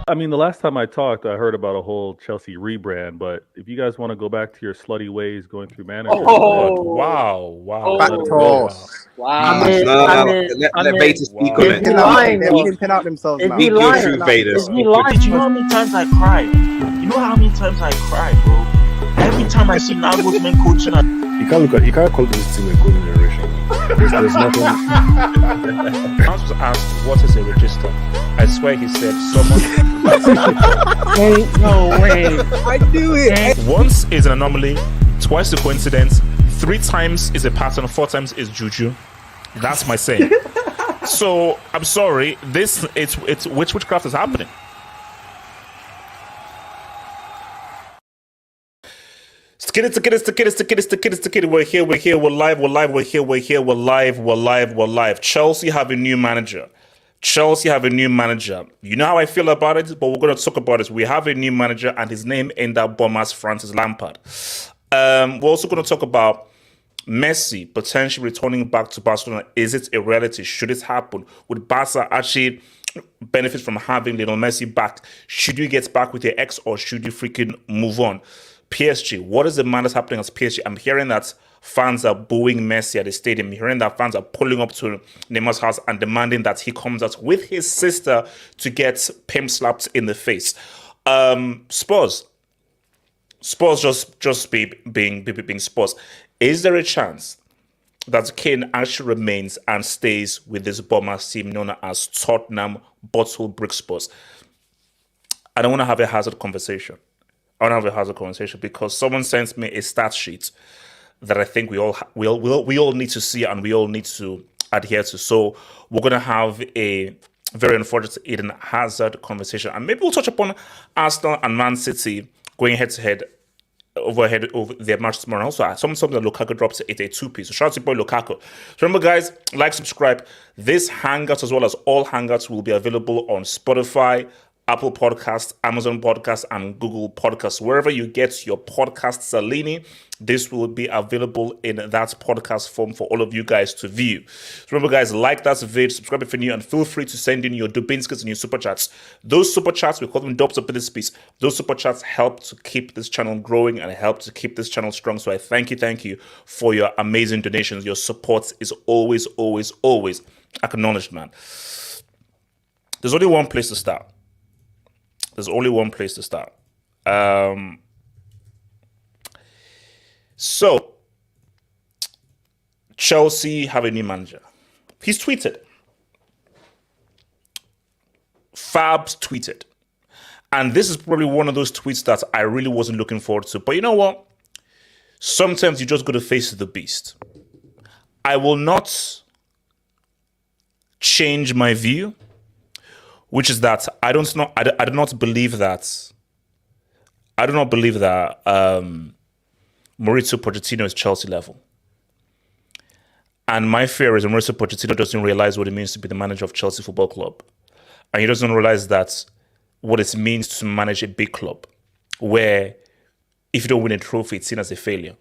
I mean, the last time I talked, I heard about a whole Chelsea rebrand. But if you guys want to go back to your slutty ways, going through managers, Wow. Wow. Let Beta speak on it. He's lying. They're pimping out themselves now. Is he lying? True Vader. Is he lying? Did you know how many times I cried? You know how many times I cried, bro? Every time I see Nagelsmann coaching, You can't call this team a golden generation. There's nothing. Hans was asked, what is a register? I swear he said, someone. No way. I knew it. Once is an anomaly, twice a coincidence, 3 times is a pattern, 4 times is juju. That's my saying. So I'm sorry, it's witchcraft is happening. We're here, we're live. Chelsea have a new manager. You know how I feel about it, but we're going to talk about it. We have a new manager, and his name ain't that bum-ass Francis Lampard. We're also going to talk about Messi potentially returning back to Barcelona. Is it a reality? Should it happen? Would Barca actually benefit from having Lionel Messi back? Should you get back with your ex, or should you freaking move on? PSG, what is the madness happening at PSG? I'm hearing that fans are booing Messi at the stadium. I'm hearing that fans are pulling up to Neymar's house and demanding that he comes out with his sister to get pimp slapped in the face. Spurs just being Spurs. Is there a chance that Kane actually remains and stays with this bomber team known as Tottenham Bottle Brick Spurs? I don't want to have a hazard conversation. Because someone sent me a stat sheet that I think we all need to see and we all need to adhere to. So we're going to have a very unfortunate Eden Hazard conversation, and maybe we'll touch upon Arsenal and Man City going head to head over their match tomorrow. And also something that Lukaku drops at a 2-piece. So shout out to boy Lukaku. So remember, guys, like, subscribe. This Hangout, as well as all Hangouts, will be available on Spotify, Apple Podcasts, Amazon Podcasts, and Google Podcasts. Wherever you get your podcasts, Salini, this will be available in that podcast form for all of you guys to view. So remember, guys, like that video, subscribe if you're new, and feel free to send in your Dubinskas and your super chats. Those super chats, we call them dubs up in this piece. Those super chats help to keep this channel growing and help to keep this channel strong. So I thank you for your amazing donations. Your support is always acknowledged, man. There's only one place to start. So, Chelsea have a new manager. He's tweeted. Fabs tweeted. And this is probably one of those tweets that I really wasn't looking forward to. But you know what? Sometimes you just got to face the beast. I will not change my view, which is that I do not believe that Mauricio Pochettino is Chelsea level. And my fear is Mauricio Pochettino doesn't realize what it means to be the manager of Chelsea Football Club. And he doesn't realize that what it means to manage a big club, where if you don't win a trophy, it's seen as a failure.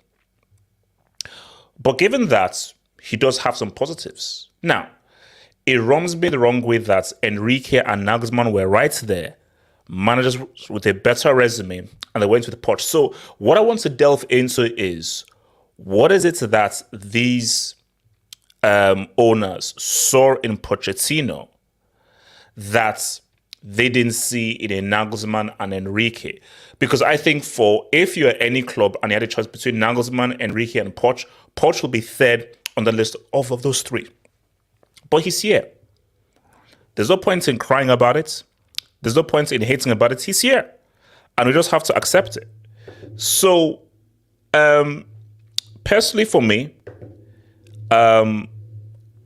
But given that, he does have some positives. Now, it rubs me the wrong way that Enrique and Nagelsmann were right there, managers with a better resume, and they went with Poch. So what I want to delve into is, what is it that these owners saw in Pochettino that they didn't see in a Nagelsmann and Enrique? Because I think if you're any club and you had a choice between Nagelsmann, Enrique, and Poch will be third on the list of those three. But he's here. There's no point in crying about it. There's no point in hating about it. He's here. And we just have to accept it. So, personally, for me, I'm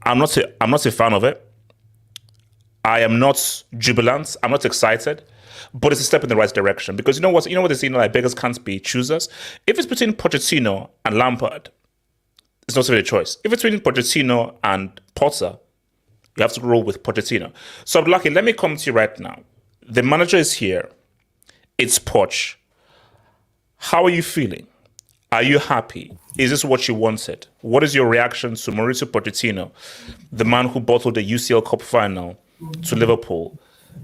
not a fan of it. I am not jubilant. I'm not excited, but it's a step in the right direction. Because you know what they say, like beggars can't be choosers. If it's between Pochettino and Lampard, it's not really a choice. If it's between Pochettino and Potter, you have to roll with Pochettino. So, Lucky, let me come to you right now. The manager is here. It's Poch. How are you feeling? Are you happy? Is this what you wanted? What is your reaction to Mauricio Pochettino, the man who bottled the UCL Cup final to Liverpool,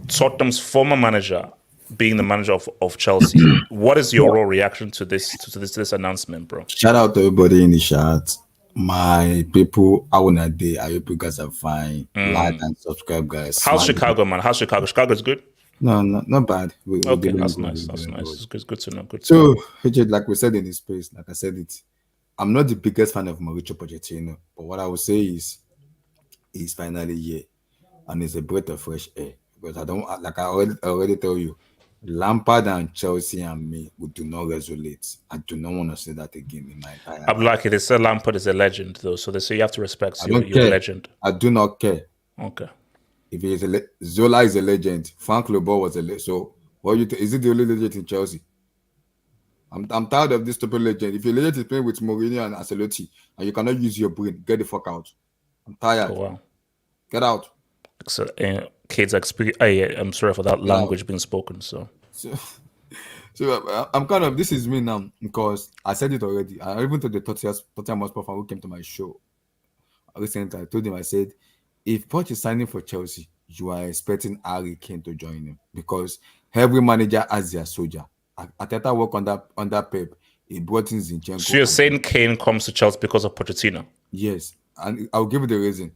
Tottenham's former manager, being the manager of Chelsea? What is your raw reaction to this announcement, bro? Shout out to everybody in the chat. My people, I wanna day. I hope you guys are fine. Like and subscribe, guys. How's Chicago, man? How's Chicago? Chicago's good? No, not bad. Okay, that's nice. That's nice. It's good to know. So, like we said in this space, like I said it, I'm not the biggest fan of Mauricio Pochettino, but what I would say is he's finally here, and it's a breath of fresh air. Because I don't, like I already tell you, Lampard and Chelsea and me, we do not resonate. I do not want to say that again in my entire life. I'm like it. They say Lampard is a legend, though, so they say you have to respect. You're a legend. I do not care. Okay. If he is Zola is a legend, Frank Lebon was a legend. So, what you is it the only legend in Chelsea? I'm tired of this stupid legend. If your legend is playing with Mourinho and Ancelotti, and you cannot use your brain, get the fuck out. I'm tired. Oh, wow. Get out. So, kids, I'm sorry for that language being spoken. So I'm kind of, this is me now because I said it already. I even told the Tottenham Hotspur fan who came to my show recently. I told him, I said, if Poch is signing for Chelsea, you are expecting Harry Kane to join him because every manager has their soldier. Ateta work under Pep. He brought in Zinchenko. So you're saying Kane comes to Chelsea because of Pochettino? Yes, and I'll give you the reason.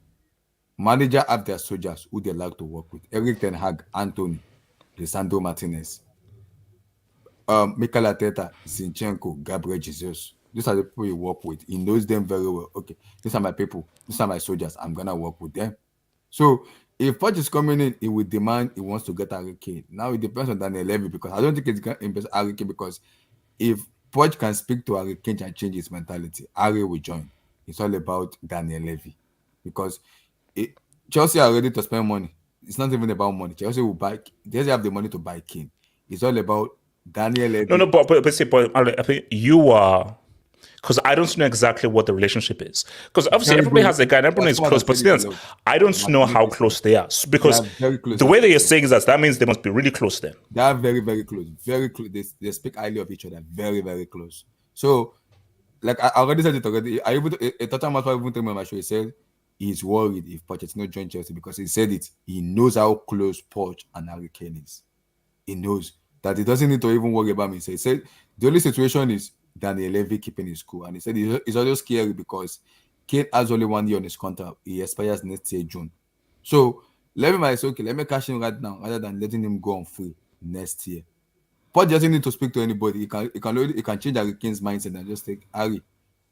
Manager have their soldiers who they like to work with. Eric Ten Hag, Anthony, Lisandro Martinez, Mikel Arteta, Zinchenko, Gabriel Jesus. These are the people you work with. He knows them very well. Okay, these are my people. These are my soldiers. I'm gonna work with them. So if Poch is coming in, he will demand he wants to get Harry Kane. Now it depends on Daniel Levy because I don't think it's gonna invest Harry Kane because if Poch can speak to Harry Kane and change his mentality, Harry will join. It's all about Daniel Levy because Chelsea are ready to spend money. It's not even about money. Chelsea have the money to buy Kane. It's all about Daniel Levy. No, but I think you are. Because I don't know exactly what the relationship is. Because obviously everybody has a guy and everyone is close. But I don't know how close they are. Because the way that you're saying is that means they must be really close then. They are very, very close. Very close. They speak highly of each other. Very, very close. So, like I already said it already. A Tottenham Hotspur even told me on my show, he said he's worried if Pochettino joins Chelsea because he said it. He knows how close Poch and Harry Kane is. He knows that he doesn't need to even worry about me. So he said the only situation is Daniel Levy keeping his cool. And he said it's also scary because Kane has only 1 year on his contract. He expires next year, June. So Levy might say, okay, let me cash in right now rather than letting him go on free next year. Poch doesn't need to speak to anybody. He can change Harry Kane's mindset and just take, Harry,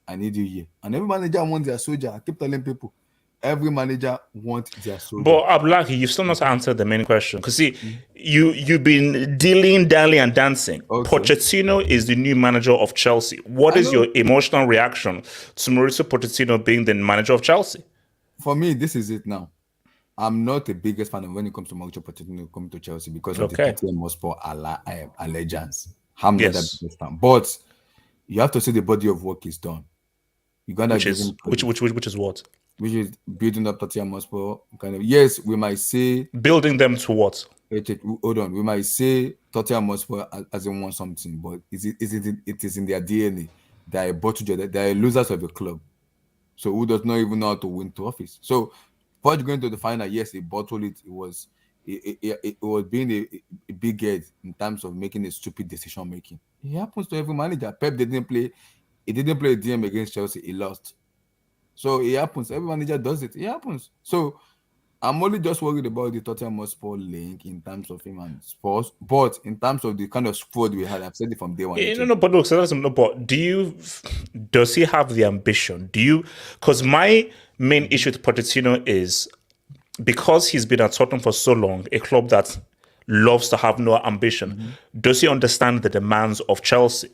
I need you here. And every manager wants their soldier. I keep telling people, every manager wants their soldier. But Abdullahi, you've still not answered the main question. Because see, you've been dilly and dancing. Okay. Pochettino is the new manager of Chelsea. What is your emotional reaction to Mauricio Pochettino being the manager of Chelsea? For me, this is it now. I'm not the biggest fan of when it comes to Mauricio Pochettino coming to Chelsea because of the Tottenham Hotspur allegiance. I'm not the biggest fan. But you have to see the body of work is done. You gotta which is what? Which is building up Tottenham Hotspur. Kind of, yes, we might say building them to what? Hold on, we might say Tottenham Hotspur hasn't won something, but it is in their DNA. They are bottle, they are losers of the club. So who does not even know how to win trophies? So Poch going to the final, yes, he bottled it. It was being a big head in terms of making a stupid decision making. It happens to every manager. Pep didn't play a DM against Chelsea, he lost. So it happens. Every manager does it. It happens. So I'm only just worried about the Tottenham Hotspur link in terms of him and Spurs. But in terms of the kind of squad we had, I've said it from day one. But look, but does he have the ambition? Because my main issue with Pochettino is because he's been at Tottenham for so long, a club that loves to have no ambition, does he understand the demands of Chelsea?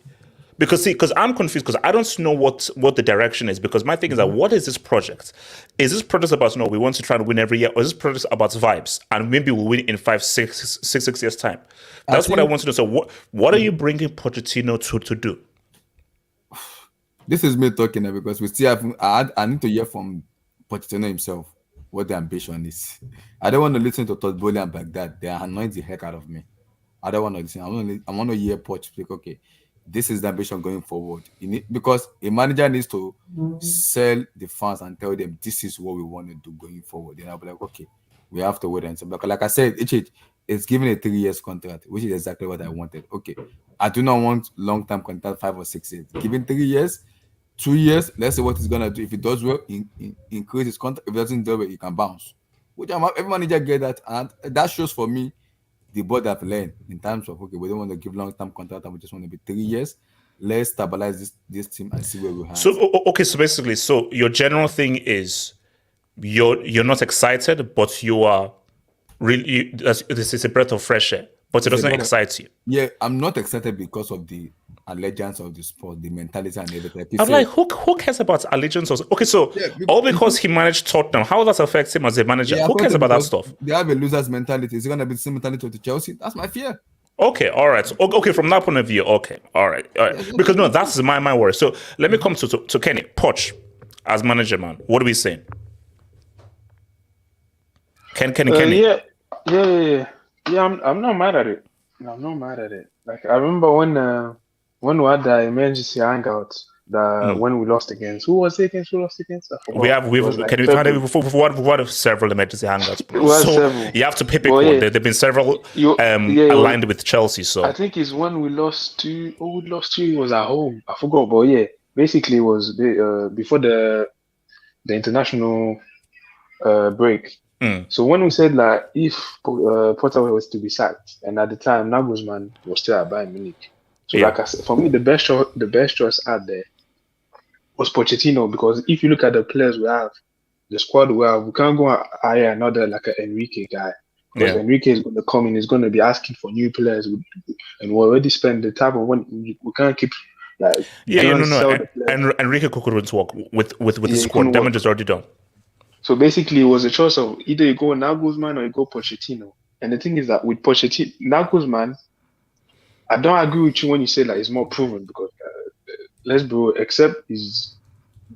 Because I'm confused because I don't know what the direction is. Because my thing is that what is this project? Is this project about we want to try and win every year, or is this project about vibes and maybe we'll win in 6 years time? That's what I want to know. So what are you bringing Pochettino to do? This is me talking now because we still have. I need to hear from Pochettino himself what the ambition is. I don't want to listen to Todd Boehly and Baghdad. They annoy the heck out of me. I don't want to listen. I want to hear Poch speak. Okay, this is the ambition going forward. Because a manager needs to sell the fans and tell them this is what we want to do going forward. Then I'll be like, okay, we have to wait and see. Because like I said, it's given a 3 years contract, which is exactly what I wanted. Okay, I do not want long-term contract, 5 or 6 years. Given 3 years, 2 years, let's see what he's gonna do. If it does well, increase his contract. If it doesn't do well, he can bounce. Which every manager get that, and that shows for me the board have learned in terms of we don't want to give long-term contract and we just want to be 3 years. Let's stabilize this team and see where we have. So basically, your general thing is you're not excited, but you are really. This is a breath of fresh air, but it doesn't excite you. Yeah, I'm not excited because of the allegiance of the sport, the mentality and everything. I'm like, who cares about allegiance? All because he managed Tottenham. How does that affect him as a manager? Who cares about that stuff? They have a loser's mentality. Is it going to be the same mentality to Chelsea? That's my fear. Okay, all right. Okay, from that point of view, okay, all right. Because no, that's my worry. So let me come to Kenny Poch as manager, man. What are we saying? Kenny. Yeah. I'm not mad at it. I'm not mad at it. Like I remember when we had the emergency hangout, when we lost against, who was it against? Who lost against? We've several emergency hangouts, bro. So you have to pick one. There've been several aligned with Chelsea. So I think it's when we lost to. Oh, we lost to. It was at home. I forgot, but yeah, basically it was before the international break. So when we said like if Potter was to be sacked, and at the time Nagelsmann was still at Bayern Munich. So like I said, for me the best choice out there was Pochettino, because if you look at the players we have, the squad we have, we can't go hire another like an Enrique guy. Because Enrique is going to come in, he's going to be asking for new players, and we already spent the time on we can't keep like Enrique couldn't work with the squad. Damage is already done. So basically, it was a choice of either you go Nagelsmann or you go Pochettino. And the thing is that with Pochettino, Nagelsmann, I don't agree with you when you say like it's more proven, because let's be except he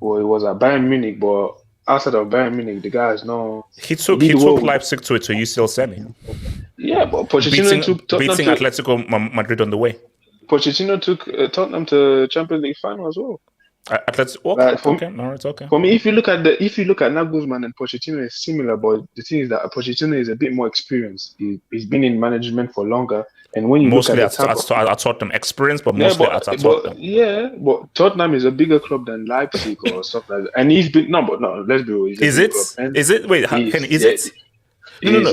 was at Bayern Munich, but outside of Bayern Munich, the guy is no. He took Leipzig to UCL semi. Yeah, but Pochettino took Tottenham beating Atletico Madrid on the way. Pochettino took Tottenham to Champions League final as well. Okay. For me, if you look at Nagelsmann and Pochettino, is similar, but the thing is that Pochettino is a bit more experienced. He's been in management for longer, and when you mostly look at Tottenham, experience, but mostly at Tottenham. But Tottenham is a bigger club than Leipzig or stuff like that, and he's been let's be real. Is it? Wait, Kenny, is it? No.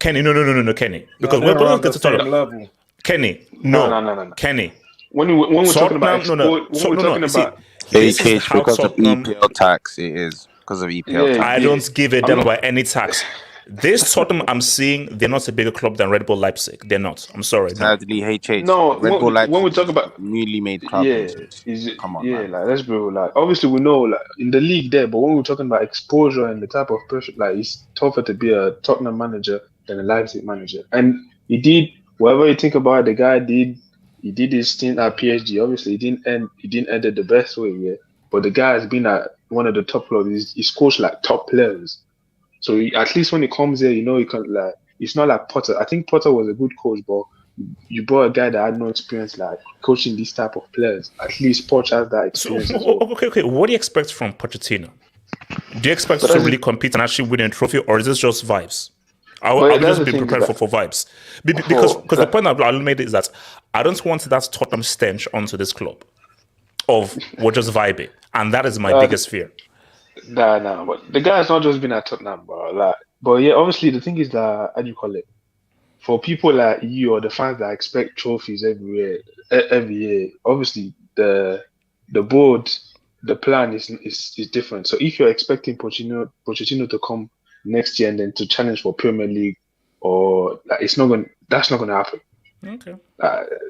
Kenny, no, Kenny, because we're going to Tottenham. Kenny, no. Kenny, when we're talking about because of EPL tax, it is because of EPL tax. I don't give a damn about any tax. This Tottenham I'm seeing, they're not a bigger club than Red Bull Leipzig. They're not. I'm sorry. Sadly, No, Red Bull Leipzig, when we talk about newly made club, come on, man. Like let's be real. Like obviously we know like in the league there, but when we're talking about exposure and the type of pressure, like it's tougher to be a Tottenham manager than a Leipzig manager. And he did whatever you think about it, the guy did. He did his stint at PSG. Obviously, he didn't end it the best way, but the guy has been at one of the top clubs. He's coached like top players, so at least when he comes here, he can like. It's not like Potter. I think Potter was a good coach, but you brought a guy that had no experience like coaching these type of players. At least Poch has that experience. Okay. What do you expect from Pochettino? Do you expect to really compete and actually win a trophy, or is this just vibes? I'll just be prepared for vibes. Because the point I'll made is that I don't want that Tottenham stench onto this club of we're just vibing. And that is my biggest fear. Nah, but the guy has not just been at Tottenham, bro. Like, but yeah, obviously the thing is that, how do you call it? For people like you or the fans that expect trophies every year, obviously the board, the plan is different. So if you're expecting Pochettino to come next year and then to challenge for Premier League, or like, that's not going to happen. Okay.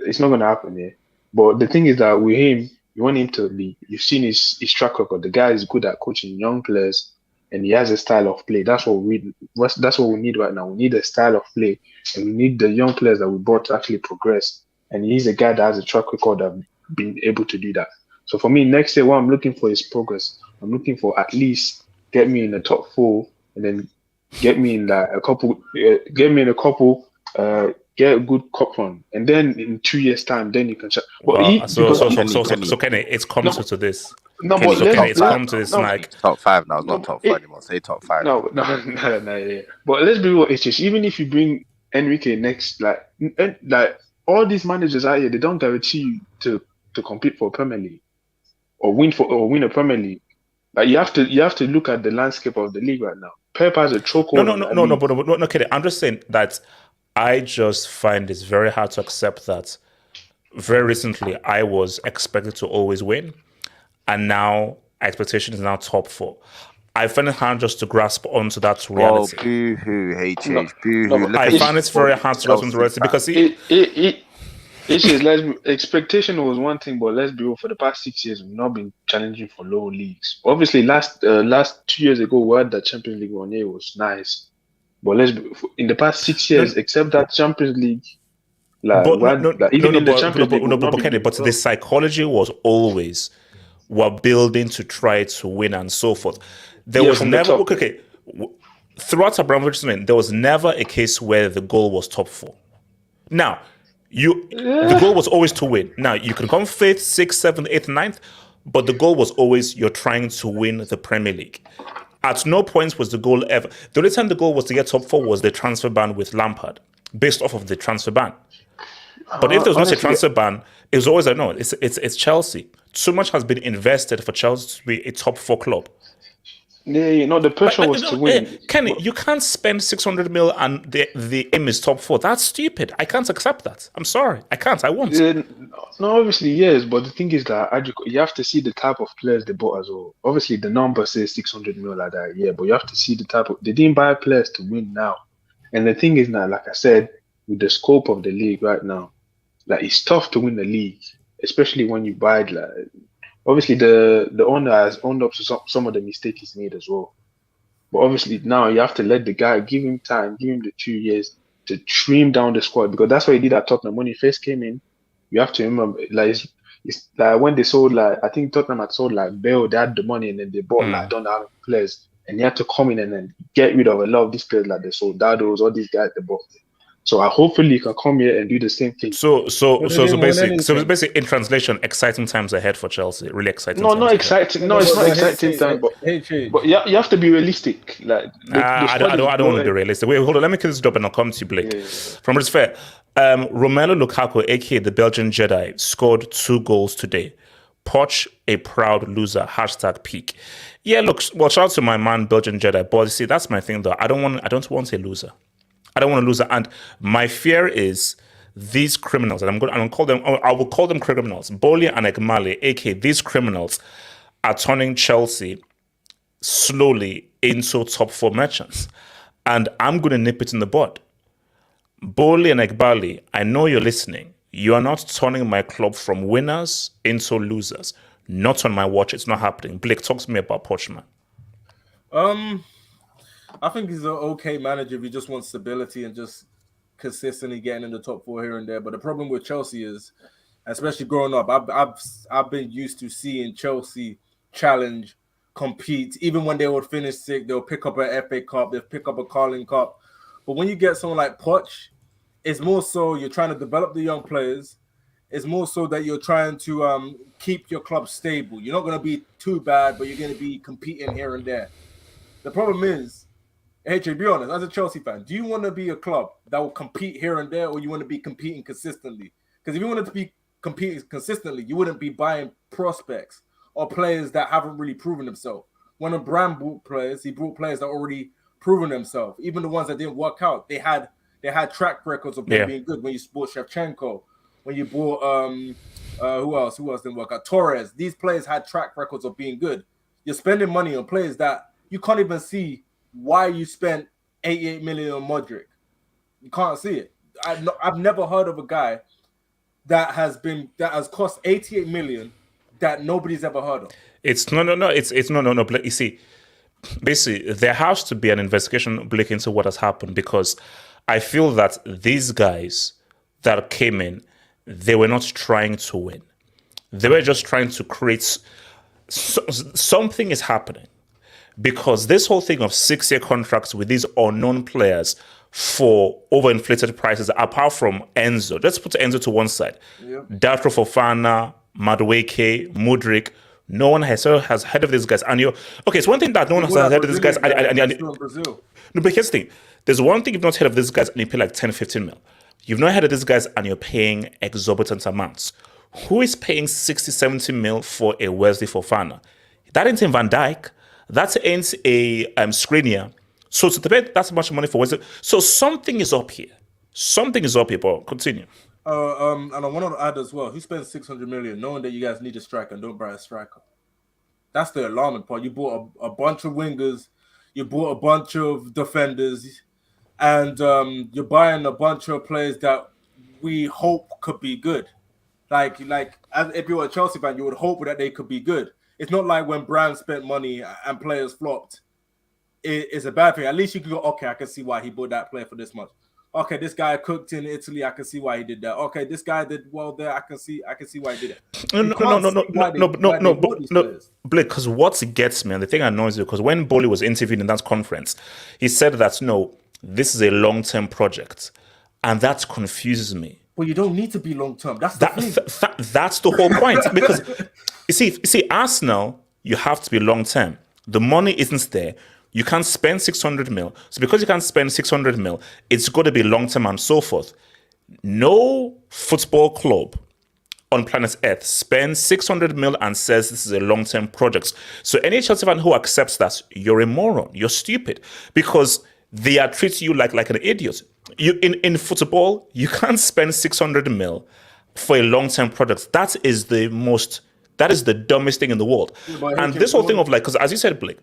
It's not going to happen. Yeah. But the thing is that with him, you want him to be. You've seen his track record. The guy is good at coaching young players, and he has a style of play. That's what we. That's what we need right now. We need a style of play, and we need the young players that we brought to actually progress. And he's a guy that has a track record of being able to do that. So for me, next year, what I'm looking for is progress. I'm looking for at least get me in the top 4, and then get me in like a couple. Get a good cup run, and then in 2 years' time, then you can check. So Kenny, it's come to this. No, Kenny, but it's come to this like top 5 now. It's not top 4 anymore. Say top 5. No. Yeah. But let's be real. It's just even if you bring Enrique next, like all these managers out here, they don't guarantee you to compete for Premier League or win a Premier League. Like you have to look at the landscape of the league right now. Pep has a chokehold. No, Kenny. I'm just saying that I just find it very hard to accept that very recently I was expected to always win, and now expectation is now top 4. I find it hard just to grasp onto that reality. Oh, boo-hoo, HH, boo-hoo. I find it very hard to grasp onto reality because expectation was one thing, but let's be real. For the past 6 years, we've not been challenging for low leagues. Obviously, last 2 years ago, we had the Champions League one year. It was nice. But in the past 6 years, except that Champions League, but the psychology was always we're building to try to win and so forth. There was never throughout Abramovich's reign, there was never a case where the goal was top 4. Now, the goal was always to win. Now you can come 5th, 6th, 7th, 8th, 9th, but the goal was always you're trying to win the Premier League. At no point was the goal ever. The only time the goal was to get top 4 was the transfer ban with Lampard, based off of the transfer ban. But if there was not a transfer ban, it was always it's Chelsea. So much has been invested for Chelsea to be a top 4 club. Yeah, the pressure was to win. Kenny, you can't spend 600 mil and the aim is top 4. That's stupid. I can't accept that. I'm sorry. I can't. I won't. No, obviously, yes. But the thing is that you have to see the type of players they bought as well. Obviously, the number says 600 mil like that, yeah. But you have to see the type of... They didn't buy players to win now. And the thing is now, like I said, with the scope of the league right now, like it's tough to win the league, especially when you buy obviously, the owner has owned up to some of the mistakes he's made as well. But obviously, now you have to let the guy, give him time, give him the 2 years to trim down the squad, because that's what he did at Tottenham. When he first came in, you have to remember, it's like when they sold, I think Tottenham had sold Bale, they had the money, and then they bought don't have players, and he had to come in and then get rid of a lot of these players they sold, Dados, all these guys they bought. So hopefully you can come here and do the same thing. So basically, in translation, exciting times ahead for Chelsea. Really exciting. No, not exciting. No, it's not exciting time. But you have to be realistic. I don't want to be realistic. Wait, hold on. Let me kill this up and I'll come to you, Blake. Yeah. From what is fair, Romelu Lukaku, aka the Belgian Jedi, scored 2 goals today. Poch, a proud loser. #peak. Yeah, look. Well, shout out to my man, Belgian Jedi. But see, that's my thing, though. I don't want a loser. I don't want to lose it. And my fear is these criminals, and I will call them criminals, Boehly and Eghbali, aka these criminals, are turning Chelsea slowly into top 4 merchants. And I'm going to nip it in the bud. Boehly and Eghbali, I know you're listening. You are not turning my club from winners into losers. Not on my watch. It's not happening. Blake, talk to me about Poch, man. I think he's an okay manager if he just wants stability and just consistently getting in the top 4 here and there. But the problem with Chelsea is, especially growing up, I've been used to seeing Chelsea challenge, compete. Even when they would finish 6th, they'll pick up an FA Cup, they'll pick up a Carling Cup. But when you get someone like Poch, it's more so you're trying to develop the young players. It's more so that you're trying to keep your club stable. You're not going to be too bad, but you're going to be competing here and there. The problem is, HJ, be honest, as a Chelsea fan, do you want to be a club that will compete here and there, or you want to be competing consistently? Because if you wanted to be competing consistently, you wouldn't be buying prospects or players that haven't really proven themselves. When a brand brought players, he brought players that already proven themselves. Even the ones that didn't work out, they had track records of being good. When you bought Shevchenko, when you bought who else didn't work out? Torres. These players had track records of being good. You're spending money on players that you can't even see why you spent 88 million on Modric. You can't see it. I've never heard of a guy that has cost 88 million that nobody's ever heard of? It's no. Blake, you see, basically, there has to be an investigation, Blake, into what has happened, because I feel that these guys that came in, they were not trying to win. They were just trying to create something is happening, because this whole thing of 6-year contracts with these unknown players for overinflated prices, apart from Enzo, let's put Enzo to one side. Yep. Datro Fofana, Madueke, Mudryk, no one has heard of these guys. And it's one thing that no one has heard of these guys. No, but here's the thing. There's one thing you've not heard of these guys and you pay like 10, 15 mil. You've not heard of these guys and you're paying exorbitant amounts. Who is paying 60, 70 mil for a Wesley Fofana? That ain't Van Dijk. That ain't a Skriniar. So to pay that much money for Wesley. So something is up here. Something is up here, but continue. And I want to add as well, who spends 600 million knowing that you guys need a striker and don't buy a striker? That's the alarming part. You bought a bunch of wingers, you bought a bunch of defenders, and you're buying a bunch of players that we hope could be good. Like if you were a Chelsea fan, you would hope that they could be good. It's not like when Brown spent money and players flopped. It's a bad thing. At least you can go, okay, I can see why he bought that player for this much. Okay, this guy cooked in Italy. I can see why he did that. Okay, this guy did well there. I can see why he did it. No, Blake. Because what gets me, and the thing annoys you, because when Boehly was interviewed in that conference, he said that no, this is a long-term project, and that confuses me. Well, you don't need to be long-term. That's the thing. That's the whole point. Because you see, Arsenal, you have to be long-term. The money isn't there. You can't spend 600 mil. So because you can't spend 600 mil, it's got to be long-term and so forth. No football club on planet Earth spends 600 mil and says this is a long-term project. So any Chelsea fan who accepts that, you're a moron. You're stupid. Because they are treating you like an idiot. You in football, you can't spend 600 mil for a long-term project. That is the dumbest thing in the world. Yeah, and this whole thing of because as you said, Blake,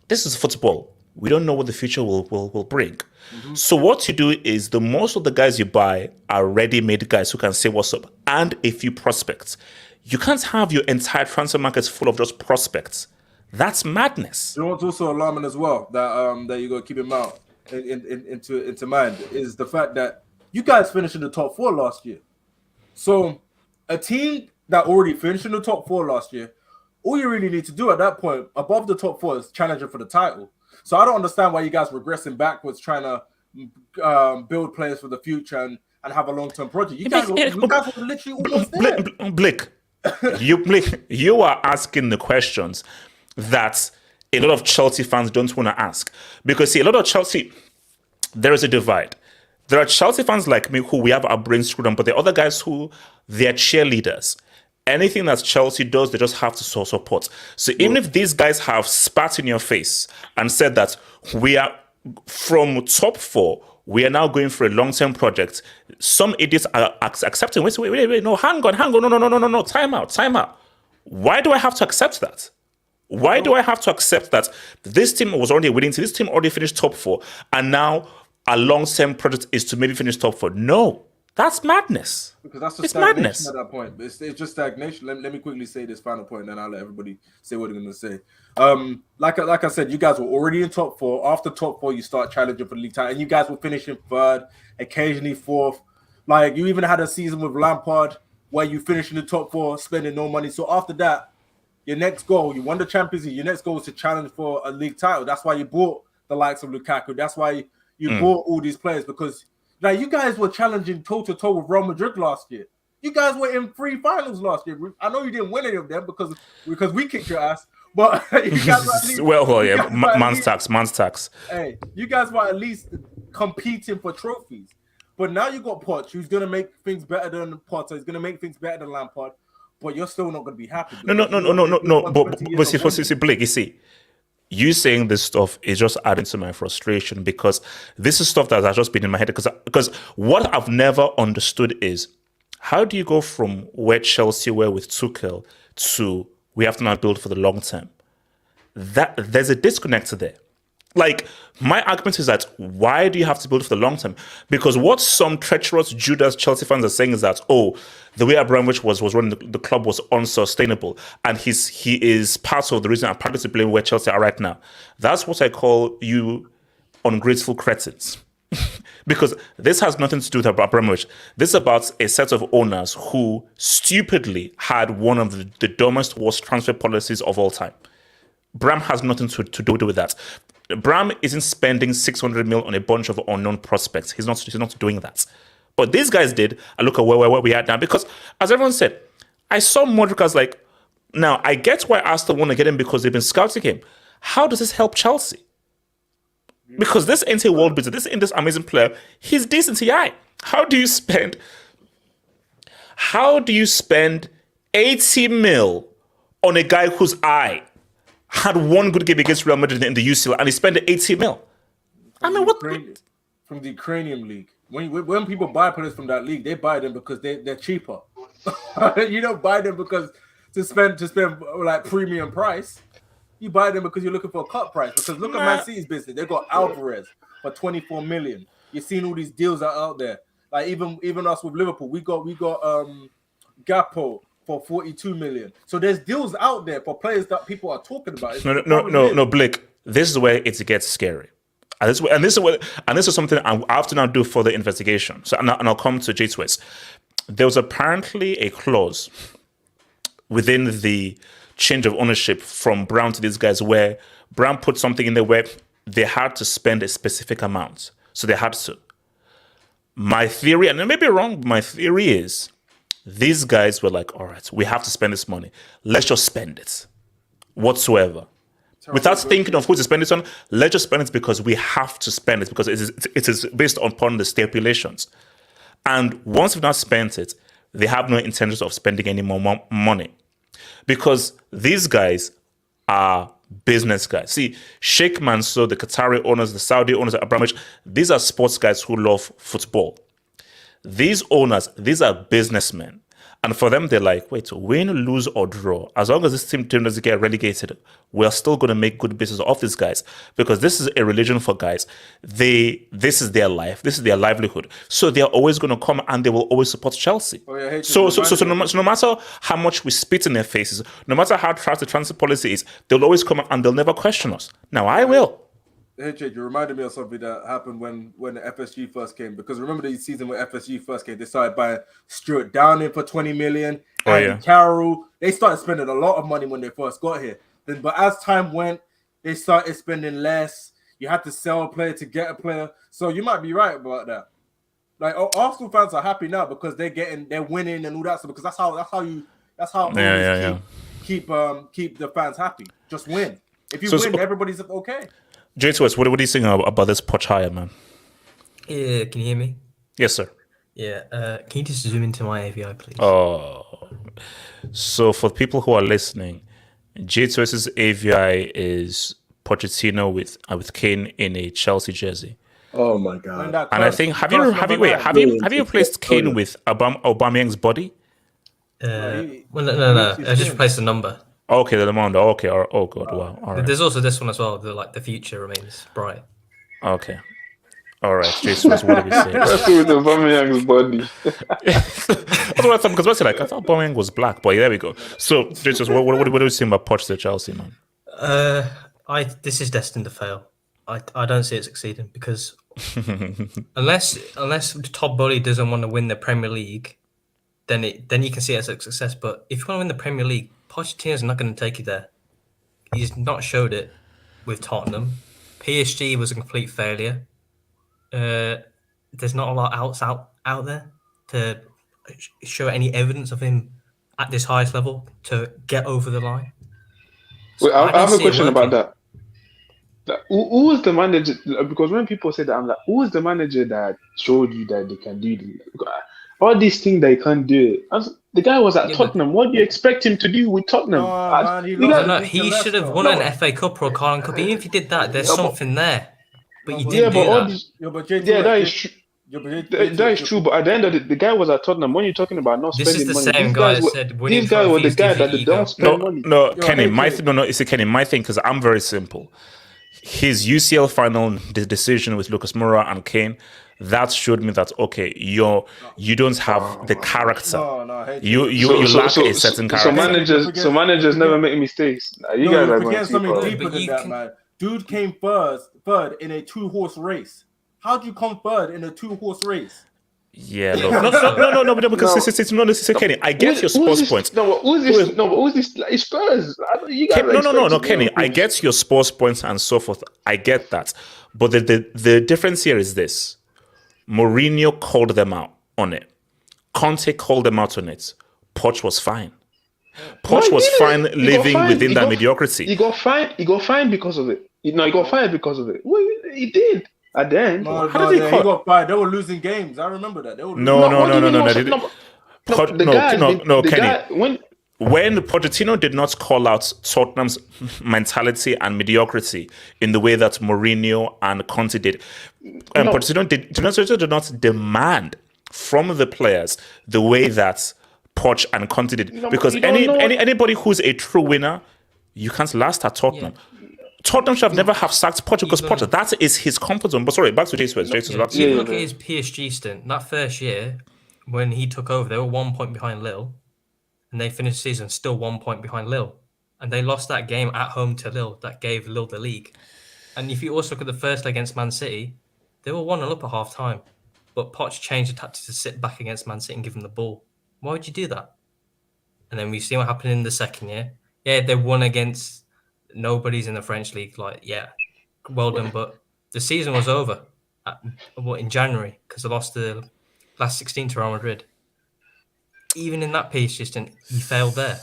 this is football. We don't know what the future will bring. Mm-hmm. So what you do is the most of the guys you buy are ready-made guys who can say what's up. And a few prospects. You can't have your entire transfer market full of just prospects. That's madness. You know what's also alarming as well that you got to keep into mind is the fact that you guys finished in the top 4 last year. So a team that already finished in the top 4 last year, all you really need to do at that point, above the top 4, is challenging for the title. So I don't understand why you guys regressing backwards, trying to build players for the future and have a long-term project. You guys were literally almost there. Blake, you are asking the questions that a lot of Chelsea fans don't want to ask. Because see, a lot of Chelsea, there is a divide. There are Chelsea fans like me who we have our brains screwed on, but there are other guys who they're cheerleaders. Anything that Chelsea does, they just have to support. So even if these guys have spat in your face and said that we are from top 4, we are now going for a long-term project, some idiots are accepting. Wait, no, hang on, no, time out. Why do I have to accept that? Why do I have to accept that this team was already winning, this team already finished top 4, and now a long-term project is to maybe finish top 4? No. That's madness. Because that's just stagnation madness. At that point. It's just stagnation. Let me quickly say this final point, and then I'll let everybody say what they're going to say. Like I said, you guys were already in top 4. After top 4, you start challenging for the league title, and you guys were finishing 3rd, occasionally 4th. Like you even had a season with Lampard where you finished in the top 4, spending no money. So after that, your next goal, you won the Champions League. Your next goal is to challenge for a league title. That's why you bought the likes of Lukaku. That's why you bought all these players, because. Like you guys were challenging toe-to-toe with Real Madrid last year. You guys were in 3 finals last year. I know you didn't win any of them because we kicked your ass. But you guys were at least, man's tax. Hey, you guys were at least competing for trophies. But now you got Poch, who's gonna make things better than Potter. He's gonna make things better than Lampard. But you're still not gonna be happy. No. But see, Blake, you see. You saying this stuff is just adding to my frustration, because this is stuff that has just been in my head. Because what I've never understood is, how do you go from where Chelsea were with Tuchel to we have to now build for the long term? That there's a disconnect there. Like, my argument is that why do you have to build for the long term? Because what some treacherous Judas Chelsea fans are saying is that, the way Abramovich was running the club was unsustainable, and he is part of the reason I'm partly to blame where Chelsea are right now. That's what I call you ungrateful cretins. Because this has nothing to do with Abramovich. This is about a set of owners who stupidly had one of the dumbest, worst transfer policies of all time. Bram has nothing to do with that. Bram isn't spending 600 mil on a bunch of unknown prospects. He's not doing that. But these guys did. I look at where we are now. Because, as everyone said, I saw Modric as like, now, I get why Aston want to get him because they've been scouting him. How does this help Chelsea? Because this ain't a world beater. This ain't this amazing player. He's decent TI. How do you spend 80 mil on a guy whose eye had one good game against Real Madrid in the UCL and he spent 80 mil? I mean, what? From the Ukrainian league. When people buy players from that league, they buy them because they're cheaper. You don't buy them because to spend like premium price. You buy them because you're looking for a cut price. Because look at Man City's business. They got Alvarez for 24 million. You've seen all these deals out there. Like even us with Liverpool, we got Gakpo for 42 million. So there's deals out there for players that people are talking about. No, Blake. This is where it gets scary. And this is something I have to now do further investigation. So and I'll come to J2S. There was apparently a clause within the change of ownership from Brown to these guys where Brown put something in there where they had to spend a specific amount. So they had to. My theory, and I may be wrong, but my theory is these guys were like, all right, we have to spend this money. Let's just spend it whatsoever. Without thinking of who to spend it on, let's just spend it because we have to spend it because it is based upon the stipulations. And once we've not spent it, they have no intentions of spending any more money. Because these guys are business guys. See, Sheikh Mansour, the Qatari owners, the Saudi owners, Abramovich, these are sports guys who love football. These owners, these are businessmen. And for them, they're like, wait, win, lose, or draw. As long as this team doesn't get relegated, we're still going to make good business of these guys. Because this is a religion for guys. This is their life. This is their livelihood. So they're always going to come and they will always support Chelsea. So no matter how much we spit in their faces, no matter how trash the transfer policy is, they'll always come and they'll never question us. Now, I will. Hey, Jade, you reminded me of something that happened when the FSG first came. Because remember the season when FSG first came, they started buying Stuart Downing for 20 million. Carroll. They started spending a lot of money when they first got here. But as time went, they started spending less. You had to sell a player to get a player. So you might be right about that. Like Arsenal fans are happy now because they're winning and all that stuff. Because that's how keep the fans happy. Just win. If you win, everybody's okay. J2S, what do you think about this Poch hire, man? Yeah, can you hear me? Yes, sir. Yeah, can you just zoom into my AVI, please? Oh, so for people who are listening, J2S's AVI is Pochettino with Kane in a Chelsea jersey. Oh my god! And I think have you replaced Kane with Aubameyang's body? No. I just replaced the number. Okay, the number. Okay. Oh god. Wow. All right. There's also this one as well. The future remains bright. Okay. All right, Jason, what did we say? That's with Aubameyang's body. That's what I thought, because what's it like? I thought Aubameyang was black, but yeah, there we go. So, Jason, what do you think about Poch to Chelsea, man? This is destined to fail. I don't see it succeeding because unless Todd Boehly doesn't want to win the Premier League, then you can see it as a success. But if you want to win the Premier League, Pochettino's not going to take you there. He's not showed it with Tottenham. PSG was a complete failure. There's not a lot else out there to show any evidence of him at this highest level to get over the line. So I have a question about that. Who was the manager? Because when people say that, I'm like, who was the manager that showed you that they can do this? All these things they can't do. The guy was at Tottenham. What do you expect him to do with Tottenham? He should have won an FA Cup or a Carling Cup. Even if he did that, there's something there. But you didn't do that. That is true. That is true. But at the end of the guy was at Tottenham. When you're talking about not spending money, this is the same guy that said winning. These guys were the guy that they don't spend money. No, Kenny. Kenny. My thing, because I'm very simple. his UCL final decision with Lucas Moura and Kane, that showed me that okay, you don't have the character. You lack a certain character. So managers never make mistakes. Nah, you guys are going forget something too deeper than that, man. Dude came third in a 2-horse race. How'd you come third in a 2-horse race? Yeah, no, because it's not necessarily Kenny. I get your sports points. No, but who's this? Like, Spurs. You guys no, Kenny. I get your sports points and so forth. I get that, but the difference here is this: Mourinho called them out on it. Conte called them out on it. Poch was fine. Poch was fine living within that mediocrity. He got fined because of it. He got fired because of it. Well, he did. At the end, how did he got fired? They were losing games. I remember that. They were No, Kenny. When Pochettino did not call out Tottenham's mentality and mediocrity in the way that Mourinho and Conte did, Pochettino did not demand from the players the way that Poch and Conte did. Because anybody who's a true winner, you can't last at Tottenham. Yeah. Tottenham should never have sacked Poch because Poch, that is his comfort zone. But sorry, back to Jason. Look at his PSG stint. That first year, when he took over, they were 1 point behind Lille. And they finished the season still 1 point behind Lille. And they lost that game at home to Lille. That gave Lille the league. And if you also look at the first leg against Man City, they were 1-0 up at half time. But Poch changed the tactics to sit back against Man City and give them the ball. Why would you do that? And then we see what happened in the second year. Yeah, they won against nobody's in the French league. Like, yeah, well done. But the season was over in January because they lost the last 16 to Real Madrid. Even in that PSG stint, he failed there.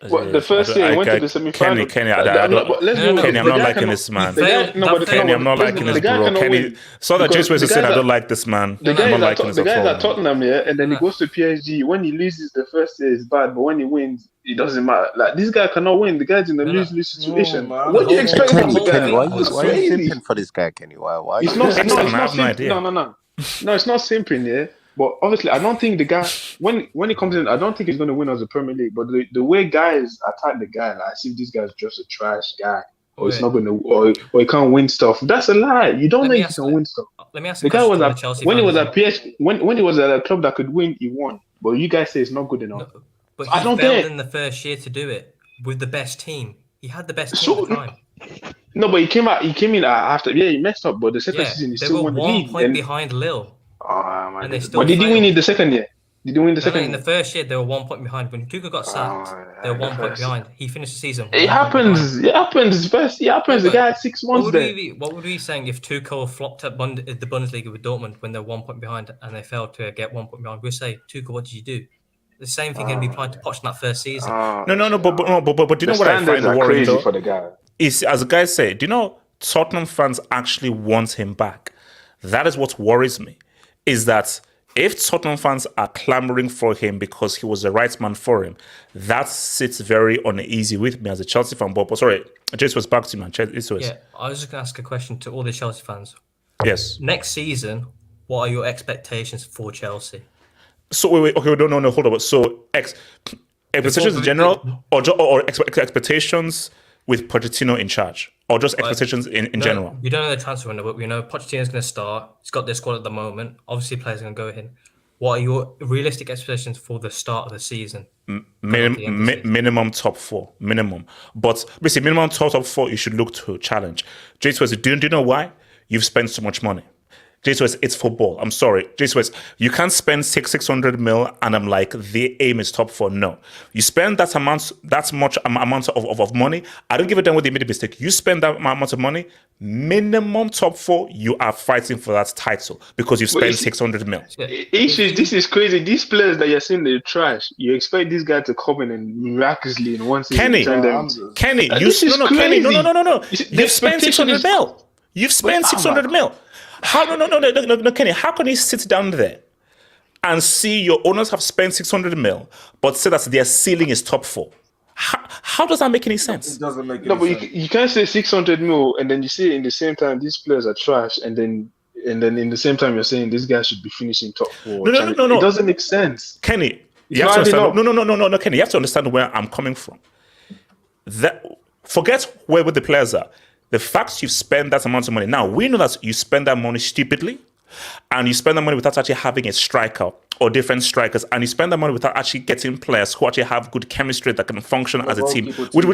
Well, the first year he went to the semi-final. Kenny, I'm not liking this man. Kenny, I'm not liking this, bro. Kenny, so that Jason was saying, I don't like this man. The guy's at Tottenham, yeah, and then he goes to PSG. When he loses the first year, it's bad, but when he wins, it doesn't matter. Like, this guy cannot win. The guy's in a lose-lose situation. What do you expect from the guy? Why are you simping for this guy, Kenny? Why? It's not simping. No, it's not simping, yeah. But obviously, I don't think the guy, when he comes in, I don't think he's going to win as a Premier League. But the way guys attack the guy, like, I see this guy's just a trash guy, or it's not going to, or he can't win stuff. That's a lie. You don't know if he can win stuff. Let me ask the guy was at Chelsea when he was at PSG, when he was at a club that could win, he won. But you guys say it's not good enough. No, but I don't failed in the first year to do it with the best team. He had the best team at the time. No, but he came in after. Yeah, he messed up. But the second season, he still won the league. 1 point behind Lille. And but did he win in the second year? Did he win the second? In the first year, they were 1 point behind. When Tuchel got sacked, they were 1 point behind. He finished the season. It happens. It happens. The guy had 6 months there. What would we be saying if Tuchel flopped at the Bundesliga with Dortmund when they're 1 point behind and they failed to get 1 point behind? We'd say, Tuchel, what did you do? The same thing can be applied to Poch in that first season. But do you know what I find worrying though? For the guy. Is, as the guy said, do you know Tottenham fans actually want him back? That is what worries me. Is that if Tottenham fans are clamoring for him because he was the right man for him, that sits very uneasy with me as a Chelsea fan. But sorry, Jace was back to you, man. Yeah, I was just going to ask a question to all the Chelsea fans. Yes. Next season, what are your expectations for Chelsea? So wait, okay, no, hold on. So expectations in general, or expectations with Pochettino in charge, or just expectations in general? We don't know the transfer window, but we know Pochettino's going to start. He's got this squad at the moment. Obviously, players are going to go in. What are your realistic expectations for the start of the season? Minimum top 4, minimum. But basically, minimum top 4, you should look to challenge. Jace West, do you know why? You've spent so much money. Jace West, it's football. I'm sorry. Jace West, you can't spend 600 mil and I'm like, the aim is top 4. No. You spend that much amount of money. I don't give a damn what they made a mistake. You spend that amount of money, minimum top 4, you are fighting for that title because you spent 600 mil. This is crazy. These players that you're saying they're trash, you expect this guy to come in and miraculously in one season Kenny, no. You've spent 600 mil. You've spent 600 mil. No, Kenny, how can you sit down there and see your owners have spent 600 mil, but say that their ceiling is top 4? How does that make any sense? It doesn't make any sense. No, but you can't say 600 mil and then you say in the same time these players are trash, and then in the same time you're saying this guy should be finishing top 4. No. It doesn't make sense. Kenny, you have to understand. No, Kenny, you have to understand where I'm coming from. Forget where the players are. The fact you've spent that amount of money. Now, we know that you spend that money stupidly, and you spend that money without actually having a striker or different strikers, and you spend that money without actually getting players who actually have good chemistry that can function as a team, which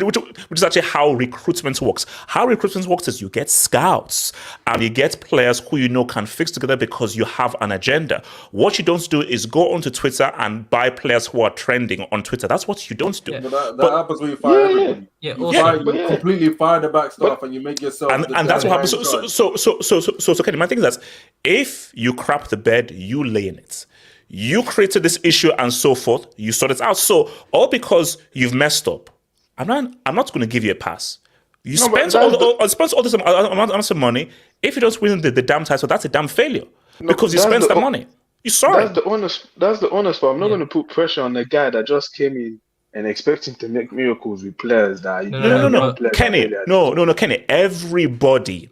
is actually how recruitment works. How recruitment works is you get scouts and you get players who you know can fix together because you have an agenda. What you don't do is go onto Twitter and buy players who are trending on Twitter. That's what you don't do. Yeah. That happens when you fire everybody. You completely fire the back staff and you make yourself. And that's what happens. So Kenny, my thing is that if you crap the bed, you lay in it. You created this issue and so forth. You sort it out. So all because you've messed up, I'm not going to give you a pass. You spent all this amount of money. If you don't win the damn title, that's a damn failure because you spent that money. You saw it. That's the honest part. I'm not going to put pressure on the guy that just came in and expect him to make miracles with players that. No, Kenny. No, Kenny. Everybody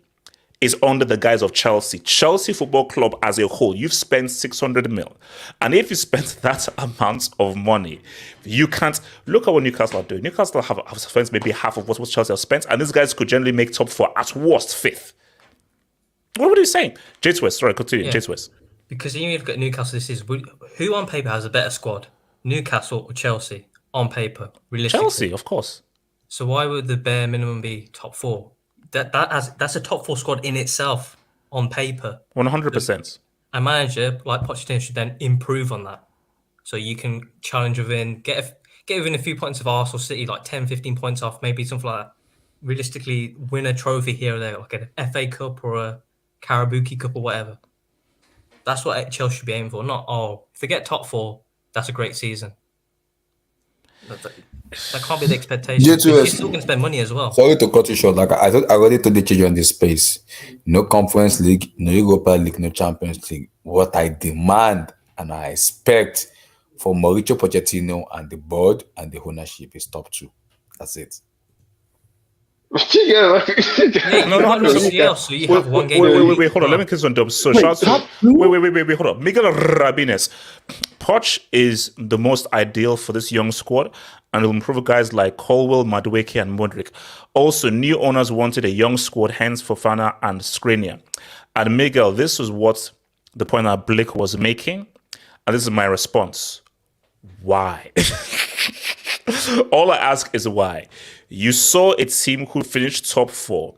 is under the guise of Chelsea. Chelsea Football Club as a whole, you've spent 600 mil. And if you spent that amount of money, you can't look at what Newcastle are doing. Newcastle have spent maybe half of what Chelsea have spent, and these guys could generally make top 4, at worst 5th. What are you saying? James West, sorry, continue. James West. Because even if you look at Newcastle this season, who on paper has a better squad? Newcastle or Chelsea? On paper, realistically. Chelsea, of course. So why would the bare minimum be top 4? That's a top 4 squad in itself on paper. 100%. A manager like Pochettino should then improve on that. So you can challenge within, get within a few points of Arsenal City, like 10, 15 points off, maybe something like that. Realistically, win a trophy here or there, like an FA Cup or a Karabuki Cup or whatever. That's what Chelsea should be aiming for. Not, if they get top 4, that's a great season. That can't be the expectation. You're still going to spend money as well. Sorry to cut you short. Like I thought, I already told the children on this space. No Conference League, no Europa League, no Champions League. What I demand and I expect for Mauricio Pochettino and the board and the ownership is top 2. That's it. So you have one game. Wait, hold on. Let me kiss on dubs. So shout out. Wait, hold on. Miguel Rabines. Poch is the most ideal for this young squad and will improve guys like Colwell, Madueke, and Modric. Also, new owners wanted a young squad, hence Fofana and Skriniar. And Miguel, this was what the point that Blake was making, and this is my response. Why? All I ask is why. You saw a team who finished top 4,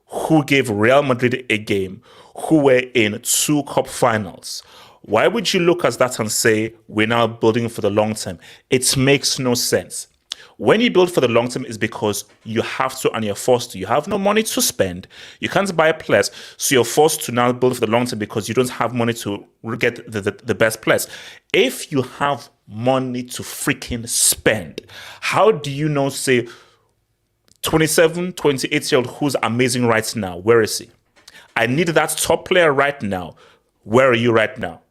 who gave Real Madrid a game, who were in 2 cup finals. Why would you look at that and say, we're now building for the long term? It makes no sense. When you build for the long term, it's because you have to and you're forced to. You have no money to spend. You can't buy players. So you're forced to now build for the long term because you don't have money to get the best players. If you have money to freaking spend, how do you not say 27, 28-year-old who's amazing right now? Where is he? I need that top player right now. Where are you right now?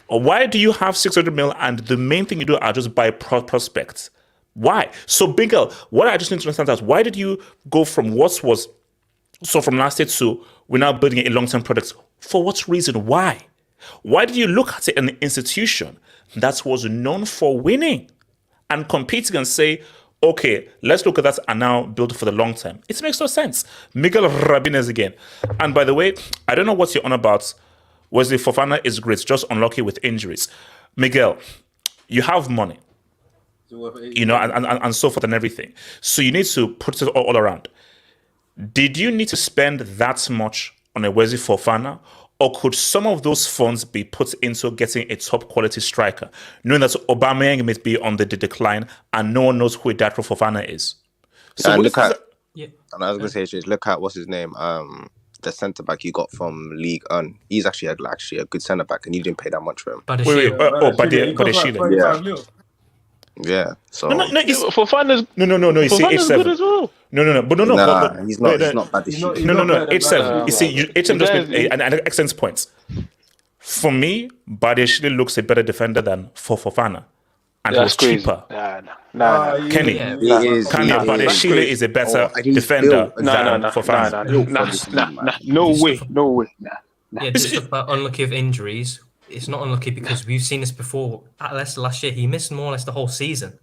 Or why do you have 600 mil and the main thing you do are just buy prospects? Why? So, Bingle, what I just need to understand is why did you go from what was from last year to we're now building a long-term product? For what reason? Why? Why did you look at an institution that was known for winning and competing and say, okay, let's look at that and now build for the long term? It makes no sense. Miguel Rabines again. And by the way, I don't know what you're on about. Wesley Fofana is great, just unlucky with injuries. Miguel, you have money, and so forth and everything. So you need to put it all around. Did you need to spend that much on a Wesley Fofana? Or could some of those funds be put into getting a top quality striker, knowing that Aubameyang may be on the decline and no one knows who Datro Fofana is? So and I was going to say, look at what's his name, the centre back you got from League One. He's actually a good centre back, and you didn't pay that much for him. Badeshile. Yeah. So Fofana's you see H7 good as well. But he's not bad. H7. You see, H7 just made an excellent point. For me, Badeshile looks a better defender than Fofana. And he was cheaper. Nah. Kenny, Badeshile is a better defender than Fofana. No way. Yeah, just about unlucky of injuries. It's not unlucky because we've seen this before. At Leicester last year, he missed more or less the whole season.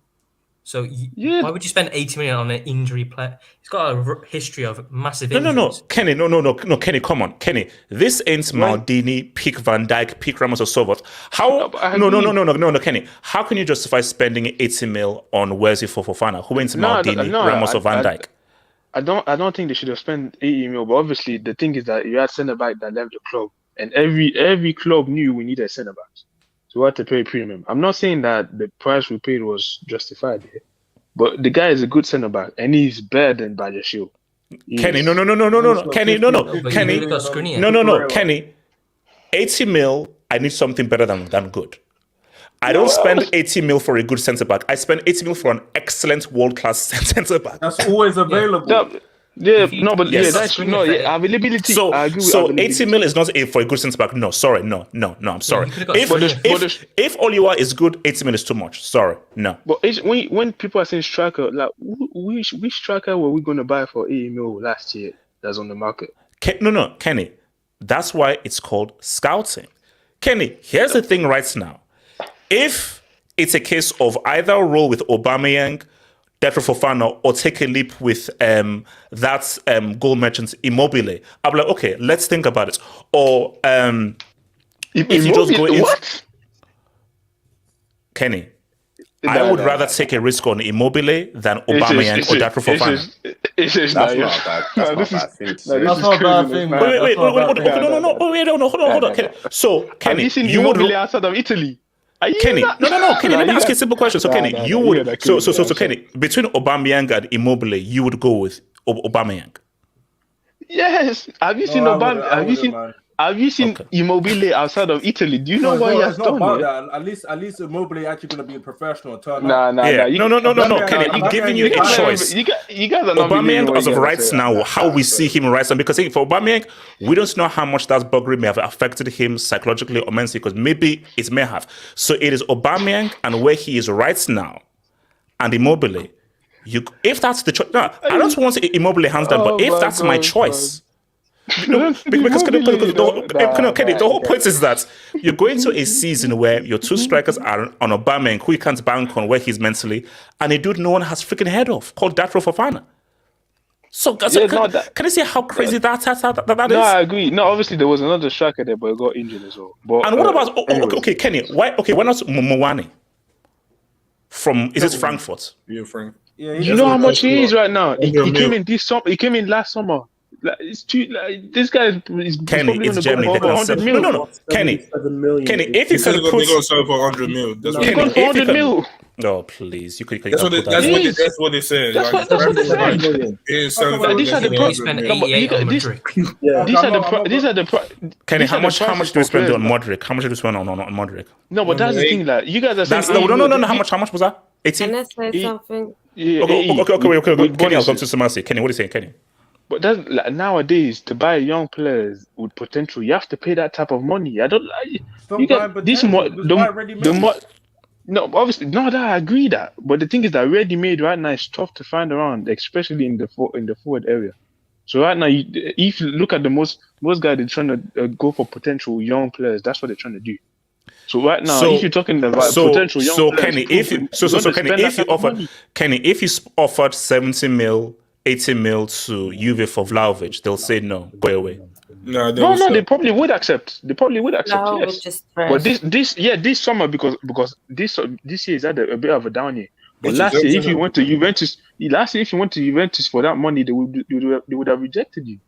So why would you spend 80 million on an injury player? He's got a history of massive injuries. No, Kenny, no, Kenny, come on, Kenny. This ain't Maldini, pick Van Dijk, pick Ramos or so forth. How? No, Kenny. How can you justify spending 80 mil on Wesley Fofana? Who ain't Maldini, Ramos or Van Dijk? I don't think they should have spent 80 mil. But obviously, the thing is that you had centre back that left the club, and every club knew we needed centre backs. So we had to pay premium. I'm not saying that the price we paid was justified here, but the guy is a good centre back, and he's better than Bajashil. Kenny, no, Kenny. 80 mil, I need something better than good. I don't spend 80 mil for a good centre back. I spend 80 mil for an excellent world-class centre back. That's always available. Availability. So, I agree with so availability. 80 mil is not for a good centre back. No, sorry, no. I'm sorry. If Oliwa is good, 80 mil is too much. Sorry, no. But when people are saying striker, like which striker were we going to buy for 80 mil last year? That's on the market. No, Kenny. That's why it's called scouting. Kenny, here's the thing right now. If it's a case of either roll with Aubameyang, Defra Fofana, or take a leap with that goal merchant Immobile, I'll be like, okay, let's think about it. Or if you just go in, Kenny, I would rather take a risk on Immobile than Aubameyang or Defra Fofana. That's not a bad thing to say. That's not a bad thing, man. Wait, hold on. So, Kenny, have you seen you would outside of Italy? Kenny, no, Kenny, let me ask you a simple question. So, Kenny, you would, so Kenny, between Aubameyang and Immobile, you would go with Aubameyang? Yes. Have you seen Aubameyang? Have you seen Immobile outside of Italy? Do you know what he has done? At least Immobile actually going to be a professional. No, Kenny, I'm giving you a choice. You guys are not Aubameyang, as of right now, how we see him right now, because for Aubameyang, we don't know how much that buggery may have affected him psychologically or mentally, because maybe it may have. So it is Aubameyang and where he is right now, and Immobile. If that's the choice, no, I don't want to Immobile hands down, but if that's my choice. No, because Kenny, the whole point is that you're going to a season where your two strikers are on Aubameyang, who you can't bank on where he's mentally, and a dude no one has freaking heard of called Defra Fofana. So, can I see how crazy that is? No, I agree. No, obviously there was another striker there, but he got injured as well. But, and what about okay, Kenny? Why not Mowane? Is it Frankfurt? Yeah, Frank. Yeah, you know how much he is right now. He came in this summer. He came in last summer. It's too. This guy is Kenny. It's Germany. Over 100 mil. No. Kenny, if you could put for 100 mil, that's he got 100 mil. Oh please, you could. That's what they said. These are the. Kenny, how much do we spend on Modric? How much do we spend on Modric? No, but that's the thing. Like you guys are saying. No. How much was that? 18. Can I say something? Okay. Kenny, I'll come to Samasi. Kenny, what are you saying, Kenny? But that's like, nowadays to buy young players with potential, you have to pay that type of money. I don't like you get this more. No, obviously, no. That I agree that, but the thing is that ready-made right now is tough to find around, especially in the forward area. So right now, if you look at the most guys, they're trying to go for potential young players. That's what they're trying to do. So right now, if you're talking about potential young players, Kenny, if you offered 70 mil. 80 mil to Juve for Vlahovic, they'll say no, go away. No, they probably would accept. Yes. But this summer because this year is at a bit of a down year. But last year, if you went to Juventus for that money, they would have rejected you.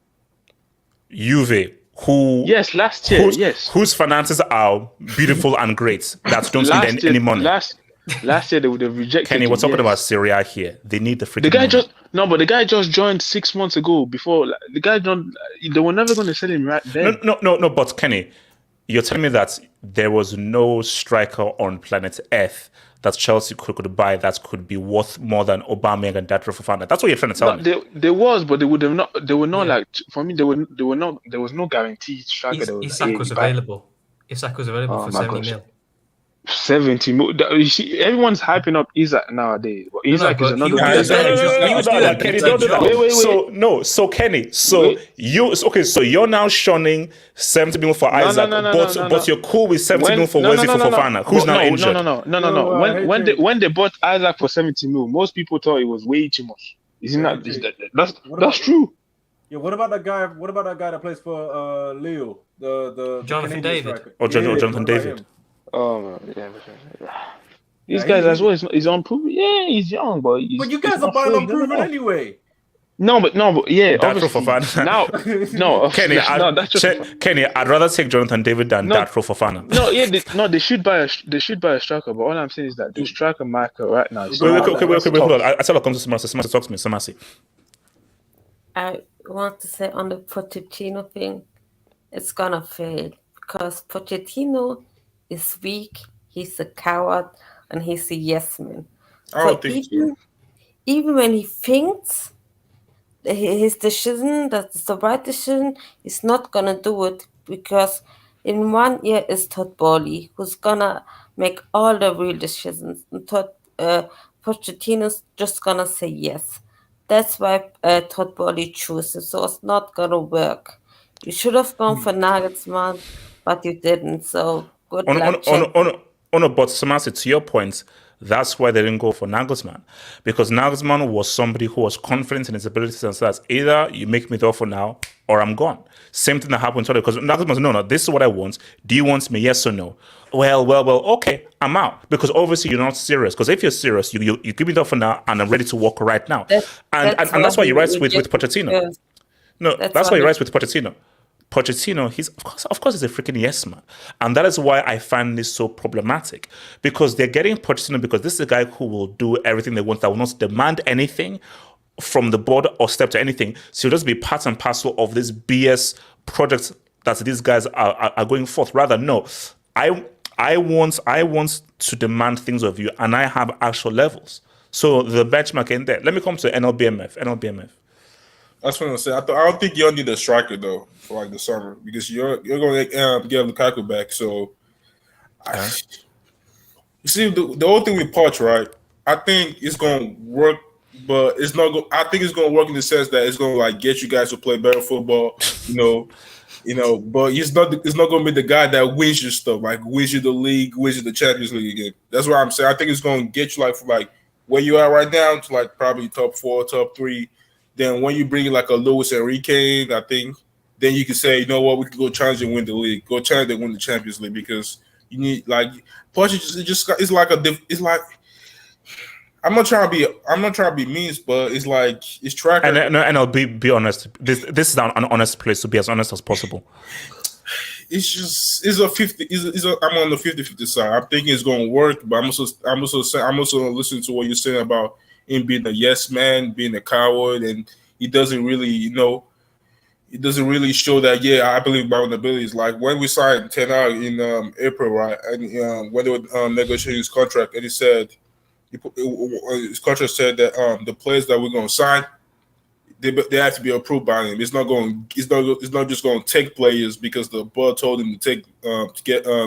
Juve, who? Yes, last year. Whose finances are beautiful and great that don't need any money. Last year they would have rejected. Kenny, we're talking about Serie here. They need the freaking. The guy just joined 6 months ago. Before the guy don't, they were never going to sell him right then. No. But Kenny, you're telling me that there was no striker on planet Earth that Chelsea could buy that could be worth more than Aubameyang and Defra Fofana. That's what you're trying to tell me. There was, but they would have not. They were not like for me. They were not. There was no guaranteed striker. Isak was available. Isak was available for 70 mil. 70 mil. You see, everyone's hyping up Isaac nowadays. But Isaac is but another he one. was doing Kenny, the don't do job. that. Wait. So Kenny, Wait. so you're now shunning 70 million for Isaac, but you're cool with 70 million for Wesley for Fofana, who's now injured. No. When they bought Isaac for 70 mil, most people thought it was way too much. Isn't that's true? Yeah, what about that guy? What about that guy that plays for Leo? The Jonathan Canadian David. striker? Or Jonathan what about David. him? Oh yeah. These guys as well is unproven. Yeah, he's young, but But you guys are buying unproven anyway. No, but yeah, Datro obviously. Fofana. No, Kenny, Kenny, I'd rather take Jonathan David than Datro Fofana. No, yeah, they should buy a striker. But all I'm saying is that the striker market right now. Wait, hold on. I said I'll come to Samasi. Samasi, talk to me, Samasi. I want to say on the Pochettino thing, it's gonna fail because Pochettino is weak. He's a coward and he's a yes man. I don't think so. Even when he thinks his decision, that's the right decision, he's not gonna do it because in 1 year is Todd Boehly who's gonna make all the real decisions. And Pochettino's just gonna say yes. That's why Todd Boehly chooses. So it's not gonna work. You should have gone for Nagelsmann, but you didn't. So good luck. But Samasi, to your point, that's why they didn't go for Nagelsmann. Because Nagelsmann was somebody who was confident in his abilities and says, either you make me the offer now or I'm gone. Same thing that happened to because Nagelsmann said, no, this is what I want. Do you want me? Yes or no? Well, okay, I'm out. Because obviously you're not serious. Because if you're serious, you give me the offer now and I'm ready to walk right now. And that's why you write with Pochettino. Yes. No, that's why he writes with Pochettino. Pochettino, he's of course he's a freaking yes man, and that is why I find this so problematic because they're getting Pochettino because this is a guy who will do everything they want, that will not demand anything from the board or step to anything. So he'll just be part and parcel of this BS project that these guys are going forth. Rather, no, I want to demand things of you, and I have actual levels. So the benchmark in there. Let me come to NLBMF. That's what I'm saying. I don't think you'll need a striker though for like the summer because you're going to get Lukaku back. So, you see the whole thing with Poch, right? I think it's going to work, but it's not. I think it's going to work in the sense that it's going to like get you guys to play better football, But it's not going to be the guy that wins you stuff, like wins you the league, wins you the Champions League again. That's what I'm saying. I think it's going to get you like from like where you are right now to like probably top 4, top 3. Then when you bring in like a Luis Enrique, I think, then you can say, you know what, we can go challenge and win the league, go challenge and win the Champions League because you need like Poch it's like I'm not trying to be mean, but it's like it's tracker. And I'll be honest. This is an honest place to be as honest as possible. It's a 50. I'm on the 50-50 side. I'm thinking it's going to work, but I'm also listening to what you're saying about him being a yes man, being a coward, and he doesn't really, he doesn't really show that. Yeah, I believe my own abilities. Like when we signed Ten Hag in April, right, and when they were negotiating his contract, and he said his contract said that the players that we're going to sign, they have to be approved by him. It's not just going to take players because the board told him to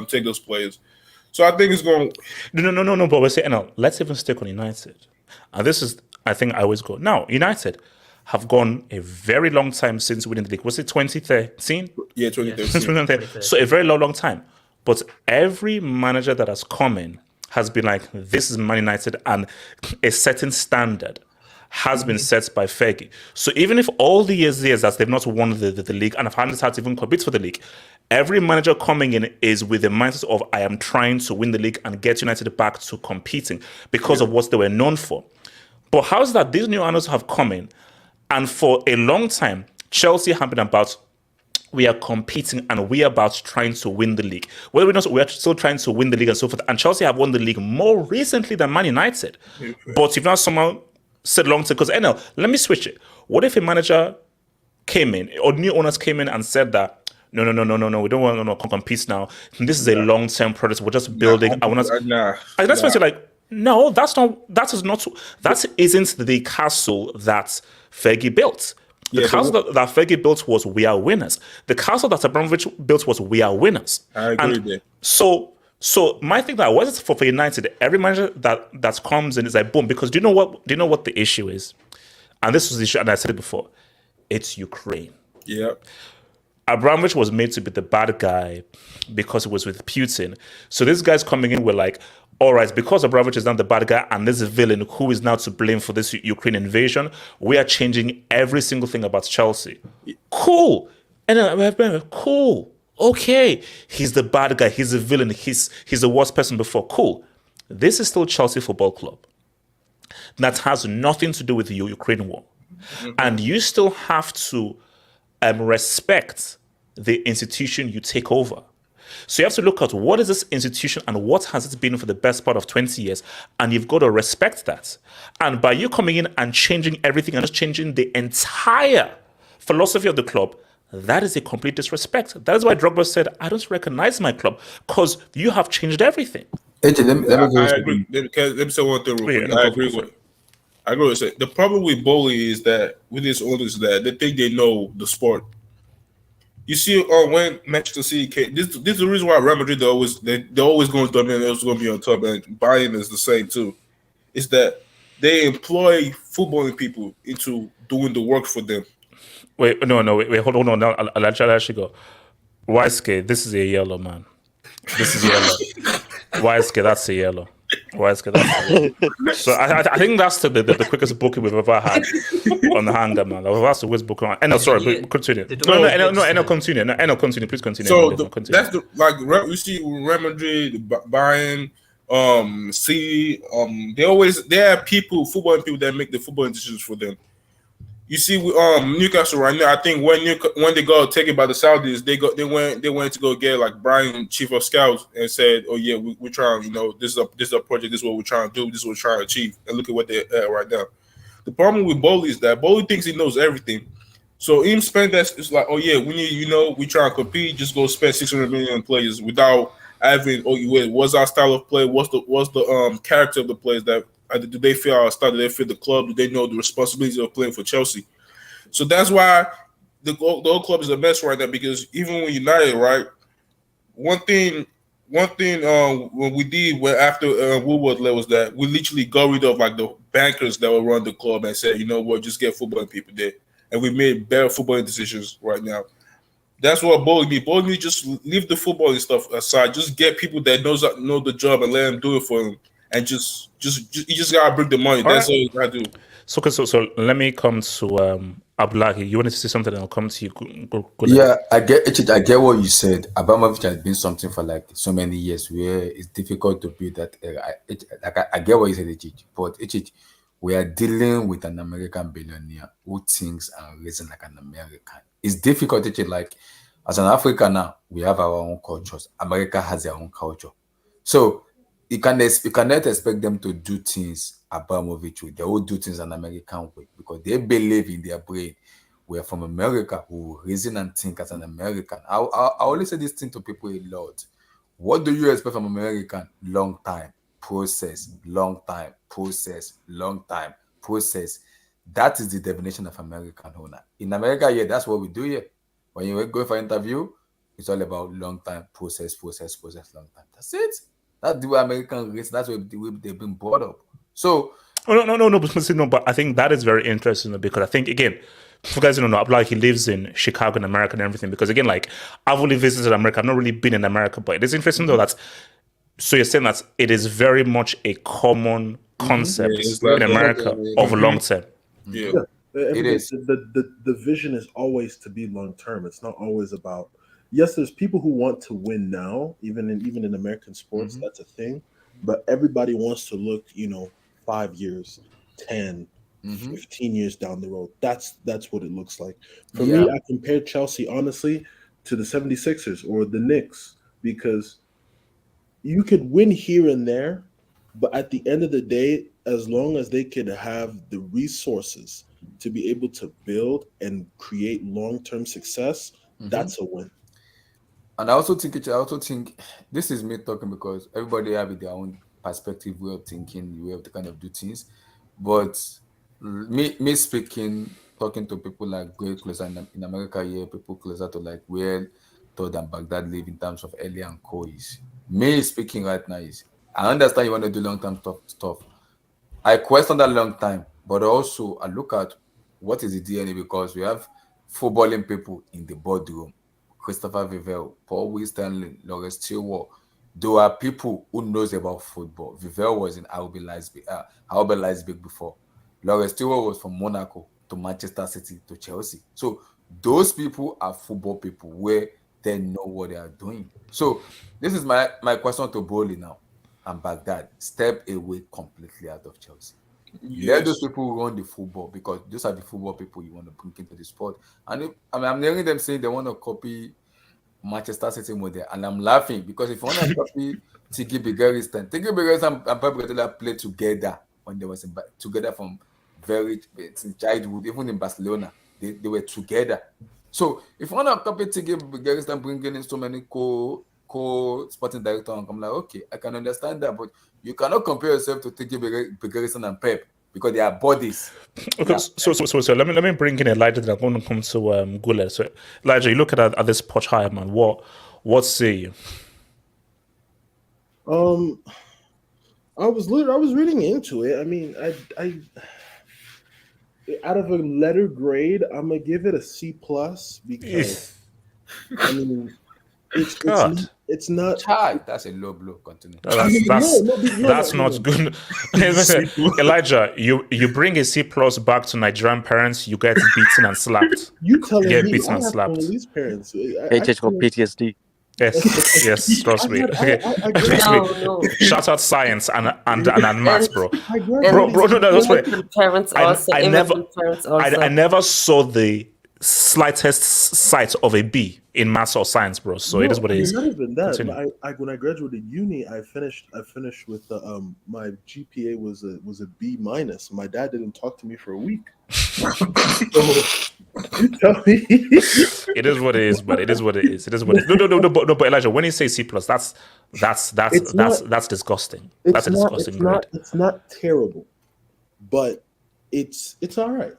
take those players. So I think it's going. No. But we're saying no. Let's even stick on United. And this is, I think, I always go. Now, United have gone a very long time since winning the league. Was it 2013? Yeah, 2013. Since 2013. So a very long time. But every manager that has come in has been like, this is Man United, and a certain standard has been set by Fergie. So even if all the years that they've not won the league and have had to even compete for the league, every manager coming in is with the mindset of, I am trying to win the league and get United back to competing because of what they were known for. But how is that these new owners have come in, and for a long time, Chelsea have been about, we are competing and we are about trying to win the league. Whether we are still trying to win the league and so forth. And Chelsea have won the league more recently than Man United. But if not someone said long term, because let me switch it. What if a manager came in or new owners came in and said that, no, we don't want to compete now. This is a long-term project. We're just building. That's when you're like, no, that isn't the castle that Fergie built. The castle that Fergie built was, we are winners. The castle that Abramovich built was, we are winners. I agree there. So So my thing that was for United, every manager that comes in is like boom. Because do you know what the issue is? And this was the issue, and I said it before. It's Ukraine. Yeah. Abramovich was made to be the bad guy because it was with Putin. So these guys coming in were like, all right, because Abramovich is now the bad guy and this villain who is now to blame for this Ukraine invasion, we are changing every single thing about Chelsea. Cool. And cool. Okay. He's the bad guy. He's the villain. He's the worst person before. Cool. This is still Chelsea Football Club. That has nothing to do with the Ukraine war. And you still have to respect the institution you take over. So you have to look at what is this institution and what has it been for the best part of 20 years, and you've got to respect that. And by you coming in and changing everything and just changing the entire philosophy of the club, that is a complete disrespect. That is why Drogba said, I don't recognize my club because you have changed everything. I agree. Let me say one thing real quick. I agree with it. The problem with Boehly is that with his owners is that they think they know the sport. You see, when Manchester City came, this is the reason why Real Madrid they're always going to dominate. They're always going to be on top, and Bayern is the same too. Is that they employ footballing people into doing the work for them. Wait, hold on. Now, I'll actually go. YSK, this is a yellow, man. This is yellow. YSK, that's a yellow. YSK, that's a yellow. So I think that's the quickest booking we've ever had on the Hangout, man. I've asked the worst booking on. Continue. No, continue. Please continue. So that's you see Real Madrid, Bayern, City. They have footballing people that make the football decisions for them. You see, Newcastle right now. I think when they got taken by the Saudis, they went to go get like Brian, chief of scouts, and said, "Oh yeah, we're trying. This is a project. This is what we're trying to do. This is what we're trying to achieve." And look at what they're at right now. The problem with Boehly is that Boehly thinks he knows everything. So him spend that, it's like, oh yeah, we need, we try to compete. Just go spend 600 million on players without having, what's our style of play? What's the character of the players that. Do they feel our style? Do they feel the club? Do they know the responsibilities of playing for Chelsea? So that's why the whole club is a mess right now. Because even when United, right, one thing when we did after Woodward left was that we literally got rid of like the bankers that will run the club and said, you know what, just get footballing people there, and we made better footballing decisions right now. That's what Boehly did. Boehly just leave the footballing stuff aside. Just get people that know the job and let them do it for him. And you just gotta bring the money. That's all you gotta do. So let me come to Abdullahi. You wanted to say something, and I'll come to you. Go yeah, I get what you said. Abramovich has been something for like so many years where it's difficult to build that era. I get what you said, but we are dealing with an American billionaire who thinks and reasons like an American. It's difficult, like as an African now, we have our own cultures. America has their own culture, so. You cannot expect them to do things Abramovich way. They will do things an American way because they believe in their brain. We are from America who reason and think as an American. I always say this thing to people a lot. What do you expect from American? Long time, process, long time, process, long time, process. That is the definition of American owner. In America, yeah, that's what we do here. When you go for an interview, it's all about long time, process, long time. That's it. That's the way American race. That's where they've been brought up. So no. But I think that is very interesting because I think again, for guys who don't know, like he lives in Chicago and America and everything. Because again, like I've only visited America. I've not really been in America, but it is interesting though that. So you're saying that it is very much a common concept in America of long term. Yeah. It is. The vision is always to be long term. It's not always about. Yes, there's people who want to win now, even in American sports, that's a thing. But everybody wants to look, 5 years, 10, 15 years down the road. That's what it looks like. For me, I compare Chelsea, honestly, to the 76ers or the Knicks, because you could win here and there, but at the end of the day, as long as they could have the resources to be able to build and create long-term success, that's a win. And I also think this is me talking because everybody have their own perspective, way of thinking, way of the kind of do things. But me speaking, talking to people like way closer in America here, people closer to like where Todd and Baghdad live in terms of Elia and Co is. Me speaking right now is, I understand you want to do long-term stuff. I question that long time, but also I look at what is the DNA, because we have footballing people in the boardroom. Christopher Vivell, Paul Winstanley, Lawrence Stewart. There are people who knows about football. Vivell was in RB Leipzig before. Lawrence Stewart was from Monaco to Manchester City to Chelsea. So those people are football people where they know what they are doing. So this is my question to Boehly now and Baghdad. Step away completely out of Chelsea. Let those people run the football, because those are the football people you want to bring into the sport. And I'm hearing them saying they want to copy Manchester City model, and I'm laughing because if you want to copy Tiki Begaristan and Pep Guardiola played together when they was together from since childhood, even in Barcelona, they were together. So if you want to copy Tiki Begaristan, bringing in so many co-sporting director, I'm like, okay, I can understand that, but you cannot compare yourself to Tiki Begaristan and Pep, because they are bodies. Okay, yeah. So let me bring in Elijah. Then I'm going to come to Guled. So Elijah, you look at this Poch hire, man. What say you? I was reading into it. I mean, I out of a letter grade, I'm gonna give it a C+ because I mean, it's not. That's a low blow. Continue. That's not good. Elijah, you bring a C+ back to Nigerian parents, you get beaten and slapped. You telling get me beaten I and have slapped. Police parents. HH got PTSD. Yes, trust me. Trust me. Shout out science and maths, bro. Bro, no, that's right. I never saw the slightest sight of a B in maths or science, bro. So it is what it is. Not even that. When I graduated uni, I finished with my GPA was a B-. My dad didn't talk to me for a week. So, you tell me. It is what it is, but it is what it is. It is what it is. No, but Elijah, when you say C+, that's disgusting. That's a disgusting grade. It's not terrible, but it's all right.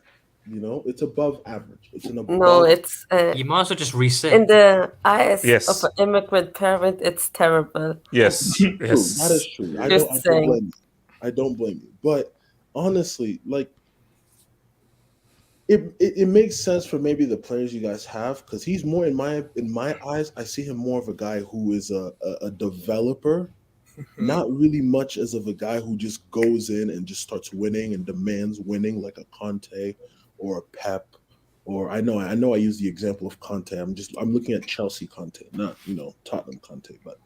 You know, it's above average. It's an above. No, it's you might as well just reset. In the eyes of an immigrant parent, it's terrible. Yes, yes, that is true. I don't blame you. But honestly, like it makes sense for maybe the players you guys have, because he's more in my eyes. I see him more of a guy who is a developer, not really much as of a guy who just goes in and just starts winning and demands winning like a Conte or a Pep, or I know I use the example of Conte. I'm looking at Chelsea Conte, not Tottenham Conte. But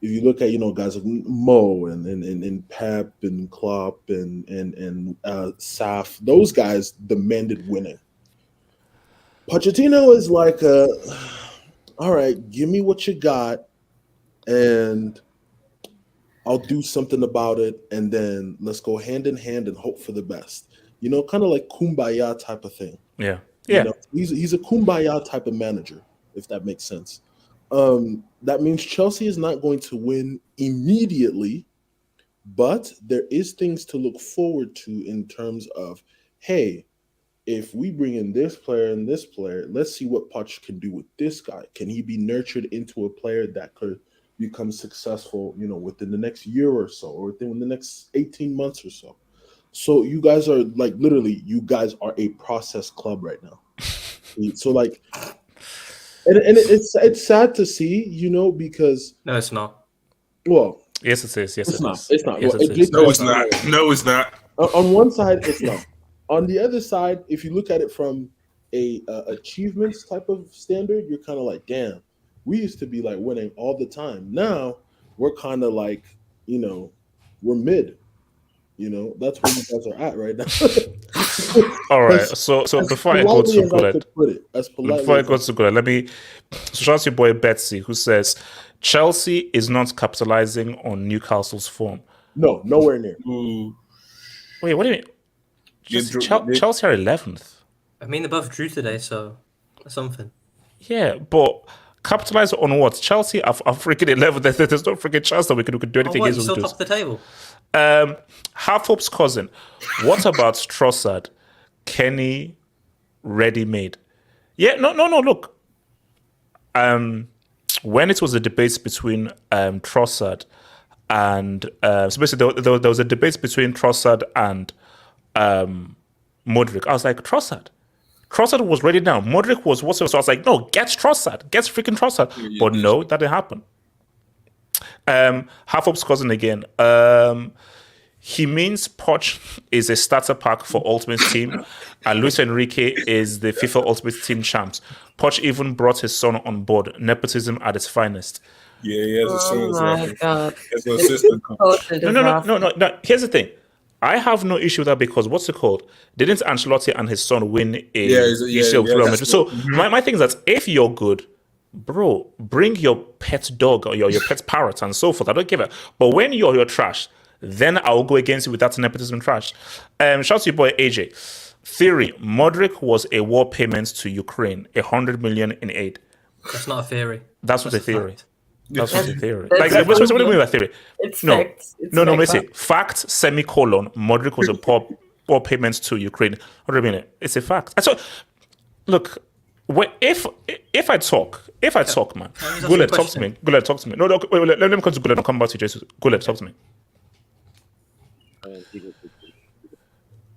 if you look at guys like Mo and Pep and Klopp and Saf, those guys demanded winning. Pochettino is like, all right, give me what you got, and I'll do something about it, and then let's go hand in hand and hope for the best. Kind of like kumbaya type of thing. Yeah. He's a kumbaya type of manager, if that makes sense. That means Chelsea is not going to win immediately, but there is things to look forward to in terms of, hey, if we bring in this player and this player, let's see what Poch can do with this guy. Can he be nurtured into a player that could become successful, within the next year or so, or within the next 18 months or so? So you guys are you guys are a process club right now. So and it's sad to see, because no, it's not. Well, yes, it is. Yes, it's not. Is. It's not. Yes, well, it is. No, it's not. No, it's not. On one side, it's not. On the other side, if you look at it from a achievements type of standard, you're kind of like, damn, we used to be like winning all the time. Now we're kind of like, we're mid. That's where you guys are at right now. All right. So before I go to Guled, let me shout out your boy Betsy, who says Chelsea is not capitalizing on Newcastle's form. No, nowhere near. Wait, what do you mean? Chelsea are 11th. I mean, they both drew today, so that's something. Yeah, but capitalize on what? Chelsea are freaking 11th. There's no freaking chance that we could do anything. You're still top of the table. Half-Hope's cousin. What about Trossard? Kenny, ready-made. Yeah, no. Look, when it was a debate between Trossard and so basically there was a debate between Trossard and Modric. I was like, Trossard was ready now. Modric was whatsoever. So I was like, no, get Trossard. Get freaking Trossard. But no, that didn't happen. Half-Up's cousin again. He means Poch is a starter pack for Ultimate Team, and Luis Enrique is the FIFA Ultimate Team champs. Poch even brought his son on board. Nepotism at its finest. Yeah, he has a son. Oh my God. As an assistant. No. Here's the thing. I have no issue with that because what's it called? Didn't Ancelotti and his son win a UCL with Real Madrid? So my thing is that if you're good, bro, bring your pet dog or your pet parrot and so forth. I don't give it. But when you're trash, then I'll go against you with that nepotism trash. Shout out to your boy AJ. Theory: Modric was a war payment to Ukraine, 100 million in aid. That's not a theory. That's what the theory. Fact. That's what the theory. Like, what do you mean by theory? It's no, facts. It's no, facts. Messi. Fact, semicolon. Modric was a poor payments to Ukraine. 100 million. It's a fact. And so, look, if I talk, man, Guled, talk to me. Guled, talk to me. No, wait, let me come to Guled. I'll come back to Jesus. Guled, talk to me.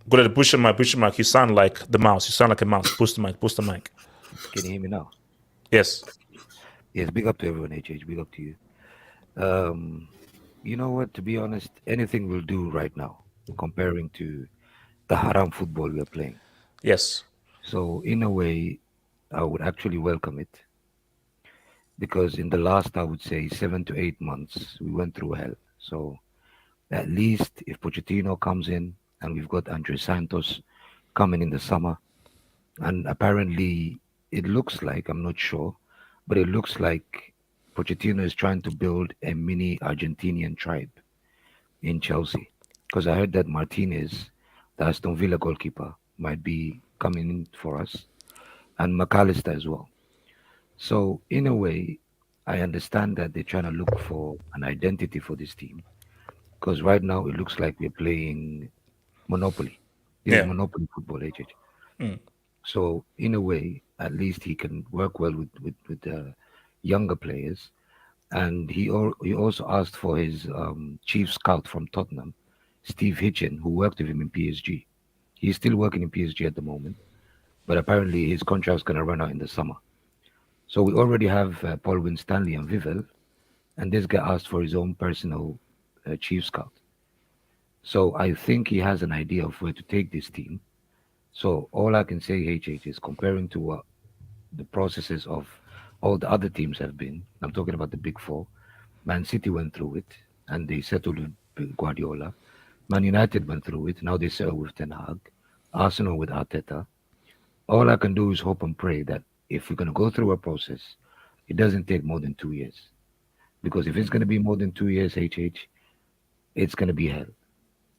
Guled, push the mic. You sound like the mouse. You sound like a mouse. Push the mic. Can you hear me now? Yes. Yes, big up to everyone, HH. Big up to you. You know what? To be honest, anything will do right now, comparing to the haram football we are playing. Yes. So, in a way, I would actually welcome it. Because in the last, I would say, 7 to 8 months, we went through hell. So, at least if Pochettino comes in, and we've got Andre Santos coming in the summer, and apparently it looks like, I'm not sure, but it looks like Pochettino is trying to build a mini Argentinian tribe in Chelsea. Because I heard that Martinez, the Aston Villa goalkeeper, might be coming in for us, and McAllister as well. So, in a way, I understand that they're trying to look for an identity for this team. Because right now, it looks like we're playing Monopoly. This is Monopoly football, HH. So, in a way, at least he can work well with the younger players. And he also asked for his chief scout from Tottenham, Steve Hitchen, who worked with him in PSG. He's still working in PSG at the moment, but apparently his contract's going to run out in the summer. So we already have Paul Winstanley and Vivel, and this guy asked for his own personal chief scout. So I think he has an idea of where to take this team. So all I can say, HH, is comparing to what the processes of all the other teams have been. I'm talking about the big four. Man City went through it, and they settled with Guardiola. Man United went through it. Now they settle with Ten Hag. Arsenal with Arteta. All I can do is hope and pray that if we're going to go through a process, it doesn't take more than 2 years. Because if it's going to be more than 2 years, HH, it's going to be hell.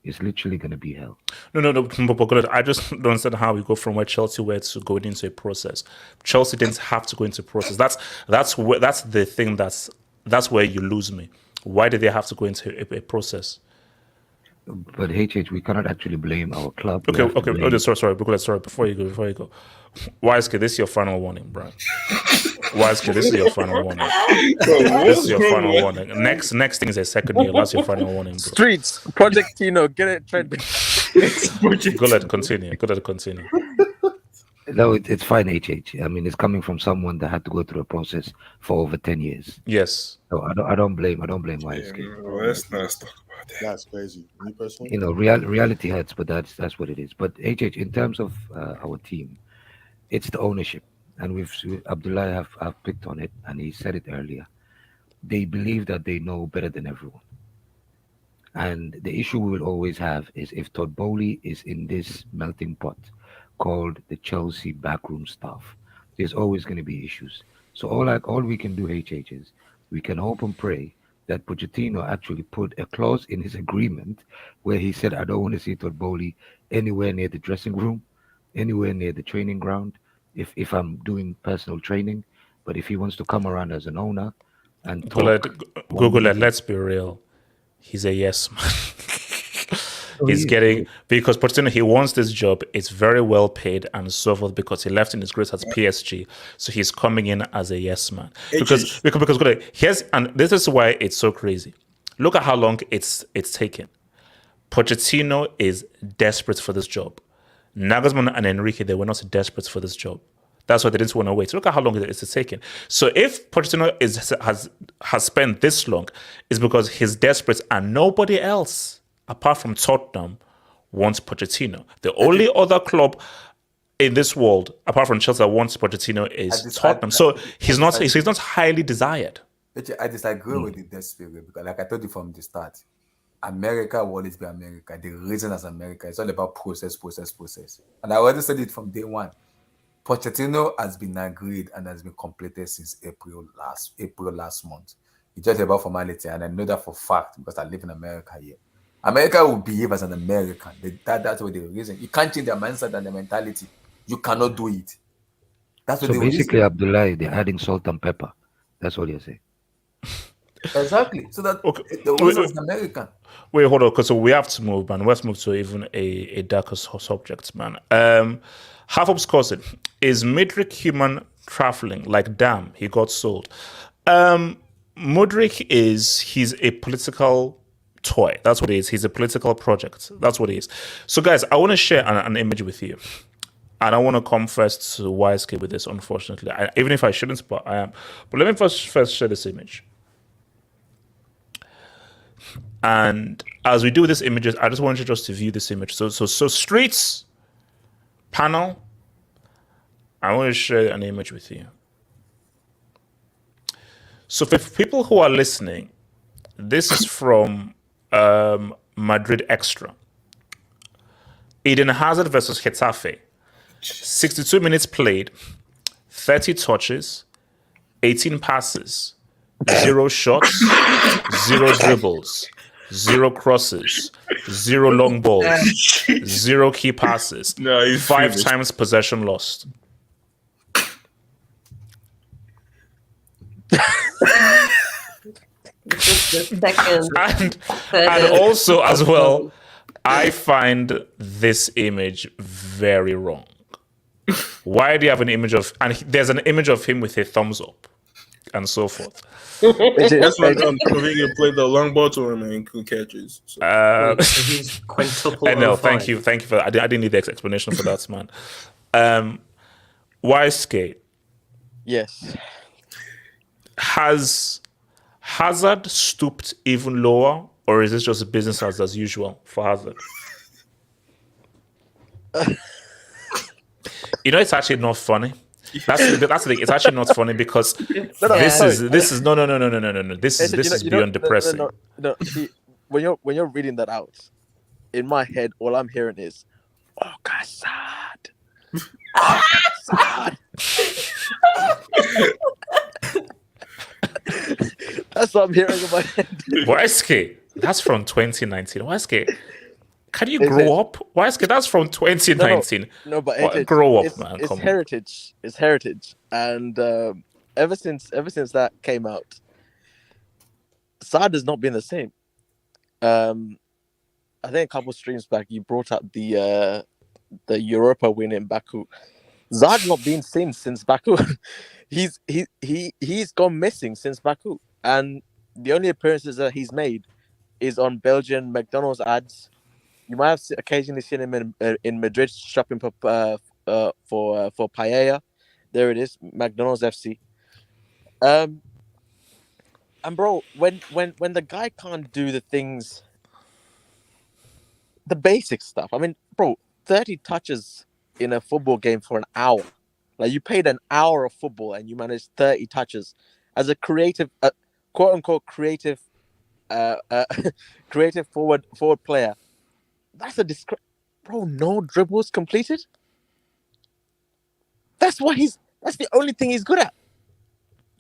It's literally going to be hell. No. But I just don't understand how we go from where Chelsea were to going into a process. Chelsea didn't have to go into a process. That's the thing that's where you lose me. Why did they have to go into a process? But HH, we cannot actually blame our club. Okay. Sorry. Before you go. YSK, this is your final warning, bro. YSK, this is your final warning. This is your final warning. Next thing is a second year. That's your final warning, bro. Streets, Project Tino, get it trending. Go ahead, continue. No, it's fine, HH. I mean, it's coming from someone that had to go through a process for over 10 years. Yes. So I don't blame YSK. Well, let's not talk about that. That's crazy. Me personally, reality hurts, but that's what it is. But HH, in terms of our team, it's the ownership, and Abdullah have picked on it, and he said it earlier. They believe that they know better than everyone, and the issue we will always have is if Todd Boehly is in this melting pot called the Chelsea backroom staff, there's always going to be issues. So all we can do, HH, is we can hope and pray that Pochettino actually put a clause in his agreement where he said, I don't want to see Todd Boehly anywhere near the dressing room, anywhere near the training ground, if I'm doing personal training. But if he wants to come around as an owner and talk, Google it, let's be real. He's a yes man. He's getting, because Pochettino, he wants this job. It's very well paid and so forth because he left in his grace at PSG. So he's coming in as a yes man. Because here's, and this is why it's so crazy. Look at how long it's taken. Pochettino is desperate for this job. Nagelsmann and Enrique, they were not desperate for this job. That's why they didn't want to wait. So look at how long it's taken. So if Pochettino has spent this long, it's because he's desperate and nobody else, apart from Tottenham, wants Pochettino. The only other club in this world, apart from Chelsea, that wants Pochettino is Tottenham. So he's not highly desired. I disagree with the desperate because, like I told you from the start, America will always be America. The reason as America, it's all about process. And I already said it from day one. Pochettino has been agreed and has been completed since April last month. It's just about formality, and I know that for fact because I live in America here. America will behave as an American. That's what the reason. You can't change their mindset and their mentality. You cannot do it. That's what so basically, Abdullah, they're adding salt and pepper. That's what you're saying. Exactly. So that the reason is American. Wait, hold on, because we have to move, man. Let's move to even a darker subject, man. Half Up's cousin, is Mudryk human trifling? Like, damn, he got sold. Mudryk he's a political toy. That's what he is. He's a political project. That's what he is. So, guys, I want to share an image with you. And I want to come first to YSK with this, unfortunately. Even if I shouldn't, but I am. But let me first share this image. And as we do these images, I just want you just to view this image. So streets, panel, I want to share an image with you. So for people who are listening, this is from Madrid Extra. Eden Hazard versus Getafe. 62 minutes played, 30 touches, 18 passes, 0 shots, 0 dribbles, 0 crosses, 0 long balls, 0 key passes, 5 times possession lost. and also as well, I find this image very wrong. Why do you have an image of, and there's an image of him with a thumbs up and so forth? That's why Mourinho played the long ball to him and could catches. So. He's quintuple. I know. Thank you for that. I didn't need the explanation for that, man. YSK. Yes. Has Hazard stooped even lower, or is this just business as usual for Hazard? You know, it's actually not funny. That's the thing. It's actually not funny because this is no. This is beyond depressing. No. See, when you're reading that out, in my head, all I'm hearing is, "Oh, God, sad. Oh, God, sad." That's what I'm hearing in my head. YSK, that's from 2019. YSK, can you grow up? YSK, that's from 2019. No, but grow up, man. It's heritage. It's heritage, and ever since that came out, Saad has not been the same. I think a couple streams back, you brought up the Europa win in Baku. Saad's not been seen since Baku. He's gone missing since Baku, and the only appearances that he's made is on Belgian McDonald's ads. You might have occasionally seen him in Madrid shopping for paella. There it is, McDonald's FC. And bro, when the guy can't do the things, the basic stuff. I mean, bro, 30 touches in a football game for an hour. Like, you played an hour of football and you managed 30 touches as a creative, quote unquote creative forward player. That's a bro. No dribbles completed. That's the only thing he's good at.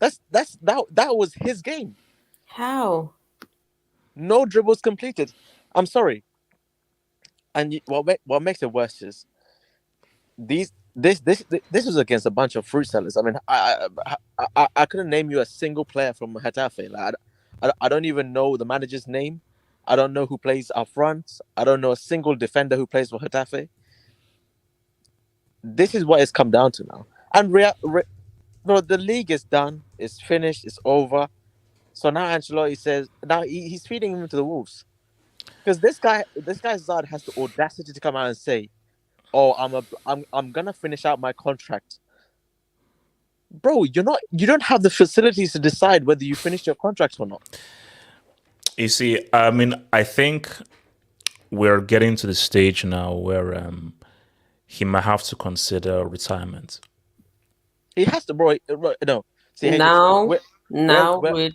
That was his game. How? No dribbles completed. I'm sorry. And what makes it worse is this was against a bunch of fruit sellers. I mean, I couldn't name you a single player from Getafe. Like, I don't even know the manager's name. I don't know who plays up front. I don't know a single defender who plays for Getafe. This is what it's come down to now. And bro, the league is done. It's finished. It's over. So now Ancelotti says now he's feeding him to the wolves, because this guy Zard has the audacity to come out and say, "Oh, I'm gonna finish out my contract." Bro, you don't have the facilities to decide whether you finish your contract or not. You see, I mean, I think we're getting to the stage now where he might have to consider retirement. He has to, bro. No, see, now, really,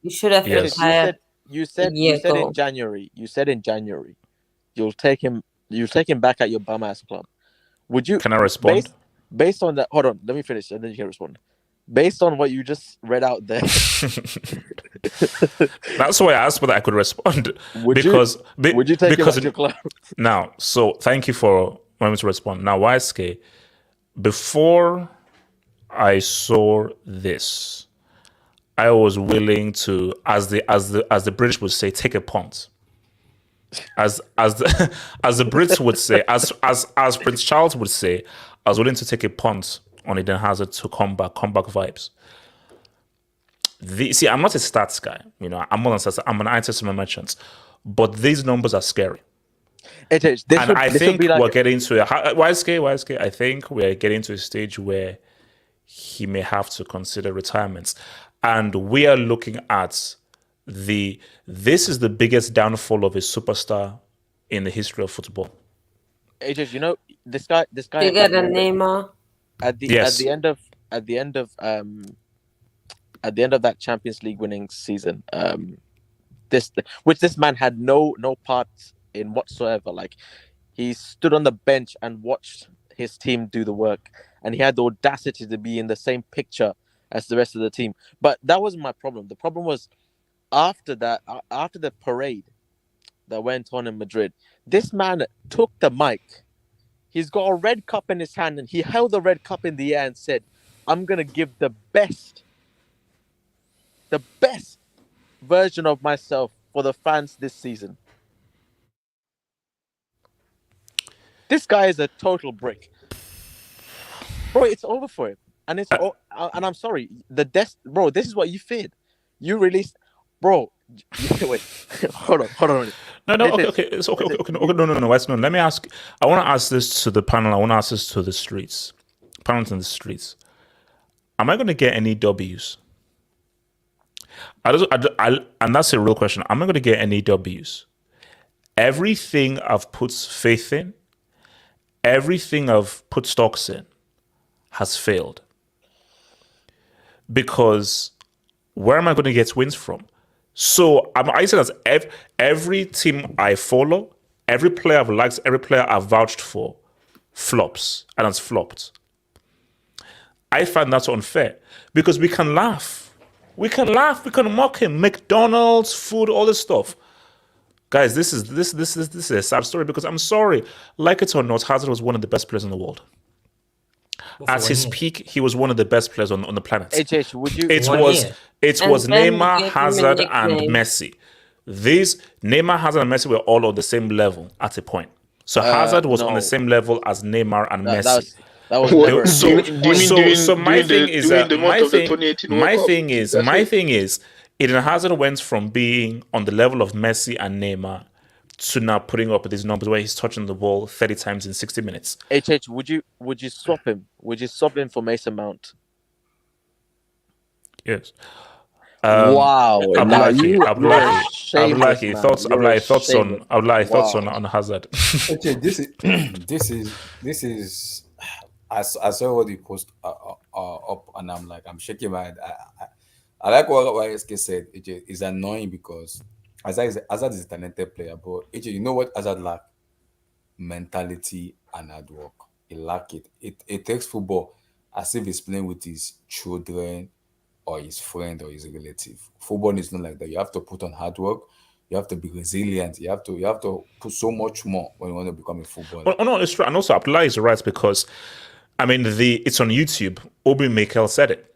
you should have retired. You said in January. You said in January, you'll take him back at your bum ass club. Would you? Can I respond? Based on that, hold on. Let me finish, and then you can respond. Based on what you just read out there, that's why I asked whether I could respond. Would you take him back to your club? Now, so thank you for wanting me to respond. Now, YSK, before I saw this, I was willing to, as the British would say, take a punt. As the Brits would say, as Prince Charles would say, I was willing to take a punt on Eden Hazard to comeback vibes. See, I'm not a stats guy, you know. I'm an IT merchant, but these numbers are scary. I think we're getting to YSK. I think we're getting to a stage where he may have to consider retirements, and we are looking at this is the biggest downfall of a superstar in the history of football. AJ, you know, this guy bigger than Neymar. At the end of that Champions League winning season, this man had no part in whatsoever. Like, he stood on the bench and watched his team do the work, and he had the audacity to be in the same picture as the rest of the team. But that wasn't my problem. The problem was after the parade that went on in Madrid, this man took the mic. He's got a red cup in his hand, and he held the red cup in the air and said, "I'm going to give the best version of myself for the fans this season." This guy is a total brick. Bro, it's over for him. And and I'm sorry, bro, this is what you feared. You released, bro. Wait, hold on. No. Okay. It's okay. No. Wes, no. Let me ask. I want to ask this to the panel. I want to ask this to the streets, panels in the streets. Am I going to get any W's? And that's a real question. Am I going to get any W's? Everything I've put faith in, everything I've put stocks in, has failed. Because where am I going to get wins from? So I say that every team I follow, every player I've liked, every player I've vouched for, flops and has flopped. I find that unfair because we can laugh, we can mock him, McDonald's, food, all this stuff. Guys, this is a sad story because I'm sorry, like it or not, Hazard was one of the best players in the world. At his peak, he was one of the best players on the planet. It was Neymar, Hazard, and Messi. Neymar, Hazard, and Messi were all on the same level at a point. So Hazard was on the same level as Neymar and Messi. My thing is, Eden Hazard went from being on the level of Messi and Neymar to now putting up these numbers where he's touching the ball 30 times in 60 minutes. Would you swap him? Would you swap him for Mason Mount? Yes. Wow. I'm lucky. Thoughts on Hazard. This is. I saw what you post up, and I'm shaking my head. I like what YSK said. It's annoying because Hazard is a talented player, but you know what Hazard lack? Mentality and hard work. He lack it. It takes football as if he's playing with his children or his friend or his relative. Football is not like that. You have to put on hard work. You have to be resilient. You have to put so much more when you want to become a footballer. Well, no, it's true. And also Abdullah is right because, I mean, it's on YouTube. Obi Mikel said it.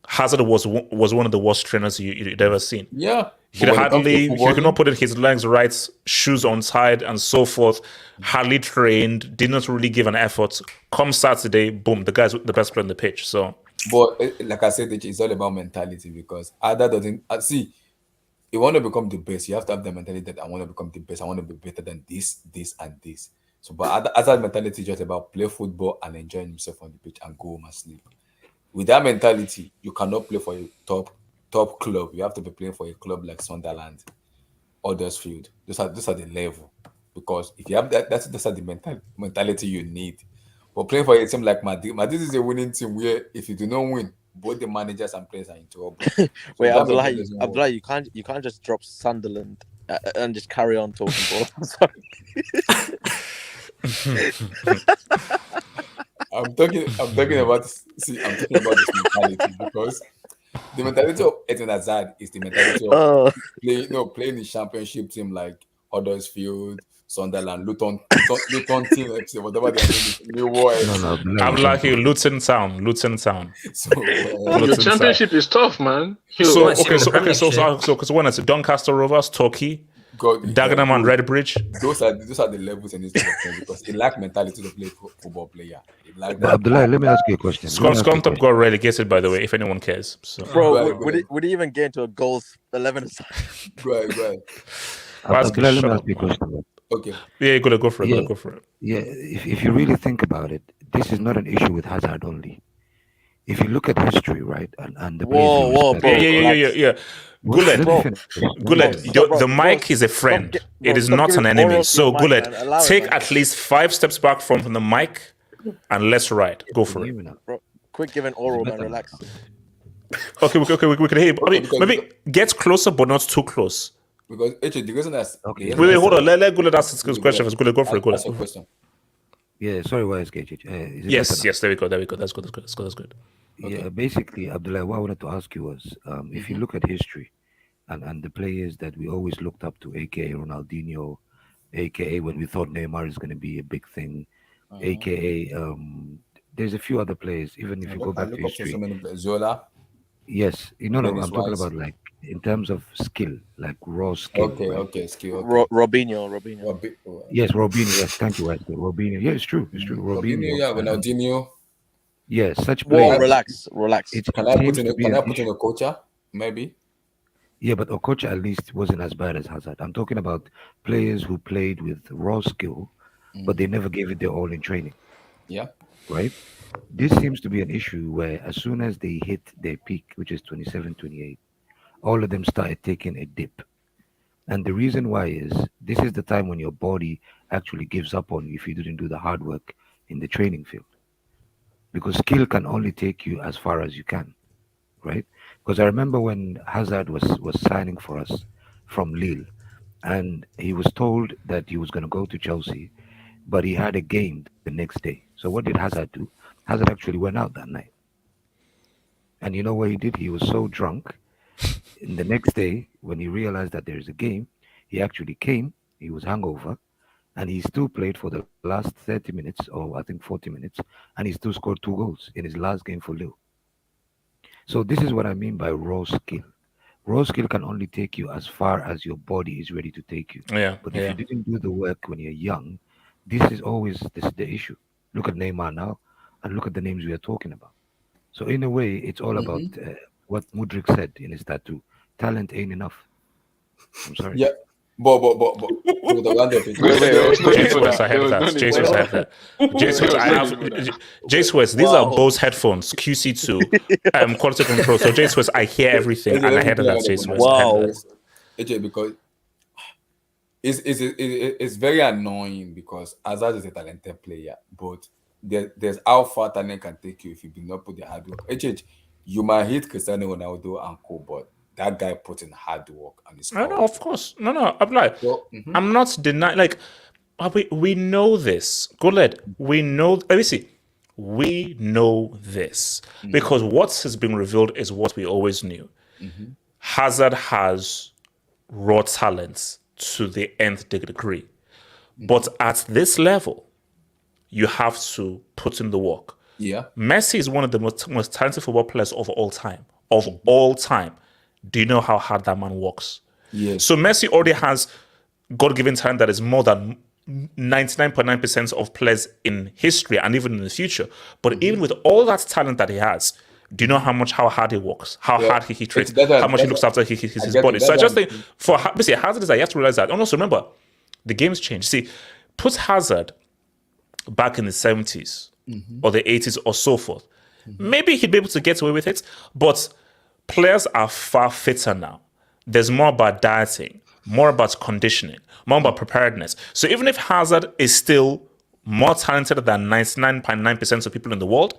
Hazard was one of the worst trainers you'd ever seen. Yeah. He could not put in his legs right, shoes untied, and so forth. Hardly trained, did not really give an effort. Come Saturday, boom, the guy's the best player on the pitch. So, but like I said, it's all about mentality because Ada doesn't see. You want to become the best, you have to have the mentality that I want to become the best. I want to be better than this, and this. So, but Ada mentality is just about play football and enjoying himself on the pitch and go home and sleep. With that mentality, you cannot play for a top club. You have to be playing for a club like Sunderland, Huddersfield. Those are the level. Because if you have that's the mentality you need. But playing for a team like Madrid is a winning team where if you do not win, both the managers and players are in trouble. So Wait, Abdullah, you can't just drop Sunderland and just carry on talking ball. I'm talking about this mentality because the mentality of Eden Hazard is the mentality of playing the championship team like Huddersfield, Sunderland, Luton team, whatever they're doing. I'm like you, Luton Town. So, the championship is tough, man. So when it's Doncaster Rovers, Torquay, Dagenham and Redbridge. Those are the levels in this game because he lack mentality to play football player. Abdullah, let me ask you a question. Scunthorpe got relegated, by the way, if anyone cares. So. Bro, would he even get into a goals 11 aside? Right. Abdullah, let me ask you a question. Okay. Yeah, go for it. Go for it. Yeah, if you really think about it, this is not an issue with Hazard only. If you look at history, right, and the bro. Yeah. Guled, the mic is a friend. It is not an enemy. So, Guled, take at least 5 steps back from the mic and let's ride. Go for it. Bro, quit giving oral, man. Relax. Okay, we can hear you. Maybe get closer, but not too close. Because actually, the reason that's okay. Wait, hold on. Let Guled ask his question. Guled, go for it. Ask a question. Yeah, sorry, why is Gage? Yes, there we go. That's good. Yeah, basically, Abdullah, what I wanted to ask you was, if you look at history and the players that we always looked up to, aka Ronaldinho, aka when we thought Neymar is going to be a big thing, aka there's a few other players. Even if you go back to history, Zola. Yes, I'm talking about like in terms of skill, like raw skill. Okay, skill. Okay. Robinho. Yes, Robinho. Yes, thank you, Wesley. Robinho. Yeah, it's true. Robinho. Yeah, Ronaldinho. Yes, such players. Relax. Can I put in a Okocha? Maybe. Yeah, but Okocha at least wasn't as bad as Hazard. I'm talking about players who played with raw skill, but they never gave it their all in training. Yeah. Right? This seems to be an issue where as soon as they hit their peak, which is 27, 28, all of them started taking a dip. And the reason why is this is the time when your body actually gives up on you if you didn't do the hard work in the training field. Because skill can only take you as far as you can, right? Because I remember when Hazard was signing for us from Lille, and he was told that he was going to go to Chelsea, but he had a game the next day. So what did Hazard do? Hazard actually went out that night. And you know what he did? He was so drunk. And the next day, when he realized that there's a game, he actually came. He was hungover. And he still played for the last 30 minutes, or I think 40 minutes. And he still scored 2 goals in his last game for Lille. So this is what I mean by raw skill. Raw skill can only take you as far as your body is ready to take you. Yeah. But if you didn't do the work when you're young, this is the issue. Look at Neymar now, and look at the names we are talking about. So in a way, it's all about what Mudrik said in his tattoo. Talent ain't enough. I'm sorry. Yeah. But J-Swiss, these are Bose headphones, QC2, quality control. So J-Swiss, I hear everything, and I heard that J-Swiss. Wow. Because it's very annoying because Hazard is a talented player, but there's how far talent can take you if you do not put the hard work. You might hit Cristiano Ronaldo and co, but that guy put in hard work and it's no, of course. No, I'm like, I'm not denying. Like, we know this. Go ahead. We know. Let me see. We know this because what has been revealed is what we always knew. Hazard has raw talents to the nth degree, but at this level, you have to put in the work. Yeah. Messi is one of the most talented football players of all time. Of all time. Do you know how hard that man works? Yes. So Messi already has God-given talent that is more than 99.9% of players in history and even in the future. But even with all that talent that he has, do you know how hard he works, how hard he trains, how much he looks after his body? So I just think for basically Hazard is that you have to realize that. And also remember, the game's changed. See, put Hazard back in the 70s or the 80s or so forth. Maybe he'd be able to get away with it, but players are far fitter now. There's more about dieting, more about conditioning, more about preparedness. So even if Hazard is still more talented than 99.9% of people in the world,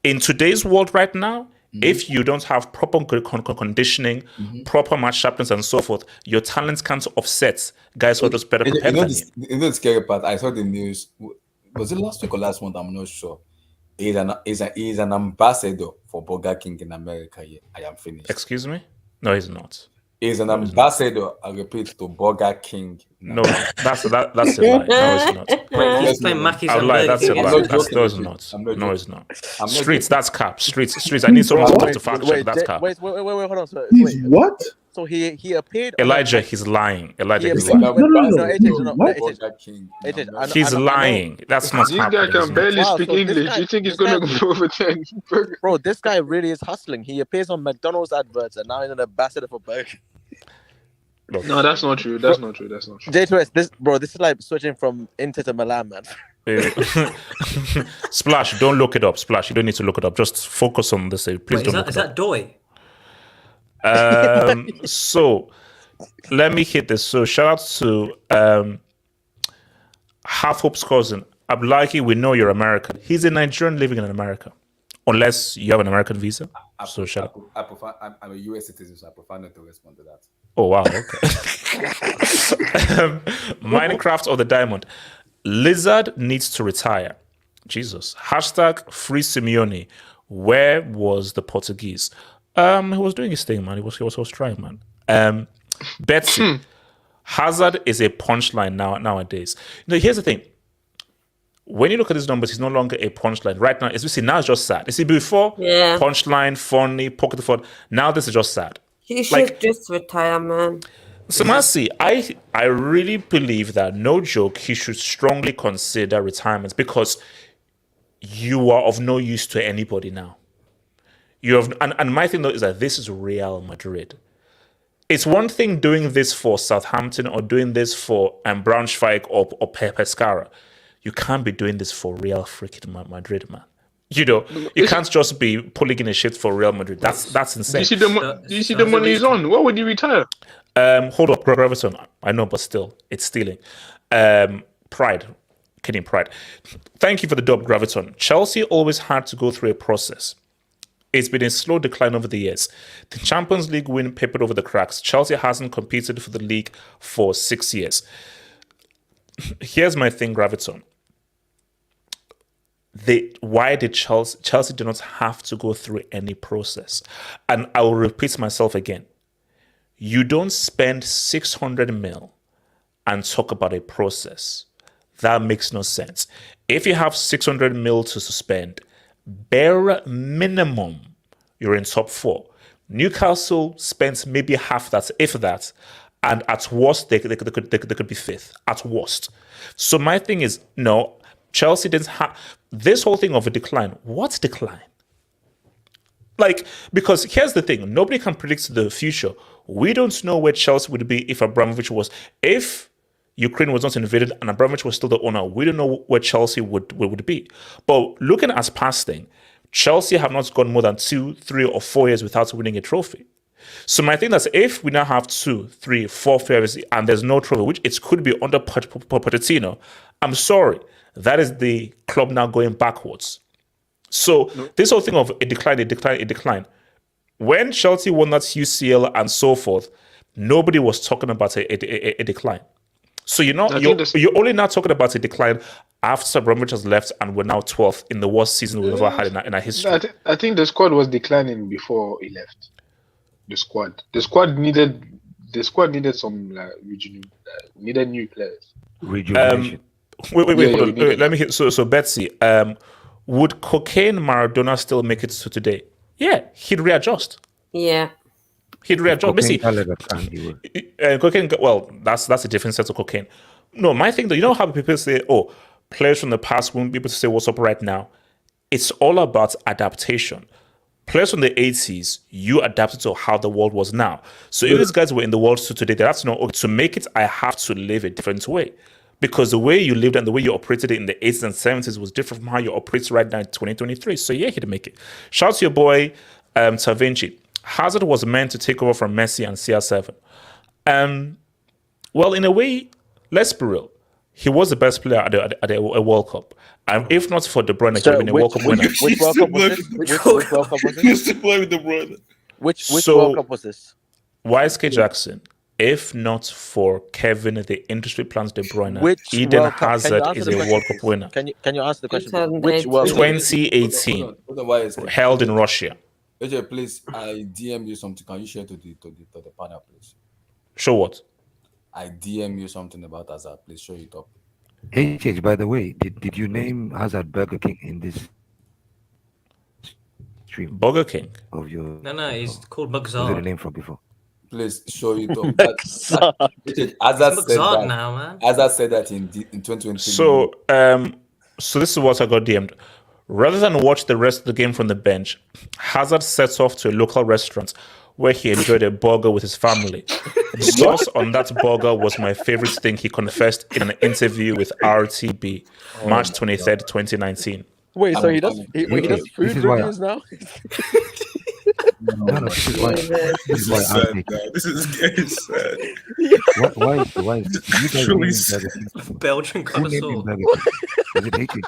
in today's world right now, if you don't have proper conditioning, proper match sharpness and so forth, your talents can't offset guys who are just better prepared than you. You know the scary part? I saw the news. Was it last week or last month? I'm not sure. He's an ambassador for Burger King in America. Yeah, I am finished. Excuse me? No, he's not. He's an ambassador, I repeat, to Burger King. No, that's a lie. No, it's not. Wait, he's playing Mackey's. I lied. That's a lie. No, it's not. No, it's not. Streets, that's cap. Streets. I need someone to talk to fact check. That's cap. Wait, hold on. So, what? So he appeared. Elijah, he's lying. Elijah, he's lying. He's lying. That's not happening. This guy can barely speak English. You think he's going to go over 10? Bro, this guy really is hustling. He appears on McDonald's adverts and now he's an ambassador for Burger. No, that's not true. That's not true. J2S, this is like switching from Inter to Milan, man. Splash, don't look it up. Splash, you don't need to look it up. Just focus on this. Please don't look it up. Is that Doi? So let me hit this. So shout out to Half Hope's cousin Abdullahi. We know you're American. He's a Nigerian living in America, unless you have an American visa. So shout out. I'm a US citizen, so I prefer not to respond to that. Oh wow, okay. Minecraft or the Diamond. Lizard needs to retire. Jesus. Hashtag free Simeone. Where was the Portuguese? He was doing his thing, man. He was trying, man. Betsy. Hazard is a punchline nowadays. Here's the thing. When you look at these numbers, he's no longer a punchline. Right now, now it's just sad. You see, before, punchline, funny, pocket fun. Now this is just sad. He should just retire, man. So, Messi, I really believe that, no joke, he should strongly consider retirement because you are of no use to anybody now. And my thing though is that this is Real Madrid. It's one thing doing this for Southampton or doing this for Braunschweig or Pescara. You can't be doing this for Real freaking Madrid, man. You can't just be pulling in a shit for Real Madrid. That's insane. Do you see the money he's on? Why would you retire? Hold up, Graviton. I know, but still, it's stealing. Pride. Kidding, pride. Thank you for the dub, Graviton. Chelsea always had to go through a process. It's been a slow decline over the years. The Champions League win papered over the cracks. Chelsea hasn't competed for the league for 6 years. Here's my thing, Graviton. Why did Chelsea do not have to go through any process? And I will repeat myself again. You don't spend 600 mil and talk about a process. That makes no sense. If you have 600 mil to suspend, bare minimum, you're in top 4. Newcastle spent maybe half that, if that, and at worst, they could be 5th, at worst. So my thing is, no, Chelsea didn't have this whole thing of a decline. What decline? Because here's the thing, nobody can predict the future. We don't know where Chelsea would be if Abramovich was. If Ukraine was not invaded and Abramovich was still the owner, we don't know where Chelsea would be. But looking at past thing, Chelsea have not gone more than 2, 3, or 4 years without winning a trophy. So my thing is, if we now have 2, 3, 4 failures and there's no trophy, which it could be under Pochettino, I'm sorry, that is the club now going backwards. So this whole thing of a decline. When Chelsea won that UCL and so forth, nobody was talking about a decline. So you're only now talking about a decline after Abramovich has left and we're now 12th in the worst season we've ever had in our history. I think the squad was declining before he left. The squad needed some needed new players. Rejuvenation. Wait, hold on. Let me hit. So Betsy, Would cocaine Maradona still make it to today? Yeah, he'd readjust. Yeah. He'd readjust. Cocaine Basically, cocaine. Well, that's a different set of cocaine. No, my thing though, you know how people say, "Oh, players from the past won't be able to say what's up right now." It's all about adaptation. Players from the 80s, you adapted to how the world was now. So if these guys were in the world today, they have to know, okay, to make it, I have to live a different way. Because the way you lived and the way you operated in the 80s and 70s was different from how you operate right now in 2023. So yeah, he'd make it. Shout out to your boy, Tavinci. Hazard was meant to take over from Messi and CR7. Well, in a way, let's be real. He was the best player at a World Cup. And if not for De Bruyne, he would have been a World Cup winner. Which World Cup was this? Which World Cup was this? Used to play with De Bruyne. Which World Cup was this? YSK Jackson, if not for Kevin, the industry plans De Bruyne, Which Eden World Cup? Hazard is a World Cup winner. Can you answer the question? Which World Cup? 2018, held in Russia. AJ, please, I DM you something. Can you share to the panel, please? Show what? I DM you something about Hazard. Please show it up. HH, by the way, did you name Hazard Burger King in this stream? Burger King? Of your No, he's called Was it a Bugzard. name from before? Please show it up. Hazard said Bugzard that. now, man. Hazard said that in 2020. So, so this is what I got DM'd. Rather than watch the rest of the game from the bench, Hazard sets off to a local restaurant where he enjoyed a burger with his family. The sauce on that burger was my favorite thing, he confessed in an interview with RTB, March 23rd, 2019. Wait, so he does food reviews now? No, this is why. This is why sad, this is getting sad. Why is you guys Truly naming sad. Burger King? Belgian Who named him connoisseur. Burger King? Was it HH?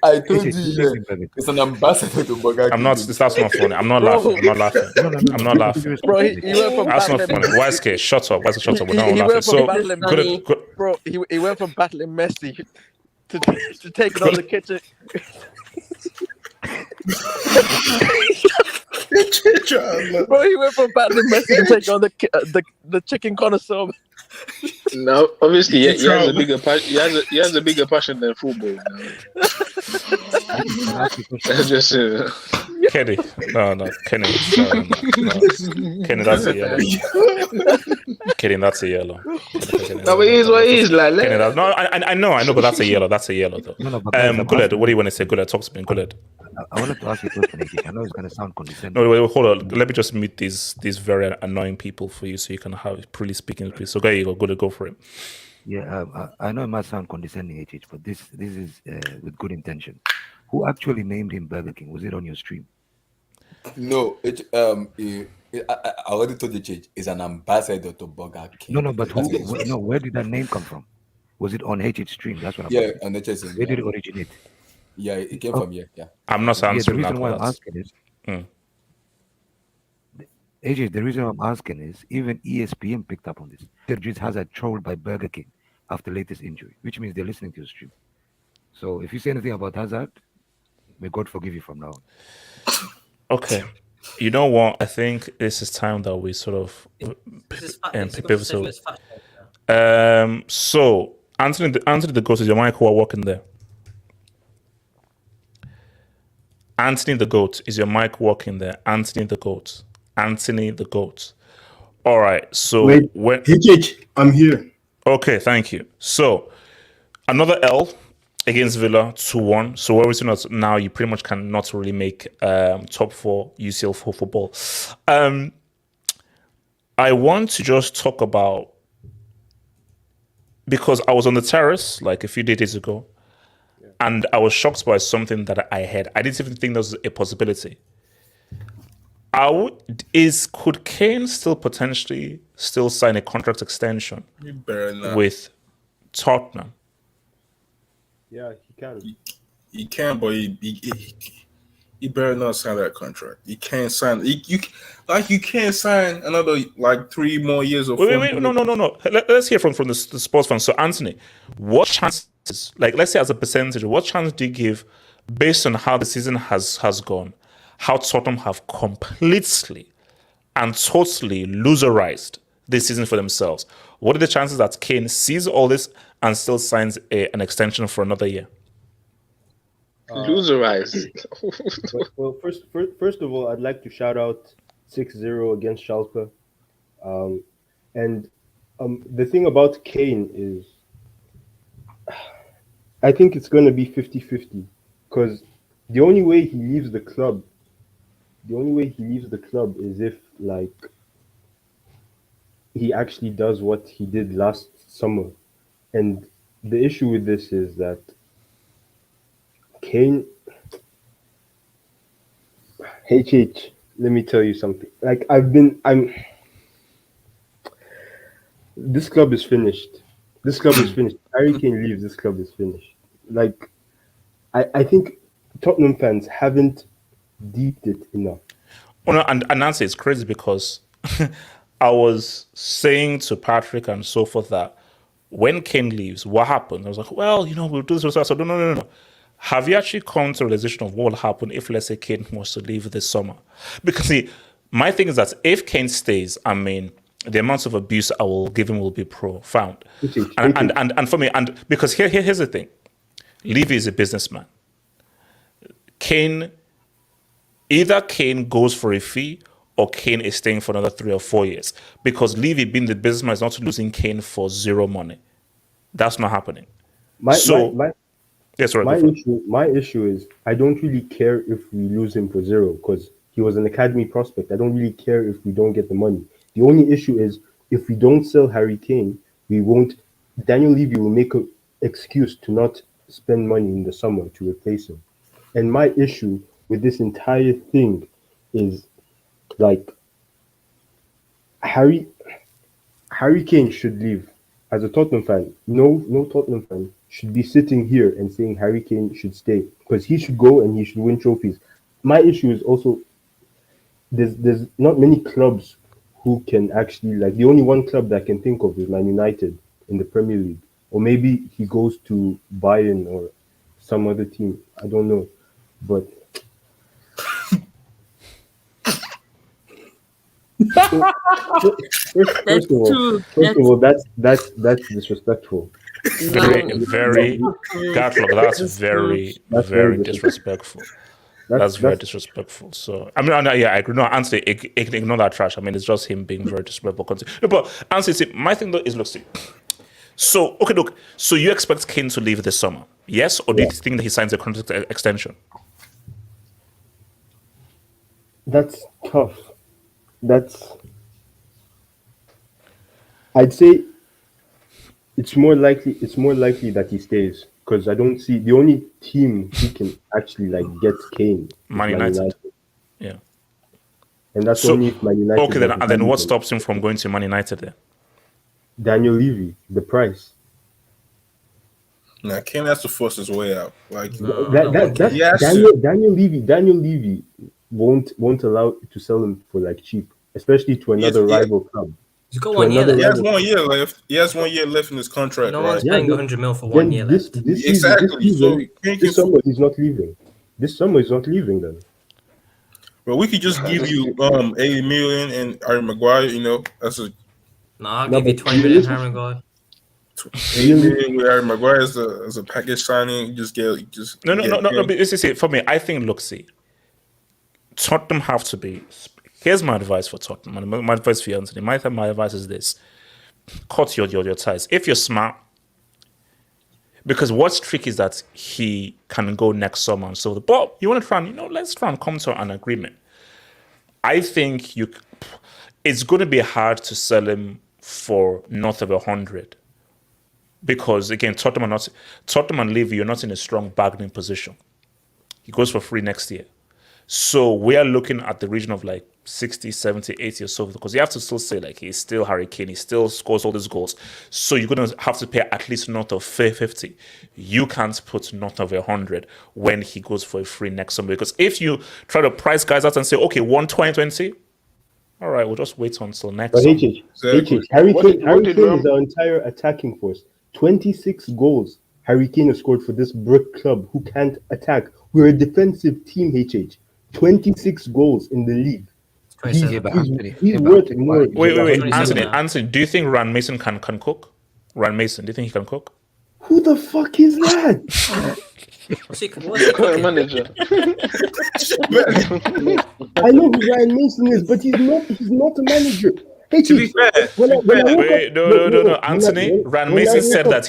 I told HH, you, who named him Burger King? it's an ambassador to Burger King. I'm not, that's not funny. I'm not laughing. I'm not laughing. I'm not laughing. Bro, he went from That's not battling funny. YSK, shut up. YSK, shut up. We're not he laughing. went from So, battling good. Bro, he went from battling Messi to taking on the kitchen. Bro, he went from battling Messi to take on the chicken connoisseur. No, obviously, he has a bigger passion. He has a bigger passion than football. That's just Kenny. No. Kenny. No. Kenny, that's a yellow. Kenny, that's a yellow. No, but it is what it is. Like, Kenny, no, I know, but that's a yellow. That's a yellow, though. No, but guys, Guled, what do you want to say? Guled, talk to me. Guled. I wanted to ask you a question, HH. I know it's going to sound condescending. No, wait, hold on. Let me just mute these very annoying people for you so you can have freely speaking. So there you go. Go for it. Yeah, I know it might sound condescending, HH, but this is with good intention. Who actually named him Burger King? Was it on your stream? No, I already told you, Chich, is an ambassador to Burger King. No, but where did that name come from? Was it on HH stream? That's what I'm Yeah, asking. on the chest. Where did it originate? Yeah, it came from here. Yeah. I'm not The answering reason that. why I'm asking is, AJ, the reason I'm asking is even ESPN picked up on this. Sergio Hazard trolled by Burger King after latest injury, which means they're listening to your stream. So if you say anything about Hazard, may God forgive you from now on. Okay. You know what? I think this is time that we sort of pivotal. So Anthony the Ghost, is your mic while working there? Anthony the Goat, is your mic working there? Anthony the Goat. All right. So wait, I'm here. Okay, thank you. So another L against Villa, 2-1. So where we're seeing that now, you pretty much cannot really make top 4 UCL for football. I want to just talk about, because I was on the terrace like a few days ago, and I was shocked by something that I heard. I didn't even think there was a possibility. Could Kane still potentially sign a contract extension with Tottenham? Yeah, he can. He can, but he better not sign that contract. He can't sign. You can't sign another 3 more years of. Wait, no. Let's hear from the sports fans. So Anthony, what chances? Let's say as a percentage, what chance do you give based on how the season has gone? How Tottenham have completely and totally loserized this season for themselves. What are the chances that Kane sees all this and still signs an extension for another year? Loserized. Well, first of all, I'd like to shout out 6-0 against Schalke. And the thing about Kane is, I think it's going to be 50-50 because the only way he leaves the club is if like he actually does what he did last summer. And the issue with this is that Kane, HH, let me tell you something. Like this club is finished. This club is finished. Harry Kane leaves, this club is finished. Like, I think Tottenham fans haven't deeped it enough. Oh, no, and Nancy, it's crazy because I was saying to Patrick and so forth that when Kane leaves, what happened? I was like, well, we'll do this. So no. Have you actually come to a realization of what will happen if, let's say, Kane was to leave this summer? Because see, my thing is that if Kane stays, I mean, the amount of abuse I will give him will be profound. And for me, and because here's the thing. Levy is a businessman. Either Kane goes for a fee or Kane is staying for another 3 or 4 years. Because Levy being the businessman is not losing Kane for zero money. That's not happening. My issue is I don't really care if we lose him for zero because he was an academy prospect. I don't really care if we don't get the money. The only issue is if we don't sell Harry Kane, Daniel Levy will make an excuse to not spend money in the summer to replace him. And my issue with this entire thing is like Harry Kane should leave. As a Tottenham fan, no Tottenham fan should be sitting here and saying Harry Kane should stay because he should go and he should win trophies. My issue is also there's not many clubs who can actually, like, the only one club that I can think of is Man United in the Premier League, or maybe he goes to Bayern or some other team. I don't know, but first of all, that's disrespectful. Very, Gatlock, that's very disrespectful. That's very disrespectful. So, I mean, I agree. No, Anthony, ignore that trash. I mean, it's just him being very disrespectful. No, but Anthony, see, my thing though is, look, so you expect Kane to leave this summer, yes? Or do you think that he signs a contract extension? That's tough. I'd say it's more likely that he stays because I don't see the only team who can actually get Kane. Man United. Yeah. And that's only if Man United. Okay, then what stops him from going to Man United then? Daniel Levy, the price. Nah, Kane has to force his way out. Like Daniel Levy won't allow to sell him for cheap, especially to another rival club. He's got 1 year left. He has 1 year left. He has 1 year left in his contract. No one's paying 100 mil for 1 year left. This summer he's not leaving. This summer he's not leaving then. But we could just give you 80 million and Harry Maguire, I'll give you 20 million Harry Maguire. 80 million with Harry Maguire as a package signing. No. But see, for me, I think, look, see, Tottenham have to be. Here's my advice for Tottenham. My advice for you, Anthony. My advice is this: cut your ties. If you're smart, because what's tricky is that he can go next summer and so. But you want to try and let's try and come to an agreement. I think it's going to be hard to sell him for north of 100, because again, Tottenham and Levy, you're not in a strong bargaining position. He goes for free next year. So we are looking at the region of 60, 70, 80 or so, because you have to still say he's still Harry Kane, he still scores all these goals. So you're going to have to pay at least north of 50. You can't put north of 100 when he goes for a free next summer, because if you try to price guys out and say, okay, 120, all right, we'll just wait until next summer. Harry Kane is our entire attacking force. 26 goals Harry Kane has scored for this brick club who can't attack. We're a defensive team, HH. 26 goals in the league. He's worth more. Wait, Anthony, do you think Ryan Mason can cook? Ryan Mason, do you think he can cook? Who the fuck is that? What's he cooking? Manager. I know who Ryan Mason is, but he's not a manager. Hey, To be fair, wait, no. Anthony, Ryan Mason said that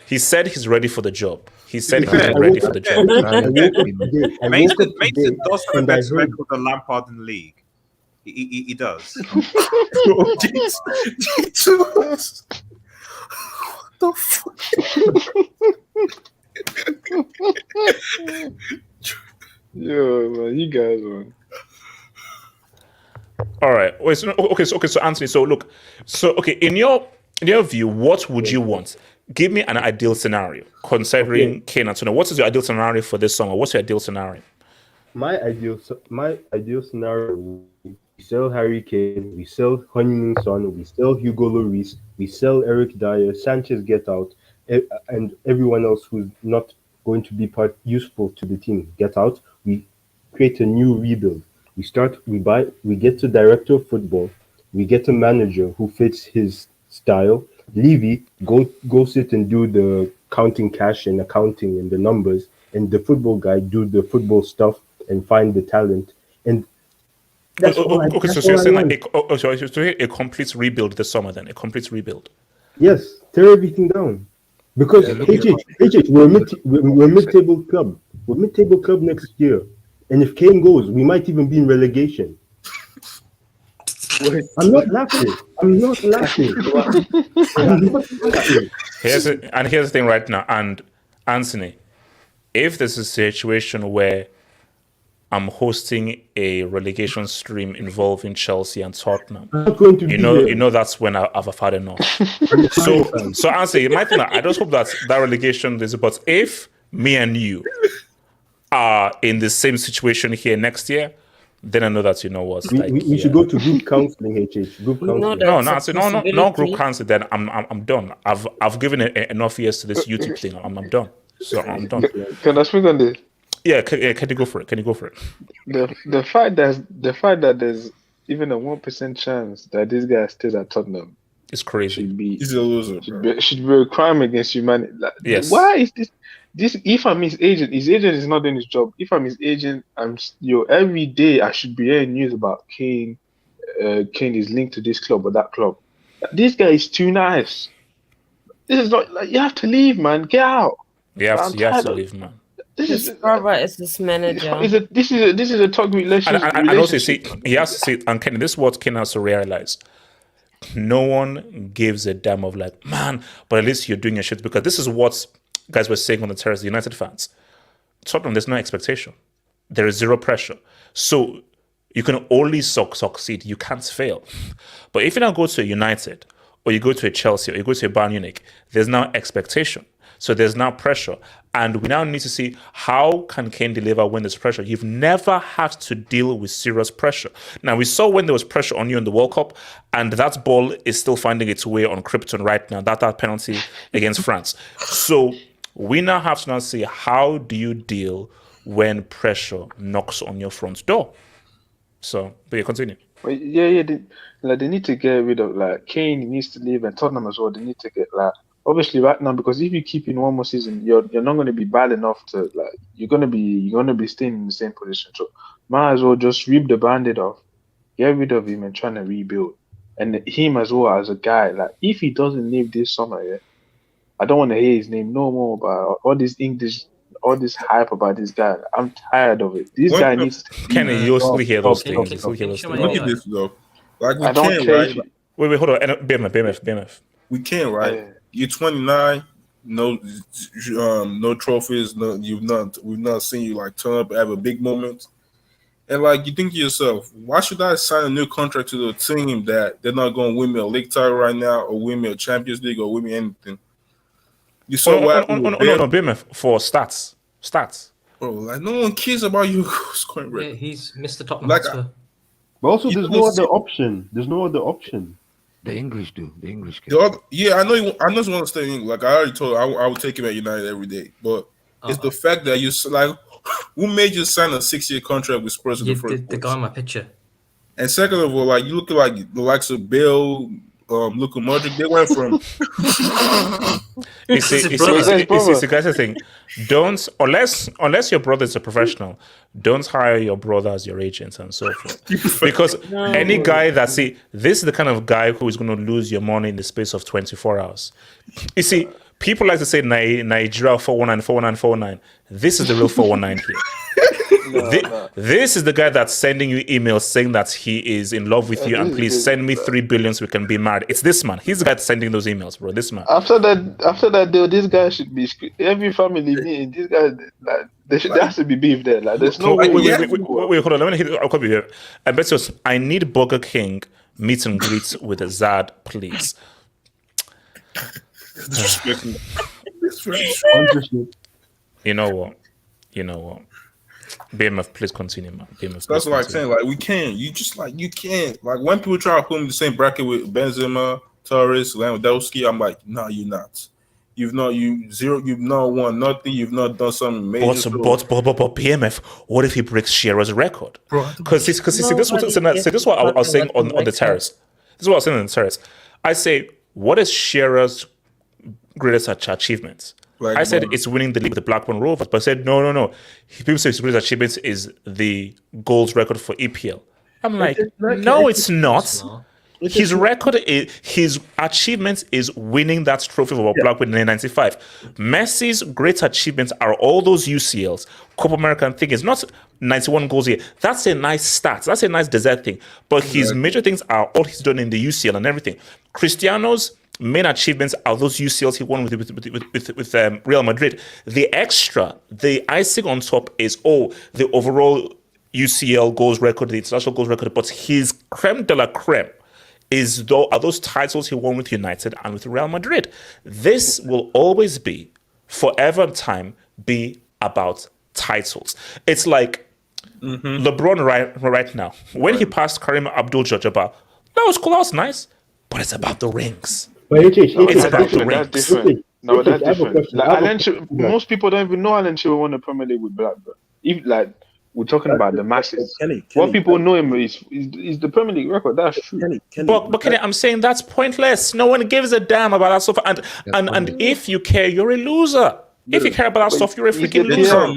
he's ready for the job. He said he's ready for the job. Mason does have a better record than Lampard in the league. He does. What the fuck? Yo, man, you guys, man. All right. Wait, so Anthony, in your view, what would you want? Give me an ideal scenario considering Kane and Tottenham. What is your ideal scenario for this summer? What's your ideal scenario? My ideal scenario: we sell Harry Kane, we sell Heung-min Son, we sell Hugo Lloris, we sell Eric Dyer, Sanchez get out, and everyone else who's not going to be useful to the team get out. We create a new rebuild. We get a director of football, we get a manager who fits his style. Levy, go sit and do the counting cash and accounting and the numbers, and the football guy do the football stuff and find the talent. And that's so you're saying like a complete rebuild this summer then? A complete rebuild? Yes, tear everything down. Because HH, we're mid-table club. We're mid-table club next year. And if Kane goes, we might even be in relegation. I'm not laughing. Here's the thing right now. And Anthony, if there's a situation where I'm hosting a relegation stream involving Chelsea and Tottenham, you know that's when I've had enough. So Anthony, you might think I just hope that relegation is. But if me and you are in the same situation here next year, then I know that we should go to group counseling, HH. Group counseling. No group counseling. Then I'm done. I've given enough years to this YouTube thing. I'm done. So I'm done. Can I speak on this? Yeah, can you go for it? The fact that there's even a 1% chance that this guy stays at Tottenham, it's crazy. He's a loser. Should be a crime against humanity. Like, yes. Why is this? If I'm his agent is not doing his job. If I'm his agent, every day I should be hearing news about Kane. Kane is linked to this club or that club. This guy is too nice. This is not like you have to leave, man. Get out. You have to leave, man. His brother is this manager. This is a toxic relationship. And also, he has to see, and Kane, this is what Kane has to realize. No one gives a damn of like, man, but at least you're doing your shit, because this is what guys were saying on the terrace, the United fans. Tottenham, there's no expectation. There is zero pressure. So you can only succeed. You can't fail. But if you now go to a United, or you go to a Chelsea, or you go to a Bayern Munich, there's now expectation. So there's now pressure. And we now need to see how can Kane deliver when there's pressure. You've never had to deal with serious pressure. Now, we saw when there was pressure on you in the World Cup, and that ball is still finding its way on Krypton right now, that penalty against France. So we now have to see how do you deal when pressure knocks on your front door. So, but you continue. Well, they need to get rid of Kane needs to leave, and Tottenham as well. They need to get obviously right now, because if you keep in one more season, you're not going to be bad enough to you're going to be staying in the same position. So might as well just rip the Band-Aid off, get rid of him, and trying to rebuild. And him as well as a guy, if he doesn't leave this summer, I don't want to hear his name no more about all this English, all this hype about this guy. I'm tired of it. This guy needs to. Kenny, you'll still hear those things. Look at this though. Like we I don't can't, care. right? Wait, hold on. BMF. We can't, right? You're 29, no trophies, we've not seen you turn up and have a big moment. And you think to yourself, why should I sign a new contract to the team that they're not going to win me a league title right now, or win me a Champions League, or win me anything? You saw what? No, BMF for stats. Bro, no one cares about you scoring record. Yeah, he's Mr. Tottenham Hotspur. But also, there's no other option. The English do. The English can. I know you want to stay in England. I already told you, I would take him at United every day. But it's the fact that you who made you sign a 6-year contract with Spurs in the first place? The guy in my picture. And second of all, you look like the likes of Bale, Luka Modric. They went from. You see, guys, I think don't unless your brother is a professional, don't hire your brother as your agent and so forth. Because any guy this is the kind of guy who is going to lose your money in the space of 24 hours. You see, people like to say Nigeria 419, 419, 419. This is the real 419 here. This is the guy that's sending you emails saying that he is in love with you and please send me 3 billion so we can be married. It's this man. He's the guy that's sending those emails, bro. This man. After that deal, this guy should be every family meeting. This guy, like, there has to be beef there. Like, there's no way. Wait, hold on. Let me hit. I'll copy here. I bet you. I need Burger King meet and greet with Zad, please. You know what? BMF, please continue, man. BMF, that's what I'm saying. Like, we can't. You can't. Like, when people try to put him in the same bracket with Benzema, Torres, Lewandowski, I'm like, no, you're not. You've not won nothing. You've not done something major. But BMF, what if he breaks Shearer's record? Because this is what I was saying on the terrace. This is what I was saying on the terrace. I say, what is Shearer's greatest achievement? I said it's winning the league with the Blackburn Rovers, but I said no. People say his greatest achievement is the goals record for EPL. I'm like, no, it's not. His achievement is winning that trophy for Blackburn in 1995. Messi's great achievements are all those UCLs, Copa American thing. It's not 91 goals a year. That's a nice stat. That's a nice dessert thing. But his major things are all he's done in the UCL and everything. Cristiano's main achievements are those UCLs he won with Real Madrid. The icing on top is the overall UCL goals record, the international goals record. But his creme de la creme are those titles he won with United and with Real Madrid. This will always be, forever in time, be about titles. It's like LeBron right now. When he passed Kareem Abdul-Jabbar, that was cool, that was nice. But it's about the rings. It's about the rings. That's different. No, that's different. Like, most people don't even know Alan Shearer won the Premier League with Blackburn. Even like we're talking about the masses. Kenny, what people know him is the Premier League record. That's true. But Kenny, I'm saying that's pointless. No one gives a damn about that stuff. And if you care, you're a loser. If you care about that stuff, you're a freaking loser.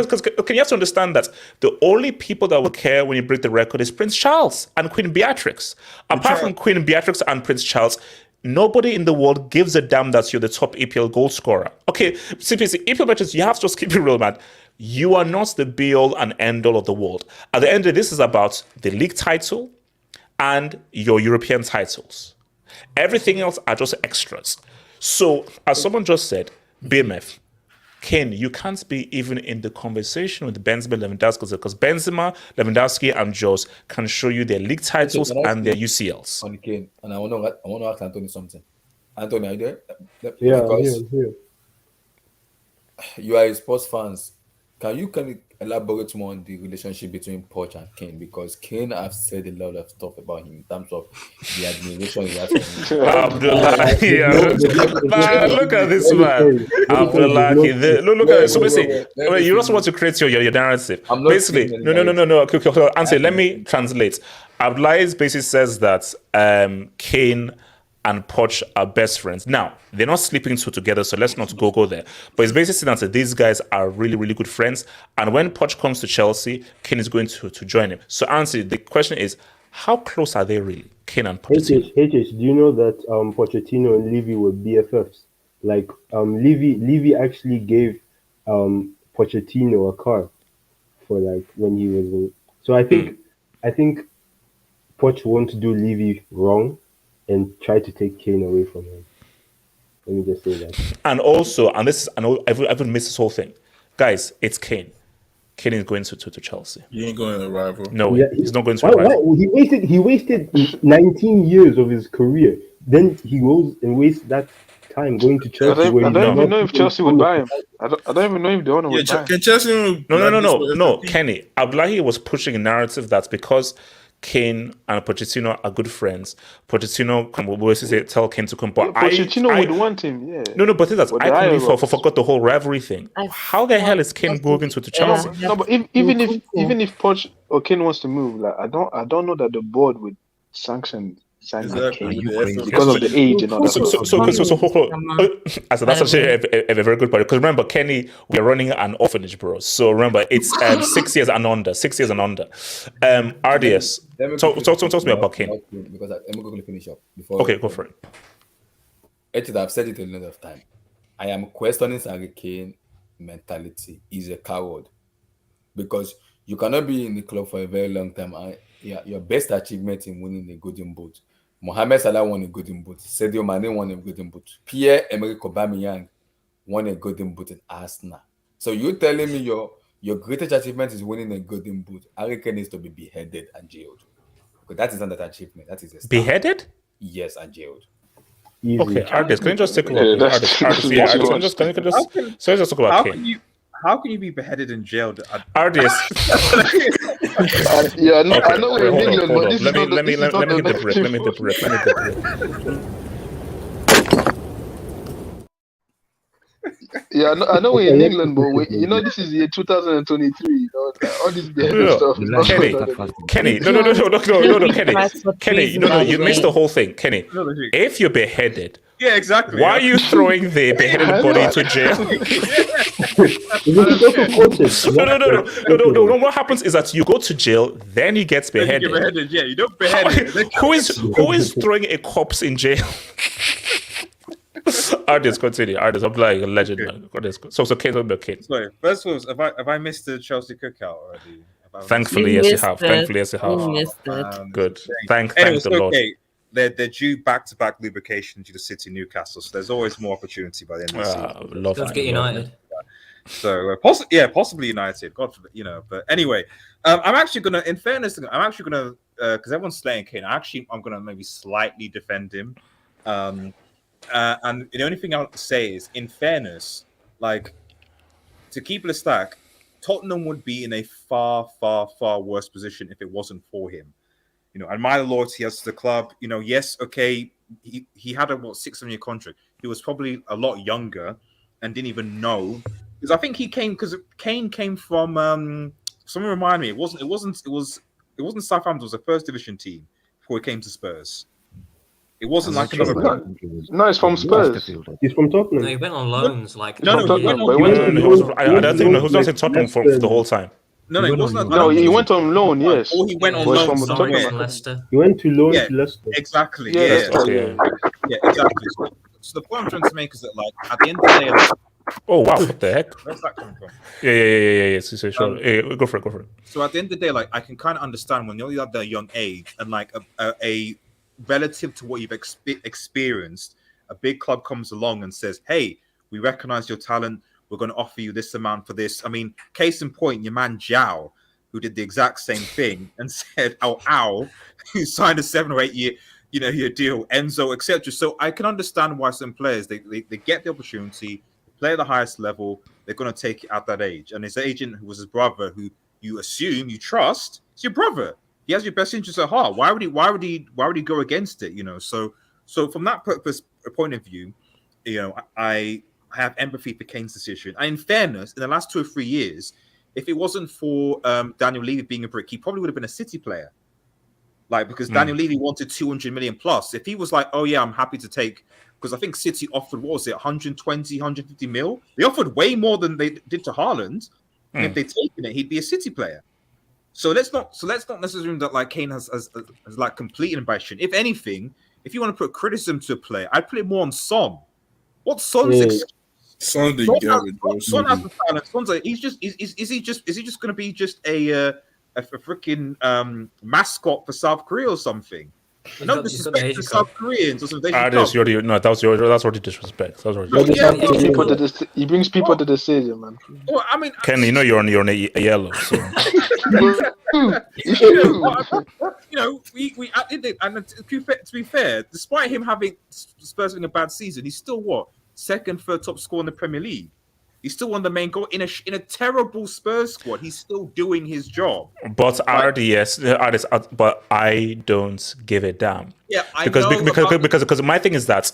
Because you have to understand that the only people that will care when you break the record is Prince Charles and Queen Beatrix. Apart from Queen Beatrix and Prince Charles, nobody in the world gives a damn that you're the top EPL goal scorer. Okay, simply, EPL matches, you have to just keep it real, man. You are not the be-all and end-all of the world. At the end of this is about the league title and your European titles. Everything else are just extras. So, as someone just said, BMF, Kane, you can't be even in the conversation with Benzema, Lewandowski, because Benzema, Lewandowski, and Jose can show you their league titles and their UCLs. On Kane, and I want to ask Anthony something. Anthony, are you there? Yeah, I'm here. You are a sports fans. Can you elaborate more on the relationship between Poch and Kane? Because Kane has said a lot of stuff about him in terms of the admiration he has for him. Look at this man. Look at it. So basically, you also want to create your narrative. Basically, no. Okay, answer. Let me translate. Abdullahi basically says that Kane and Poch are best friends. Now, they're not sleeping together, so let's not go there. But it's basically saying that these guys are really, really good friends. And when Poch comes to Chelsea, Kane is going to join him. So, answer, the question is, how close are they really, Kane and Pochettino? Do you know that Pochettino and Levy were BFFs? Like, Levy actually gave Pochettino a car for like when he was in. So I think Poch won't do Levy wrong and try to take Kane away from him. Let me just say that. And also, I haven't missed this whole thing. Guys, it's Kane. Kane is going to Chelsea. He ain't going to a rival. No, he's not going to a rival. He wasted 19 years of his career. Then he goes and wastes that time going to Chelsea. I don't even know if Chelsea would buy him. I don't even know if the owner would buy him. Can Chelsea? No. Kenny, Abdullahi was pushing a narrative that's because Kane and Pochettino are good friends. Pochettino will tell Kane to come, but Pochettino would want him. Yeah. No, but that's I forgot the whole rivalry thing. How the hell is Kane going to Chelsea? No, but even if Poch or Kane wants to move, like I don't know that the board would sanction Sign Exactly. Kane. Are you Because of the age and all that. So hold on. So that's actually a very good point. Because remember, Kenny, we're running an orphanage, bro. So remember, it's 6 years and under. 6 years and under. RDS. Let me Talk quickly to me about Kane. because let me quickly finish up before. Okay, go for it. Actually, I've said it a lot of time. I am questioning Harry Kane mentality. He's a coward because you cannot be in the club for a very long time. Your best achievement in winning a Golden Boot. Mohamed Salah won a Golden Boot. Sadio Mane won a Golden Boot. Pierre-Emerick Aubameyang won a Golden Boot in Arsenal. So you telling me your greatest achievement is winning a Golden Boot? Harry Kane needs to be beheaded and jailed. Because that is not that achievement. That is a star. Beheaded? Yes, and jailed. Easy. Okay, Artist, can you just take a Yeah, look? that's- Artist, that's can too you just How so let's talk about Kane. how can you be beheaded and jailed? Artist. Yeah, I know we're in hold on, England, hold but on. this Let is me not let me this let is not me hit the the brick. Let me hit the brick. Let me hit the brick. Yeah, I know we're in England, but this is year 2023. All this behavior stuff is not Kenny, going on. Kenny, no, Kenny, no, you missed the whole thing, Kenny. If you're beheaded, Yeah, exactly. why are you throwing the beheaded body into jail? No. What happens is that you go to jail, then he gets Then you beheaded. get beheaded. Yeah, you don't behead him. Who is throwing a corpse in jail? Artist, continue. Artist, I'm like a legend, man. So Kane, talk about Kane. Sorry. First of all, have I missed the Chelsea cookout already? Thankfully, yes, you have. Thankfully, yes, you have. You missed it. Good. Thank Anyway, the Lord. okay. They're due back-to-back lubrication due to City Newcastle, so there's always more opportunity by the end of the season. Love Let's get United. So possibly United. God forbid, But anyway, I'm actually gonna, in fairness, because everyone's slaying Kane. I'm gonna maybe slightly defend him. And the only thing I'll say is, in fairness, like, to keep it a stack, Tottenham would be in a far, far, far worse position if it wasn't for him. And my loyalty as to the club, yes, okay, he had a 6-7 year contract. He was probably a lot younger and didn't even know, because I think Kane came from someone remind me, it wasn't Southampton, it was a first division team before he came to Spurs. It wasn't like another. No, it's from Spurs. He's from Tottenham. No, he went on loans. Like No, From he went Tottenham, but I don't think he was not in Tottenham for the whole time. No, he wasn't. No, he went on loan. Yes. Or he went on Was loan from somewhere. Norwich Tottenham. and Leicester. He went to loan Yeah, to Leicester. exactly. Yeah, Yeah, that's yeah, exactly. So the point I'm trying to make is that, like, at the end of the day, like, Oh wow, what the heck? where's that coming from? Yeah. So sure. Go for it. So at the end of the day, like, I can kind of understand when you're at that young age and like a relative to what you've experienced, a big club comes along and says, "Hey, we recognize your talent. We're going to offer you this amount for this." I mean, case in point, your man Zhao, who did the exact same thing and said, "Ow," who signed a 7 or 8 year, your deal, Enzo, etc. So I can understand why some players they get the opportunity, play at the highest level, they're going to take it at that age. And his agent, who was his brother, who you assume you trust, it's your brother. He has your best interest at heart. Why would he go against it? So from that point of view, I have empathy for Kane's decision. And in fairness, in the last 2 or 3 years, if it wasn't for Daniel Levy being a brick, he probably would have been a City player. Like, because Daniel Levy wanted 200 million plus. If he was like, "Oh yeah, I'm happy to take," because I think City offered, what was it, 120, 150 mil? They offered way more than they did to Haaland. And if they'd taken it, he'd be a City player. So let's not necessarily assume that like Kane has like complete ambition. If anything, if you want to put criticism to a player, I'd put it more on Son. What's Son's excuse? Son's the garbage, bro. Son has the talent. Son's like, is he just going to be just a freaking mascot for South Korea or something? No disrespect to South Koreans or something. That's already disrespect. That's already He brings people to the stadium, man. Well, I mean, Ken, you're on a yellow. So. We and to be fair, despite him having Spurs having a bad season, he's still second, third top scorer in the Premier League. He's still one of the main goal in a terrible Spurs squad. He's still doing his job. But but I don't give a damn. Yeah, because my thing is that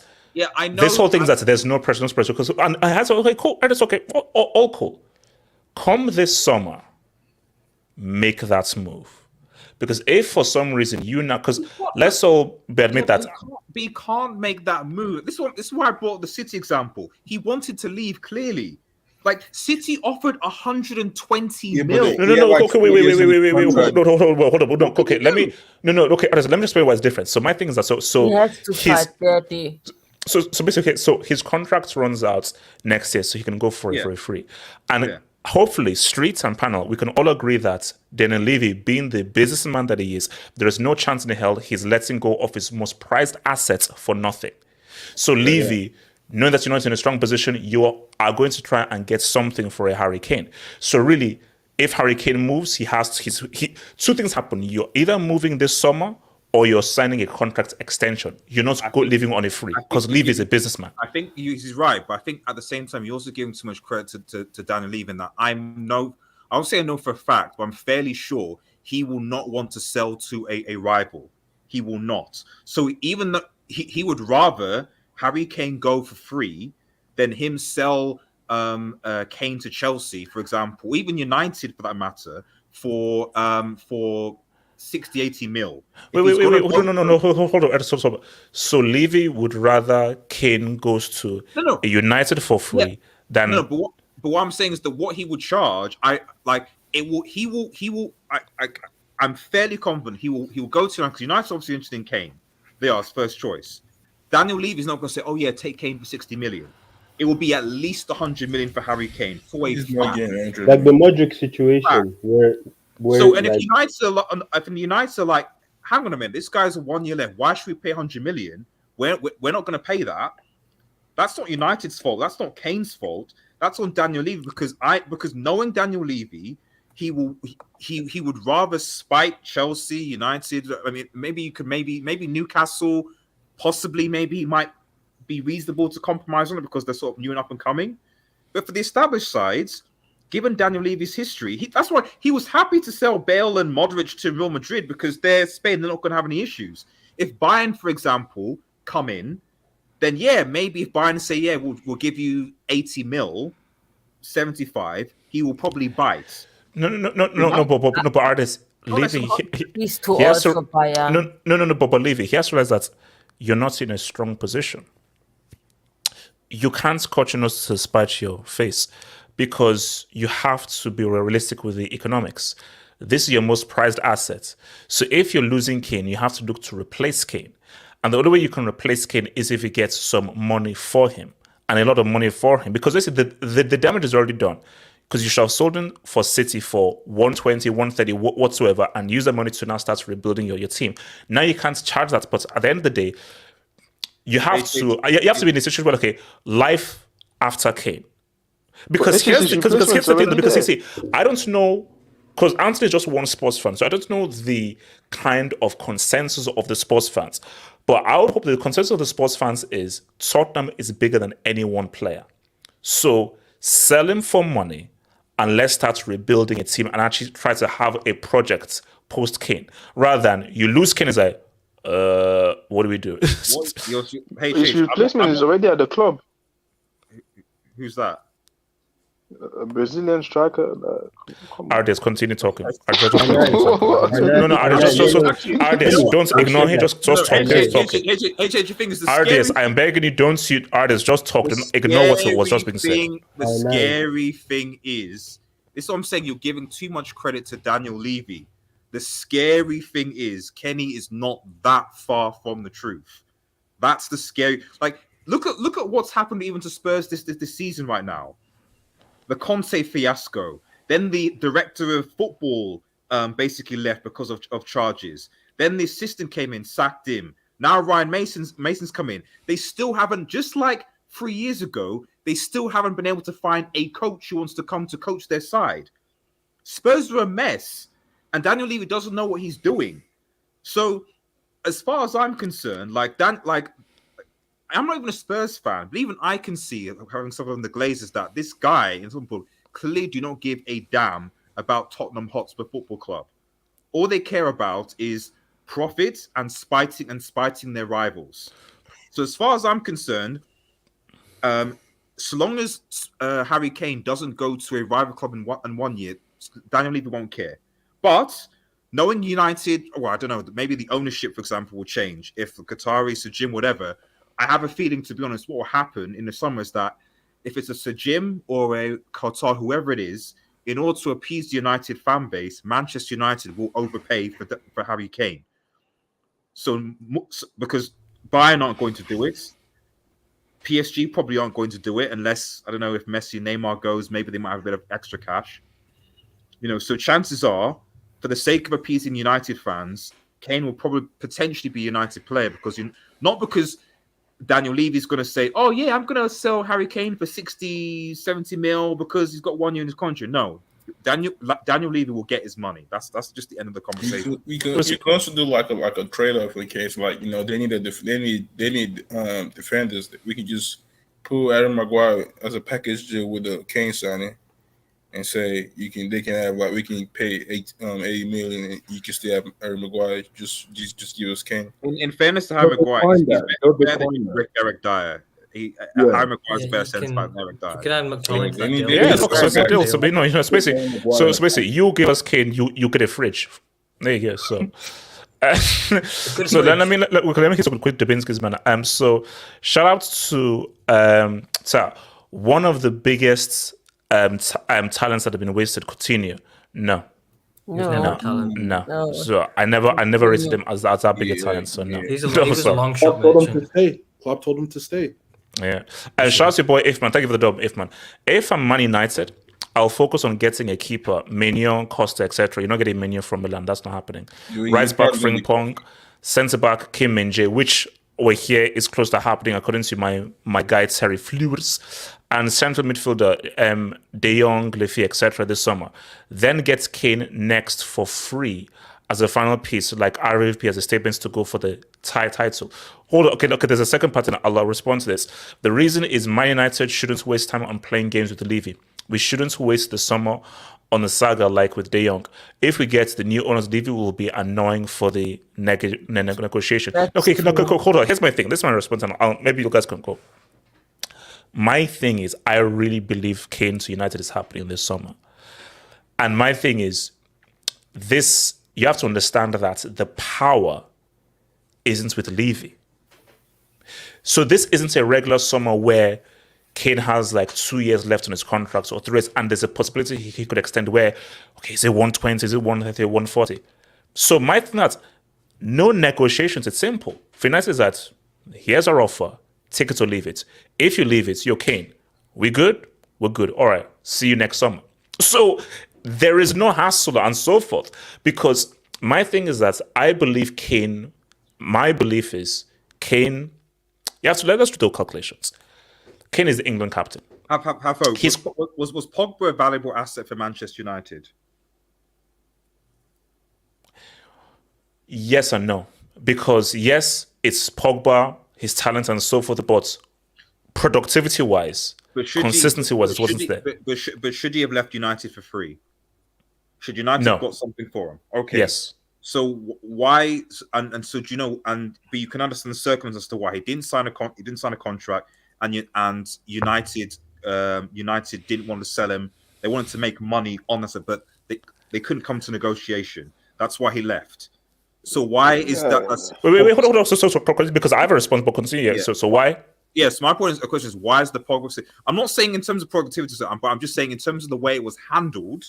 I know this whole thing is that there's no pressure because and I had to okay, cool, it's okay, all cool. Come this summer, make that move. Because if for some reason you now, because let's all admit that. But he can't make that move. This is why I brought the City example. He wanted to leave clearly. Like City offered 120 mil. No. Okay, wait. Hold on. Okay, let me. No. Okay, let me explain why it's different. So my thing is that He has to fight dirty. So basically, so his contract runs out next year, so he can go for it for free, and hopefully, Streets and panel, we can all agree that Daniel Levy, being the businessman that he is, there is no chance in hell he's letting go of his most prized assets for nothing. So Levy, knowing that you're not in a strong position, you are going to try and get something for a Harry Kane. So really, if Harry Kane moves, two things happen. You're either moving this summer or you're signing a contract extension. You're not leaving on a free because Levy is a businessman. I think he's right, but I think at the same time, you're also giving too much credit to Daniel Levy in that I won't say I know for a fact, but I'm fairly sure he will not want to sell to a rival. He will not. So even though he would rather Harry Kane go for free than him sell Kane to Chelsea, for example, even United for that matter, for 60, 80 mil. Wait. No. Hold on. So Levy would rather Kane goes to a United for free than. No, but what I'm saying is that what he would charge, I'm fairly confident he will go to because United's obviously interested in Kane. They are his first choice. Daniel Levy's not going to say, "Oh yeah, take Kane for 60 million." It will be at least 100 million for Harry Kane for a like the Modric situation where so and if United are like, hang on a minute, this guy's 1 year left. Why should we pay 100 million? We're not going to pay that. That's not United's fault. That's not Kane's fault. That's on Daniel Levy because knowing Daniel Levy, he would rather spite Chelsea, United. I mean, maybe Newcastle, possibly maybe he might be reasonable to compromise on it because they're sort of new and up and coming. But for the established sides, given Daniel Levy's history, that's why he was happy to sell Bale and Modric to Real Madrid because they're Spain, they're not going to have any issues. If Bayern, for example, come in, then maybe if Bayern say, we'll give you 80 mil, 75, he will probably bite. But artists, Levy, he's too old for Bayern. No, but Levy, he has to realize that you're not in a strong position. You can't cut your nose to spite your face because you have to be realistic with the economics. This is your most prized asset. So if you're losing Kane, you have to look to replace Kane. And the only way you can replace Kane is if you get some money for him and a lot of money for him. Because basically the damage is already done. Because you should have sold him for City for 120, 130, whatsoever, and use the money to now start rebuilding your team. Now you can't charge that, but at the end of the day, you have to be in a situation where, life after Kane. Because here's the thing, because see, I don't know, because Anthony is just one sports fan, so I don't know the kind of consensus of the sports fans. But I would hope the consensus of the sports fans is Tottenham is bigger than any one player. So sell him for money and let's start rebuilding a team and actually try to have a project post Kane. Rather than you lose Kane, it's like, what do we do? His replacement is already at the club. Who's that? A Brazilian striker. Ardes, continue talking. No, Ardes, don't ignore him. Just talk. Ardes, I am begging you, don't shoot. Ardes, just talk. Don't ignore what was just being said. The scary thing is, this is what I'm saying. You're giving too much credit to Daniel Levy. The scary thing is, Kenny is not that far from the truth. That's the scary. Like, look at what's happened even to Spurs this season right now. The Conte fiasco. Then the director of football basically left because of charges. Then the assistant came in, sacked him. Now Ryan Mason's come in. They still haven't, just like 3 years ago, they still haven't been able to find a coach who wants to come to coach their side. Spurs are a mess, and Daniel Levy doesn't know what he's doing. So, as far as I'm concerned, I'm not even a Spurs fan, but even I can see, having something on the Glazers, that this guy in football clearly do not give a damn about Tottenham Hotspur Football Club. All they care about is profit and spiting their rivals. So as far as I'm concerned, so long as Harry Kane doesn't go to a rival club in 1 year, Daniel Levy won't care. But knowing United, well, I don't know, maybe the ownership, for example, will change. If the Qatari, Sir Jim, whatever, I have a feeling, to be honest, what will happen in the summer is that if it's a Sir Jim or a Qatar, whoever it is, in order to appease the United fan base, Manchester United will overpay for Harry Kane. So because Bayern aren't going to do it, PSG probably aren't going to do it unless, I don't know, if Messi and Neymar goes, maybe they might have a bit of extra cash. So chances are, for the sake of appeasing United fans, Kane will probably potentially be a United player not because Daniel Levy's going to say, oh yeah, I'm going to sell Harry Kane for 60, 70 mil because he's got 1 year in his contract. No, Daniel Levy will get his money. That's just the end of the conversation. You can also do like a trade-off in case, like, they need defenders. We can just pull Adam Maguire as a package deal with the Kane signing, and say they can have, like, we can pay 80 million and you can still have Harry Maguire. Just give us Kane. In fairness to Harry Maguire, he's better than Eric Dyer. Harry Maguire's better sense by Eric Dyer. You can add McTominay. So basically, you give us Kane, you get a fridge. There you go. So. So let me hit some quick Dubinsky's man. So shout out to one of the biggest talents that have been wasted, Coutinho. No. So I never rated him as that big a talent. So no. He's a long shot. Klopp told him to stay. Yeah. Shout out to your boy Ifman. Thank you for the dub, Ifman. If I'm Man United, I'll focus on getting a keeper, Mignon, Costa, etc. You're not getting Mignon from Milan. That's not happening. Right back, Frimpong. Centre back, Kim Min-jae, which we hear is close to happening according to my guy Terry Fleurs. And central midfielder, De Jong, Lefy, etc. this summer. Then gets Kane next for free as a final piece, like RFP as a statement to go for the title. Hold on, okay, there's a second part, and I'll respond to this. The reason is Man United shouldn't waste time on playing games with Levy. We shouldn't waste the summer on a saga like with De Jong. If we get the new owners, Levy will be annoying for the negotiation. Hold on, here's my thing. This is my response, and maybe you guys can go. My thing is, I really believe Kane to United is happening this summer. And my thing is, you have to understand that the power isn't with Levy. So this isn't a regular summer where Kane has like 2 years left on his contract or 3 years, and there's a possibility he could extend where, okay, is it 120, is it 130, 140? So my thing is that no negotiations, it's simple. For United is that, here's our offer, take it or leave it. If you leave it, you're Kane. We good? We're good. All right, see you next summer. So there is no hassle and so forth, because my thing is that I believe Kane, my belief is Kane, you have to let us do those calculations. Kane is the England captain. Was Pogba a valuable asset for Manchester United? Yes and no. Because yes, it's Pogba, his talent and so forth, but productivity-wise, consistency-wise, it wasn't there. But should he have left United for free? Should United have got something for him? Okay. Yes. So why? And so do you know? But you can understand the circumstances as to why he didn't sign a contract, and United didn't want to sell him. They wanted to make money on us, but they couldn't come to negotiation. That's why he left. So why is that? Wait, hold on. So because I have a response, but continue. Yeah. So why? Yes, my point is, the question is, why is the Pogba? I'm not saying in terms of productivity, but I'm just saying in terms of the way it was handled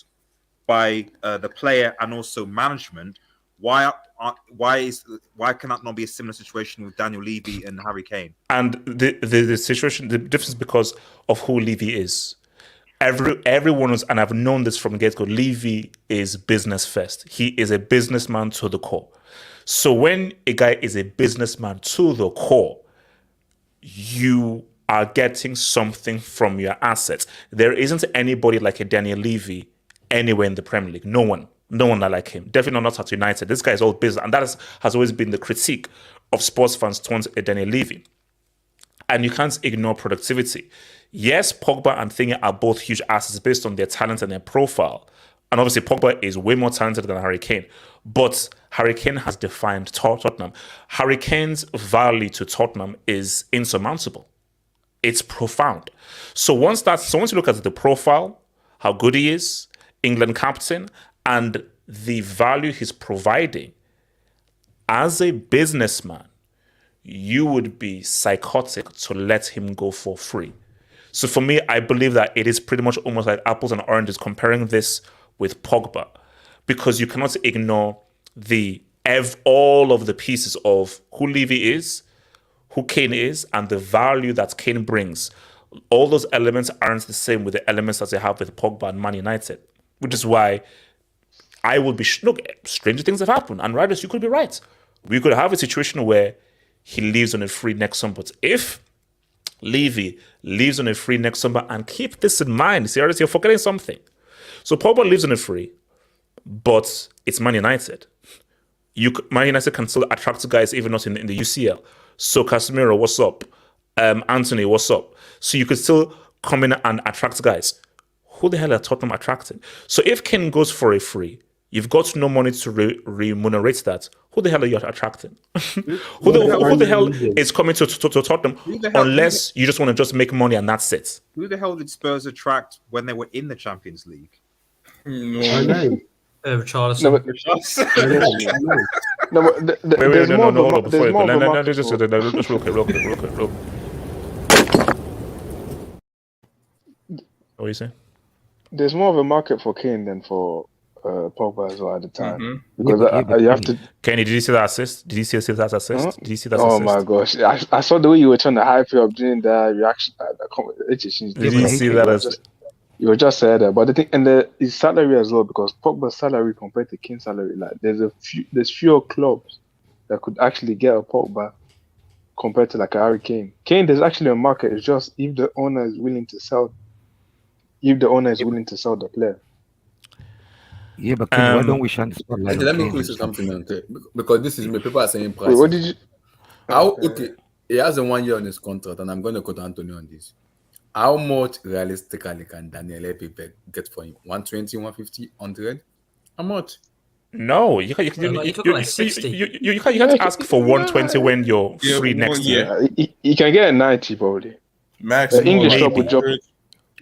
by the player and also management. Why can that not be a similar situation with Daniel Levy and Harry Kane? And the situation, the difference because of who Levy is. Everyone was, and I've known this from get-go, Levy is business first. He is a businessman to the core. So when a guy is a businessman to the core, you are getting something from your assets. There isn't anybody like a Daniel Levy anywhere in the Premier League. No one like him. Definitely not at United. This guy is all business, and that has always been the critique of sports fans towards a Daniel Levy. And you can't ignore productivity. Yes, Pogba and Thingy are both huge assets based on their talent and their profile. And obviously, Pogba is way more talented than Harry Kane. But Harry Kane has defined Tottenham. Harry Kane's value to Tottenham is insurmountable. It's profound. So once you look at the profile, how good he is, England captain, and the value he's providing, as a businessman, you would be psychotic to let him go for free. So for me, I believe that it is pretty much almost like apples and oranges comparing this with Pogba, because you cannot ignore all of the pieces of who Levy is, who Kane is, and the value that Kane brings. All those elements aren't the same with the elements that they have with Pogba and Man United, which is why I will be... Look, stranger things have happened, and Riders, you could be right. We could have a situation where he leaves on a free next summer. But if Levy leaves on a free next summer, and keep this in mind, see, you're forgetting something. So Pogba leaves on a free, but it's Man United. Man United can still attract guys even not in the UCL. So Casemiro, what's up? Anthony, what's up? So you could still come in and attract guys. Who the hell are Tottenham attracting? So if Kane goes for a free, you've got no money to remunerate that. Who the hell are you attracting? who the hell is coming to Tottenham unless you just want to just make money and that's it? Who the hell did Spurs attract when they were in the Champions League? Richarlison. Just real quick. What are you saying? There's more of a market for Kane than for Pogba as well at the time. Because you have to... Kenny, did you see that assist? Did you see that assist? Huh? Did you see that Oh assist? my gosh. I saw the way you were trying to hype you up during the reaction. Did you see that assist? You were just said that, but the thing, and his salary as well, because Pogba's salary compared to Kane's salary, like there's fewer clubs that could actually get a Pogba compared to like a Harry Kane. Kane, there's actually a market. It's just if the owner is willing to sell the player. Yeah, but Kane, why don't we shine the spotlight? Let me quickly say something because this is me. People are saying price. Wait, what did you? Okay, he has a 1 year on his contract, and I'm going to quote Anthony on this. How much realistically can Daniel Levy get for him? 120, 150, 100? How much? No, you can't ask for 120 when you're free next year. You can get a 90 probably. Max English club would drop.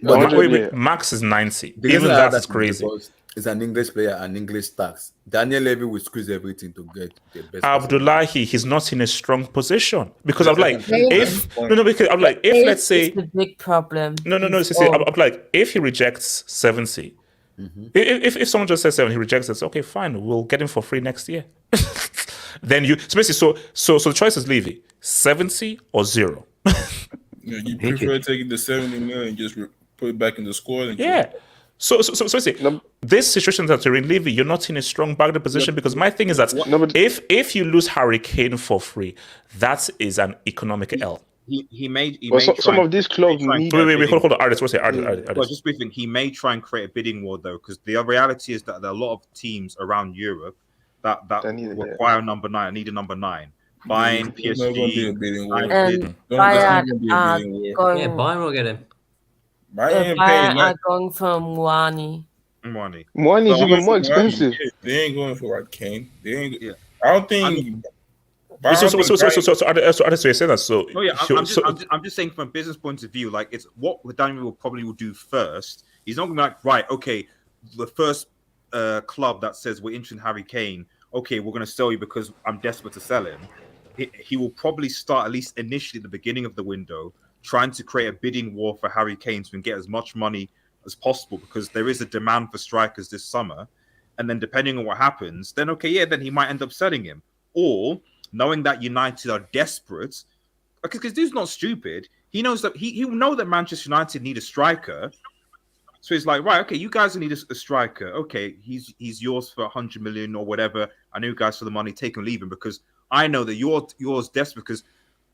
Wait, max is 90. Even that's crazy. It's an English player and English tax. Daniel Levy will squeeze everything to get the best. Abdullahi, he's not in a strong position because I'm like, if let's say it's a big problem. No. I'm like, if he rejects 70, if someone just says 70, he rejects it. Okay, fine, we'll get him for free next year. Then so the choice is Levy, 70 or 0. You prefer taking the 70 million and just put it back in the squad? So this situation that you're in, Levy, you're not in a strong bargaining position because my thing is that if you lose Harry Kane for free, that is an economic L. He may some of these clubs need... Wait, hold on, artists. What's it? Artists. Well, just briefing, he may try and create a bidding war though, because the reality is that there are a lot of teams around Europe that require a number 9, need a number 9. Bayern, PSG, Bayern will get him. Bayern are going for Mwani. Mwani is even more expensive. They ain't going for Kane. They ain't. I don't think. I'm just saying from a business point of view, like it's what Daniel will probably do first. He's not going to be like, right, okay, the first club that says we're interested in Harry Kane, okay, we're going to sell you because I'm desperate to sell him. He will probably start, at least initially at the beginning of the window, trying to create a bidding war for Harry Kane so we can get as much money as possible because there is a demand for strikers this summer. And then depending on what happens, then then he might end up selling him. Or knowing that United are desperate, because dude's not stupid. He knows that he will know that Manchester United need a striker. So he's like, right, okay, you guys need a striker. Okay, he's yours for 100 million or whatever. I know you guys for the money, take and leave him because I know that yours desperate because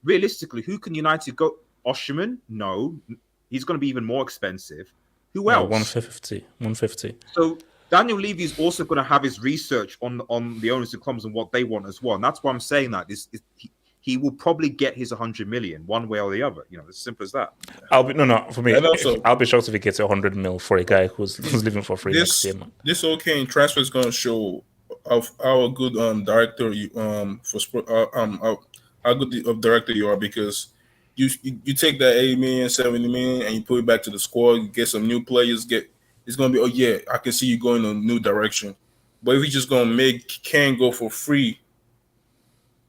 realistically, who can United go? Osherman? No. He's going to be even more expensive. Who else? 150. So Daniel Levy is also going to have his research on the owners and clubs and what they want as well. And that's why I'm saying that he will probably get his 100 million one way or the other. As simple as that. For me, I'll be shocked if he gets 100 mil for a guy who's living for free next year. Man. This okay transfer is going to show how good director how good of director you are because you take that 80 million, 70 million, and you put it back to the squad, get some new players, get it's gonna be, oh yeah, I can see you going in a new direction. But if you're just gonna make Kane go for free,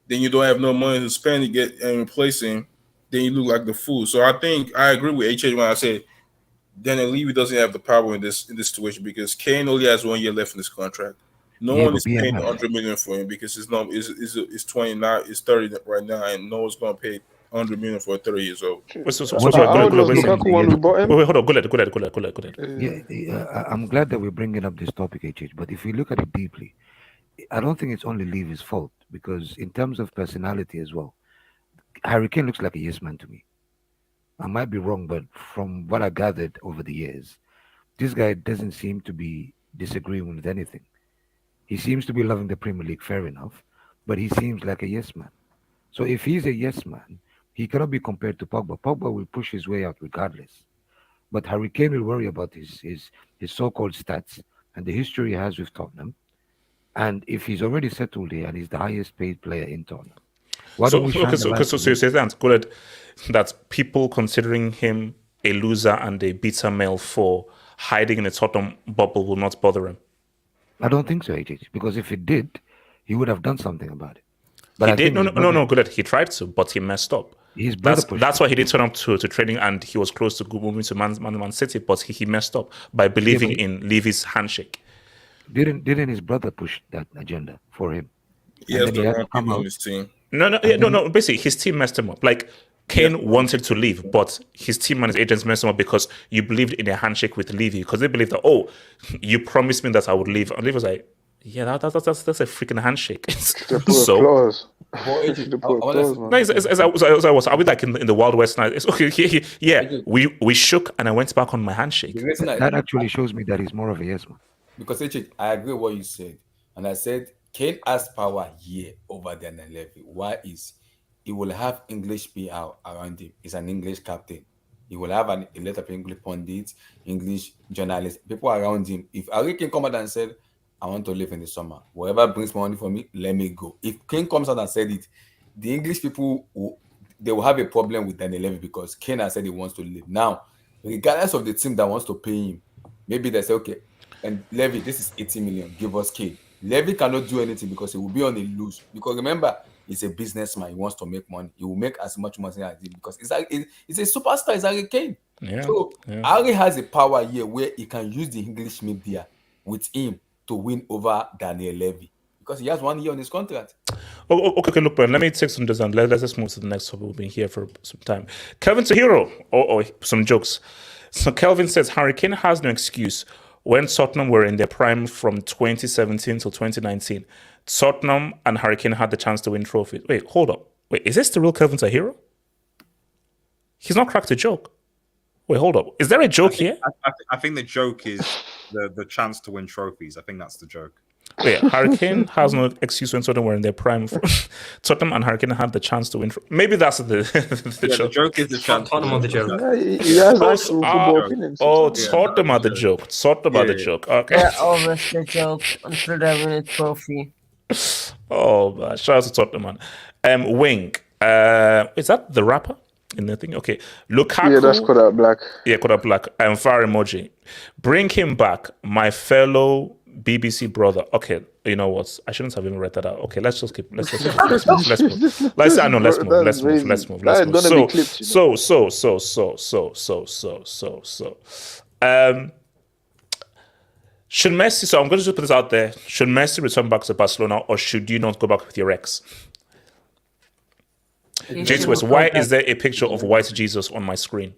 then you don't have no money to spend to get and replace him, then you look like the fool. So I think I agree with HH when I said Daniel Levy doesn't have the power in this situation because Kane only has 1 year left in his contract. No one is paying 100 million for him because it's 29, it's 30 right now, and no one's gonna pay 100 million for a 30 years old. Wait, hold on, go ahead. Yeah, I'm glad that we're bringing up this topic, HH. But if we look at it deeply, I don't think it's only Levy's fault because in terms of personality as well, Harry Kane looks like a yes man to me. I might be wrong, but from what I gathered over the years, this guy doesn't seem to be disagreeing with anything. He seems to be loving the Premier League, fair enough, but he seems like a yes man. So if he's a yes man, he cannot be compared to Pogba. Pogba will push his way out regardless. But Harry Kane will worry about his so-called stats and the history he has with Tottenham. And if he's already settled here and he's the highest paid player in Tottenham, why don't we shine the light so you say that people considering him a loser and a beta male for hiding in a Tottenham bubble will not bother him? I don't think so, HH, because if it did, he would have done something about it. But he did. No, good. He tried to, but he messed up. That's why he did turn up to training, and he was close to moving to Man City, but he messed up by believing in Levy's handshake. Didn't his brother push that agenda for him? Yes, the wrong people on his team. No. Basically, his team messed him up. Like Kane wanted to leave, but his team and his agents messed him up because you believed in a handshake with Levy because they believed that, oh, you promised me that I would leave. And Levy was like, yeah, that's a freaking handshake. So. Are we like in the Wild West now? It's okay. Yeah, we shook and I went back on my handshake. That actually shows me that he's more of a yes man. Because I agree with what you said, and I said Kane has power here over Daniel Levy. Why is he will have English PR around him? He's an English captain. He will have a lot of English pundits, English journalists, people around him. If Harry Kane come out and said, I want to live in the summer. Whatever brings money for me, let me go. If Kane comes out and said it, the English people they will have a problem with Daniel Levy because Kane has said he wants to leave. Now, regardless of the team that wants to pay him, maybe they say, okay, and Levy, this is 80 million, give us Kane. Levy cannot do anything because he will be on a lose. Because remember, he's a businessman. He wants to make money. He will make as much money as he because it's a superstar. It's Harry Kane. Yeah, so Harry has a power here where he can use the English media with him to win over Daniel Levy because he has 1 year on his contract. Okay, look, man, let me take some this and let's just move to the next topic. We've been here for some time. Kelvin's a hero. Some jokes. So Kelvin says Harry Kane has no excuse. When Tottenham were in their prime from 2017 to 2019, Tottenham and Harry Kane had the chance to win trophies. Wait, hold up. Wait, is this the real Kelvin's a hero? He's not cracked a joke. Wait, hold up. Is there a joke here? I think the joke is the chance to win trophies. I think that's the joke. Wait, Harry Kane has no excuse when Tottenham were in their prime. Tottenham and Harry Kane had the chance to win. Maybe that's the joke. The joke is the chance. Tottenham are the joke. Tottenham are the joke. Tottenham are the joke. Okay. They're always the joke until they win a trophy. Oh, man. Shout out to Tottenham, man. Wing. Is that the rapper? In the thing, okay. Lukaku. Yeah, that's Kodak Black. Yeah, Kodak Black. Fire emoji. Bring him back, my fellow BBC brother. Okay, you know what? I shouldn't have even read that out. Okay, let's move. Let's move. Should Messi? So I'm going to just put this out there. Should Messi return back to Barcelona, or should you not go back with your ex? J2 West, why is there a picture of white Jesus on my screen?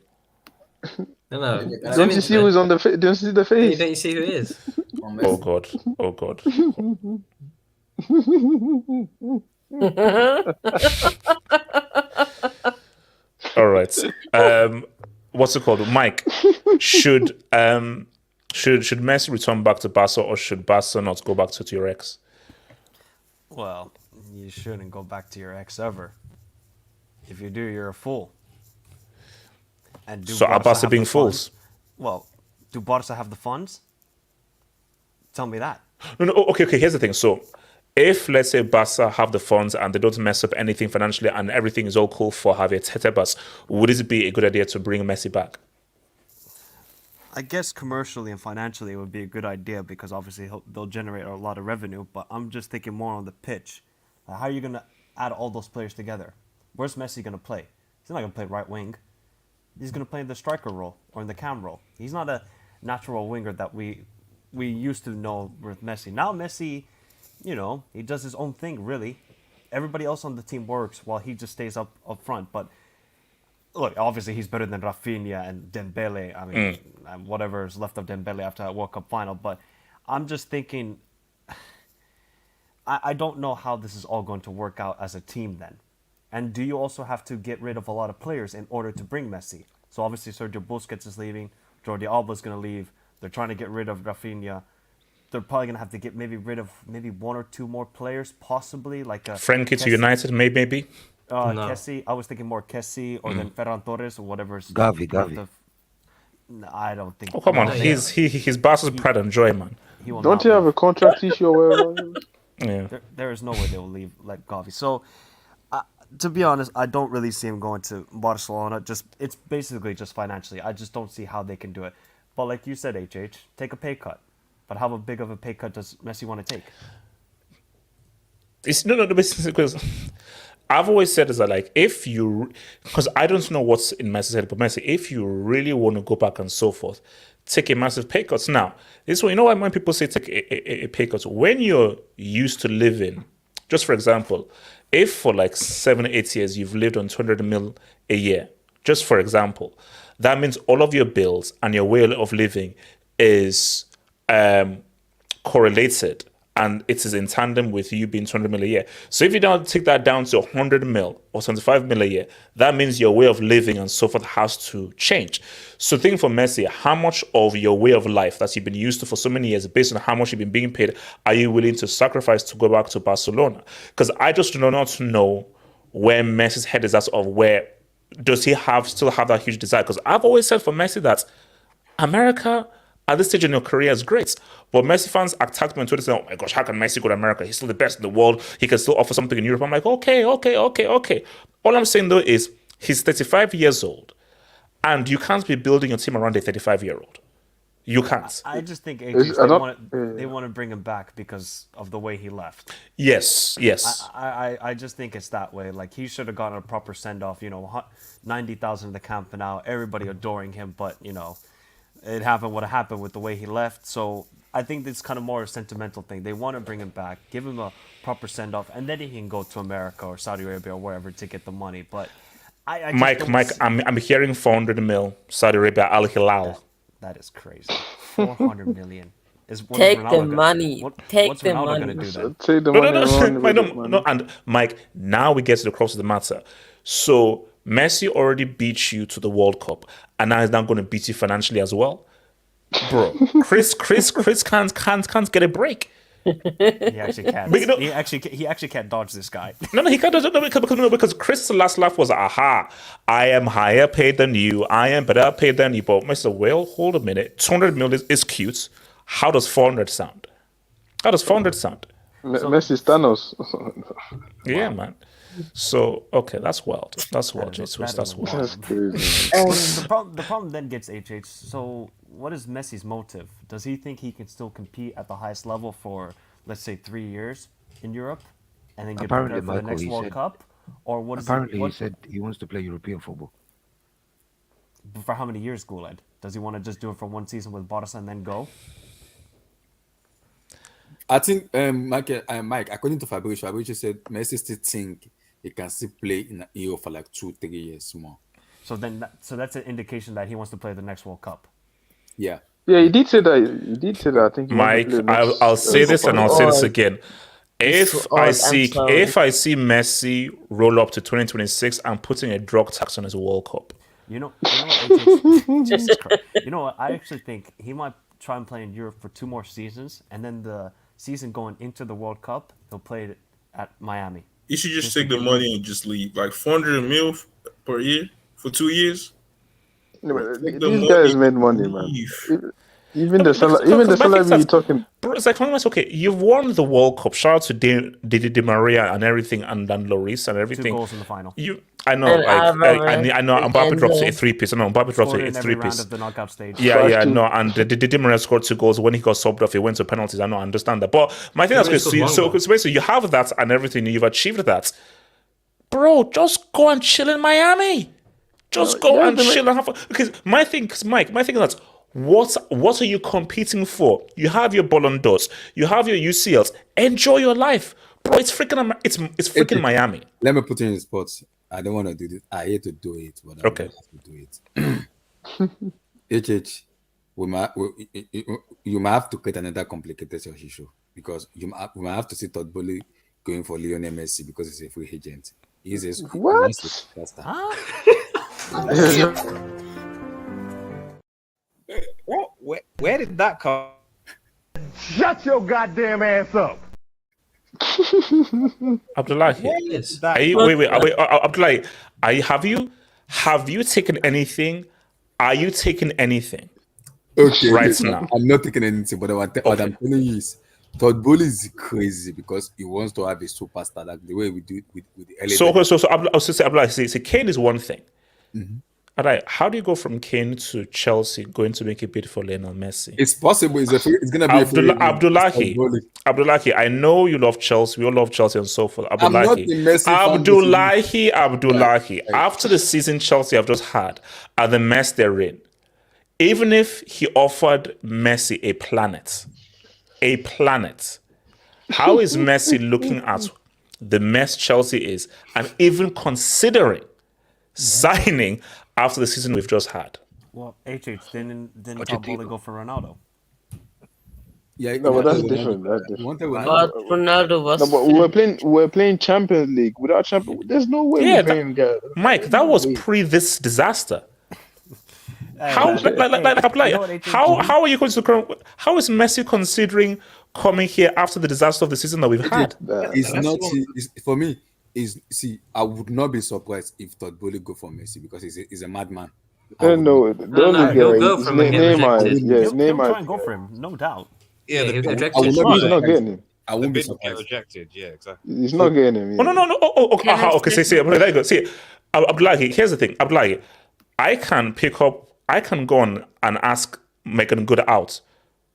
No. Don't you see who's on the face? Don't you see the face? Don't you see who it is? Oh God. All right. What's it called? Mike, should Messi return back to Barca, or should Barca not go back to your ex? Well, you shouldn't go back to your ex ever. If you do, you're a fool. And so are Barca being fools? Well, do Barca have the funds? Tell me that. No. Okay. Here's the thing. So, if let's say Barca have the funds and they don't mess up anything financially and everything is all cool for Javier Tebas, would it be a good idea to bring Messi back? I guess commercially and financially it would be a good idea because obviously they'll generate a lot of revenue. But I'm just thinking more on the pitch. How are you gonna add all those players together? Where's Messi gonna play? He's not gonna play right wing. He's gonna play in the striker role or in the cam role. He's not a natural winger that we used to know with Messi. Now Messi, he does his own thing really. Everybody else on the team works while he just stays up front. But look, obviously he's better than Rafinha and Dembele. I mean, whatever is left of Dembele after that World Cup final. But I'm just thinking, I don't know how this is all going to work out as a team then. And do you also have to get rid of a lot of players in order to bring Messi? So obviously Sergio Busquets is leaving. Jordi Alba's going to leave. They're trying to get rid of Rafinha. They're probably going to have to get rid of one or two more players, possibly. Like Frenkie to United, maybe? No. Kessie. I was thinking more Kessie or then Ferran Torres or whatever's... Gavi. No, I don't think... Oh, come on. He's Barca's pride and joy, man. Don't you have a contract issue or whatever? Yeah. There is no way they will leave like Gavi. So, to be honest, I don't really see him going to Barcelona. It's basically just financially. I just don't see how they can do it. But like you said, HH, take a pay cut. But how big of a pay cut does Messi want to take? Because I've always said is that because I don't know what's in Messi's head, but Messi, if you really want to go back and so forth, take a massive pay cut. Now, this is when people say take a pay cut, when you're used to living, just for example, if for 7-8 years you've lived on 200 mil a year, just for example, that means all of your bills and your way of living is correlated, and it is in tandem with you being 200 mil a year. So if you don't take that down to 100 mil or 75 mil a year, that means your way of living and so forth has to change. So think for Messi, how much of your way of life that you've been used to for so many years, based on how much you've been being paid, are you willing to sacrifice to go back to Barcelona? Because I just do not know where Messi's head is at, of where does he still have that huge desire? Because I've always said for Messi that America at this stage in your career is great. But Messi fans attacked me on Twitter saying, oh my gosh, how can Messi go to America? He's still the best in the world. He can still offer something in Europe. I'm like, okay. All I'm saying though is he's 35 years old and you can't be building your team around a 35-year-old. You can't. I just think they want to bring him back because of the way he left. Yes. I just think it's that way. Like, he should have gotten a proper send-off, 90,000 in the Camp Nou, everybody adoring him, but, it happened what happened with the way he left. So I think it's kind of more a sentimental thing. They want to bring him back, give him a proper send-off, and then he can go to America or Saudi Arabia or wherever to get the money. But I Mike, I'm hearing 400 mil Saudi Arabia, Al Hilal. That is crazy. 400 million. Take the money. Take the money. Gonna do that? Take the money. No, and Mike, now we get to the crux of the matter. So Messi already beat you to the World Cup, and now he's not going to beat you financially as well, bro. Chris can't get a break. He actually can't. He actually can't dodge this guy. No, he can't dodge it because Chris' last laugh was, "Aha, I am higher paid than you. I am better paid than you." But Messi, well, hold a minute. 200 million is cute. How does 400 sound? Messi's Thanos. Yeah, man. So okay, that's wild. That's wild, Jesus. That's wild. That's crazy. The problem then gets HH. So what is Messi's motive? Does he think he can still compete at the highest level for, let's say, 3 years in Europe, and then get prepared for the next World Cup? Or what is he said he wants to play European football. For how many years, Guled? Does he want to just do it for one season with Barca and then go? I think Mike, according to Fabrizio said Messi still think he can still play in Europe for 2-3 years more. So that's an indication that he wants to play the next World Cup. Yeah. Yeah, he did say that. I think. Mike, I'll say this and I'll say this again. If I see Messi roll up to 2026, I'm putting a drug tax on his World Cup. You know what? Jesus Christ. You know what? I actually think he might try and play in Europe for 2 more seasons, and then the season going into the World Cup, he'll play it at Miami. You should just take the money and just leave. 400 mil per year for 2 years. These guys made money, man. Even the salary you're talking. Bro, it's okay. You've won the World Cup. Shout out to Di Maria and everything, and Dan Lloris and everything. 2 goals in the final. I know, And I know. Mbappe dropped Enzo. a 3-piece. I know Mbappe dropped Scored a in every round 3-piece. of the knockout stage. Yeah, no, and the Di Maria scored 2 goals when he got subbed off. He went to penalties. I know, I understand that. But my thing is, so basically, you have that and everything. You've achieved that, bro. Just go and chill in Miami. Just go and chill and have. Because my thing is that what are you competing for? You have your Ballon d'Ors. You have your UCLs. Enjoy your life, bro. It's freaking. It's freaking Miami. Let me put you in the spots. I don't want to do this. I hate to do it, but I have to do it. You might have to create another complicated issue because we might have to see Todd Boehly going for Lionel Messi because he's a free agent. What? Where did that come? Shut your goddamn ass up. Abdullahi, wait, Abdullahi, have you taken anything? Are you taking anything? Okay, right now. I'm not taking anything, but what I'm telling you is Todd Boehly is crazy because he wants to have a superstar like the way we do with the LA. So Abdullahi, Kane is one thing. Mm-hmm. Alright, how do you go from Kane to Chelsea going to make a bid for Lionel Messi? It's possible. It's going to be Abdullahi, I know you love Chelsea. We all love Chelsea and so forth. Abdullahi, after the season Chelsea have just had and the mess they're in, even if he offered Messi a planet, how is Messi looking at the mess Chelsea is and even considering signing after the season we've just had? Well, didn't Todd Boehly go for Ronaldo? Yeah, no, but that's different. That's different. But Ronaldo was. No, but we're playing Champions League without Champions. There's no way we're paying guys. Mike, that was pre this disaster. How are you going to? How is Messi considering coming here after the disaster of the season that we've had? For me. I would not be surprised if Todd Boehly go for Messi because he's a madman. He'll go for Neymar. He'll try and go for him, no doubt. Yeah, he's rejected. He's not getting him. I won't be surprised. Rejected. Yeah, exactly. He's not getting him. Oh no. Okay. See, there you go. See, Abdullahi. Here's the thing, Abdullahi. I can go on and ask Megan Good out.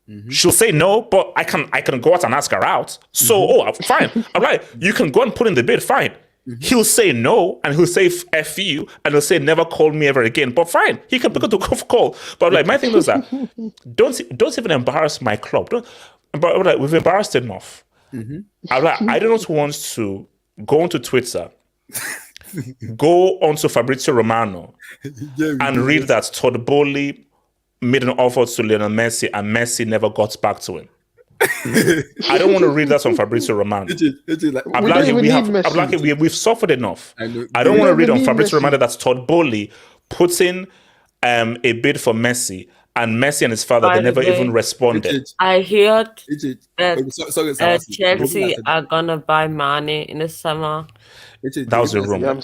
Mm-hmm. She'll say no, but I can go out and ask her out. So, fine. I'm like, you can go and put in the bid, fine. Mm-hmm. He'll say no, and he'll say F you, and he'll say never call me ever again. But fine, he can pick up the call. But like my thing is that don't even embarrass my club. We've embarrassed enough. Mm-hmm. I don't want to go onto Twitter, go onto Fabrizio Romano, and read that Todd Boehly made an offer to Lionel Messi and Messi never got back to him. I don't want to read that on Fabrizio Romano. We've suffered enough. I don't want to read on Fabrizio Romano that Todd Boehly put in a bid for Messi and Messi and his father, they never even responded. I heard that Chelsea are going to buy Mane in the summer. That was a rumor. I'm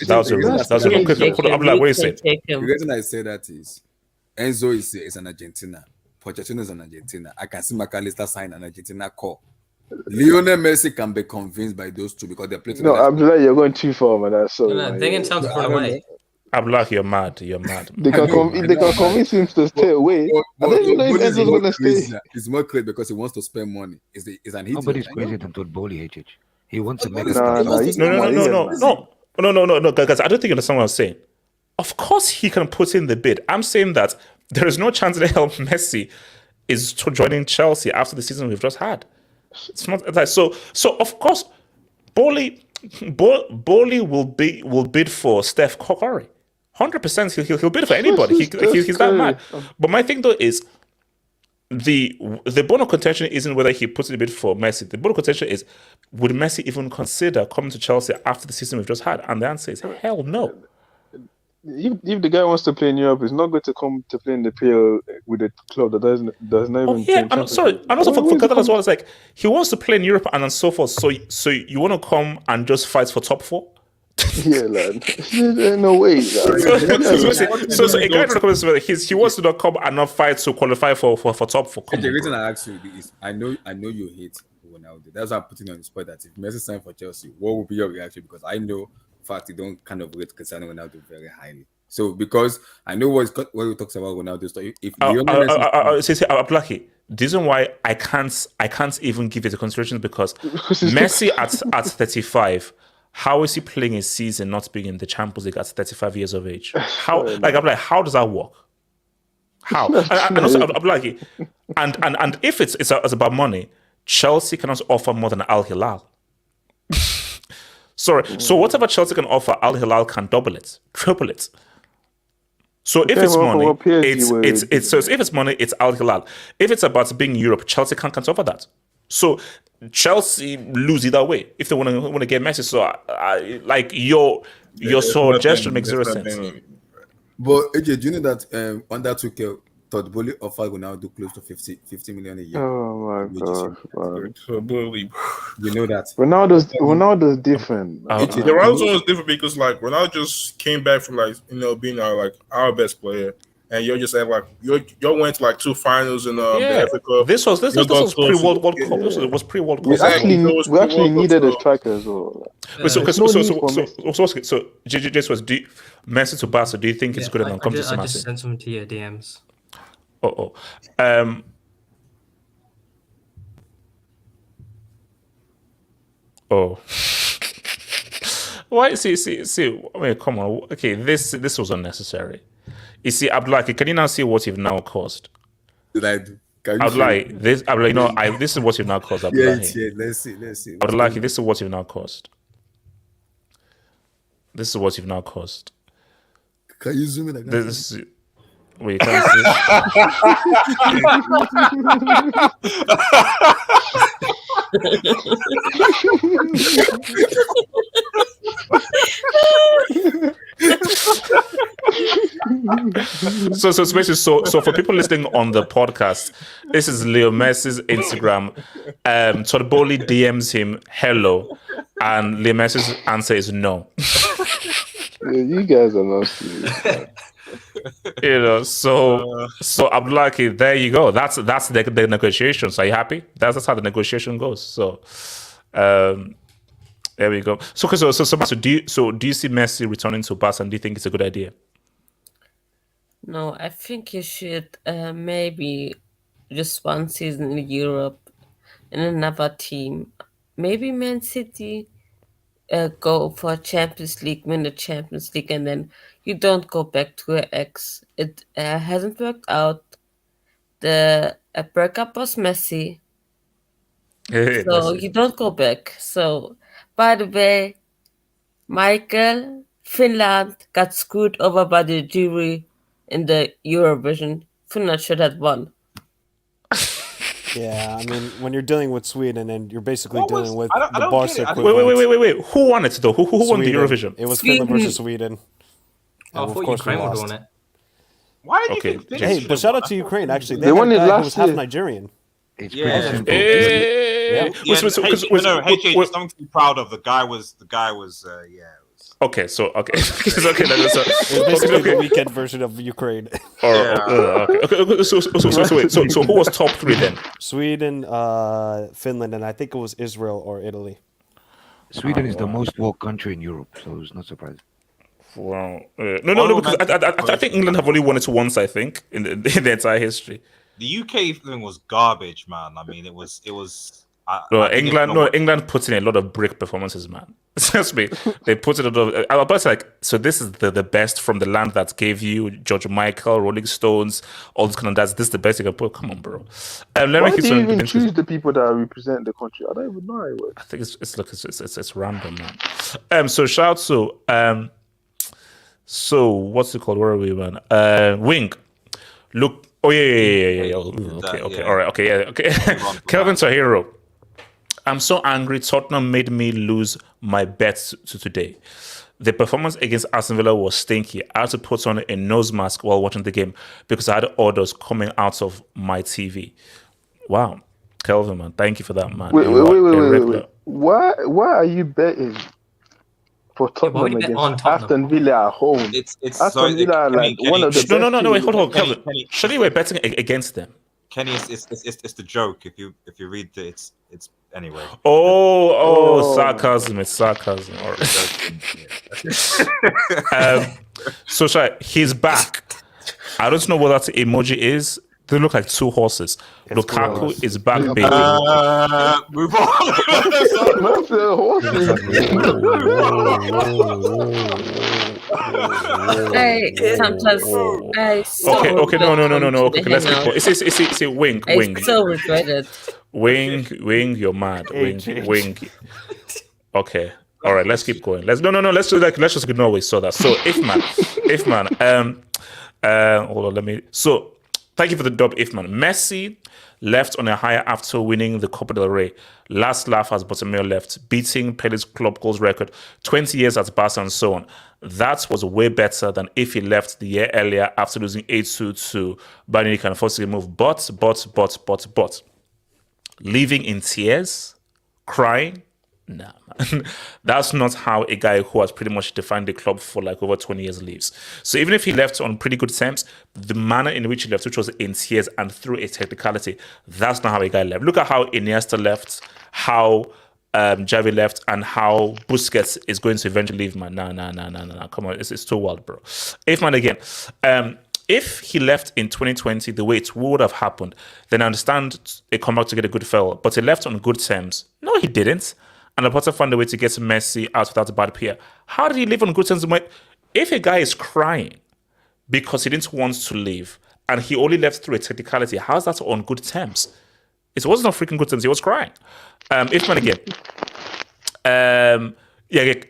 like, what is it? The reason I say that is Enzo is an Argentina. Pochettino is an Argentina. I can see McAllister sign an Argentina core. Lionel Messi can be convinced by those two because they're playing. No, Abdullahi, you're going too far, man. That's so. They can tell to put away. Abdullahi, you're mad. They can convince him to stay away. I don't even know if Enzo's going to stay. He's more crazy because he wants to spend money. Is an Nobody's crazier than Todd Boehly, HH. He wants to make a No, guys, I don't think you understand what I'm saying. Of course he can put in the bid. I'm saying that there is no chance in hell Messi is joining Chelsea after the season we've just had. It's not that. So of course, Boehly will bid for Steph Curry. 100%. He'll bid for anybody. He's that mad. But my thing though is the bone of contention isn't whether he puts in a bid for Messi. The bone of contention is, would Messi even consider coming to Chelsea after the season we've just had? And the answer is hell no. If the guy wants to play in Europe, he's not going to come to play in the PL with a club that doesn't even. Yeah, I'm sorry. And also for Qatar as well, it's like he wants to play in Europe and so forth. So you want to come and just fight for top 4? Yeah, lad. There's no way. So a guy he wants to not come and not fight to qualify for top 4. The reason I ask you is I know you hate Ronaldo. That's why I'm putting on the spot that if Messi signed for Chelsea, what would be your reaction? Because I know fact you don't kind of rate Cristiano Ronaldo very highly. So because I know what we talks about Ronaldo stuff. If I'm lucky. The reason why I can't even give it a consideration because Messi at 35. How is he playing a season not being in the Champions League at 35 years of age? How how does that work? How? and also, I'm like, and if it's about money, Chelsea cannot offer more than Al Hilal. Sorry. So whatever Chelsea can offer, Al Hilal can double it, triple it. So if it's money, if it's money, it's Al Hilal. If it's about being Europe, Chelsea can't offer that. So Chelsea lose either way if they want to get Messi. So your suggestion makes zero sense. But AJ, do you know that under 2K, Todd Boehly offered Ronaldo close to 50 million a year? Oh my god! Boehly. You know that Ronaldo's different. Ronaldo was different because Ronaldo just came back from being our best player. And you're just like you went to 2 finals in the FA Cup. This was pre-World Cup. This was pre-World Cup. We actually needed a striker as well. So JJ was Messi to Barca. Do you think it's good enough? Come to Messi. I just sent some to your DMs. Why? See. I mean, come on. Okay, this was unnecessary. You see, Abdullahi, can you now see what you've now caused? Did I do? This is what you've now caused, Abdullahi. Yeah, let's see. Abdullahi, this is what you've now caused. This is what you've now caused. Can you zoom in? Wait, you can't see. So for people listening on the podcast, this is Leo Messi's Instagram. Todd Boehly DMs him hello, and Leo Messi's answer is no. You guys are not serious. So Abdullahi, there you go. That's the negotiations. Are you happy? That's how the negotiation goes. So there we go. So do you see Messi returning to Barca, and do you think it's a good idea? No, I think you should maybe just one season in Europe in another team. Maybe Man City go for Champions League, win the Champions League, and then you don't go back to your ex. It hasn't worked out. The breakup was messy. So you don't go back. So, by the way, Michael, Finland got screwed over by the jury in the Eurovision. Finland should have won. Yeah, I mean, when you're dealing with Sweden and you're basically dealing with the Barca equivalent. Wait. Who won it though? Who won the Eurovision? It was Finland versus Sweden. I thought Ukraine would won it. Why did you think Hey, but shout out to Ukraine, actually. They won it last who was half year. Nigerian. It's something to be proud of. The guy was. Okay, so okay. It was basically the weekend version of Ukraine. Okay. So who was top 3 then? Sweden, Finland, and I think it was Israel or Italy. Sweden is the most woke country in Europe, so it's not surprising. Wow. No, because I think England have only won it once, I think, in the entire history. The UK thing was garbage, man. I mean, it was. England puts in a lot of brick performances, man. Trust me, they put in a lot of. I was like, so this is the best from the land that gave you George Michael, Rolling Stones, all this kind of. This is the best you can put. Come on, bro. Why do you even choose the people that represent the country? I don't even know how it works. I think it's random, man. So shout out to So what's it called? Where are we, man? Wing. Look. Oh yeah. Okay. All right. Okay. Kelvin Tahiro. I'm so angry. Tottenham made me lose my bets to today. The performance against Aston Villa was stinky. I had to put on a nose mask while watching the game because I had orders coming out of my TV. Wow. Kelvin, man. Thank you for that, man. Wait. Why are you betting for Tottenham against Aston Villa at home? It's Aston Villa are like one of the best. No. Wait, hold on, Kelvin. Surely we're betting against them. Kenny, it's the joke. If you read it's anyway. Sarcasm. It's sarcasm. All right. So Shai, he's back. I don't know what that emoji is. They look like two horses. Lukaku is back, baby. Move on. Okay, no. Okay, let's keep going. It's a wing. I so regret it. Wing, you're mad. Wing. Okay. All right, let's keep going. Let's just ignore we saw that. So if man, hold on, let me. So thank you for the dub, Ifman. Messi left on a higher after winning the Copa del Rey. Last laugh as Bartomeu left, beating Pele's club goals record, 20 years at Barca and so on. That was way better than if he left the year earlier after losing 8-2 to Bayern Munich and forcing a move. But, leaving in tears, crying, nah, man. That's not how a guy who has pretty much defined the club for like over 20 years leaves. So even if he left on pretty good terms, the manner in which he left, which was in tears and through a technicality, that's not how a guy left. Look at how Iniesta left, how Xavi left, and how Busquets is going to eventually leave, man. Nah. Come on, it's too wild, bro. If he left in 2020 the way it would have happened, then I understand a comeback to get a good fell. But he left on good terms. No, he didn't. And Laporta found a way to get Messi out without a bad PR. How did he live on good terms? If a guy is crying because he didn't want to leave and he only left through a technicality, how's that on good terms? It wasn't on freaking good terms. He was crying. Ifman again.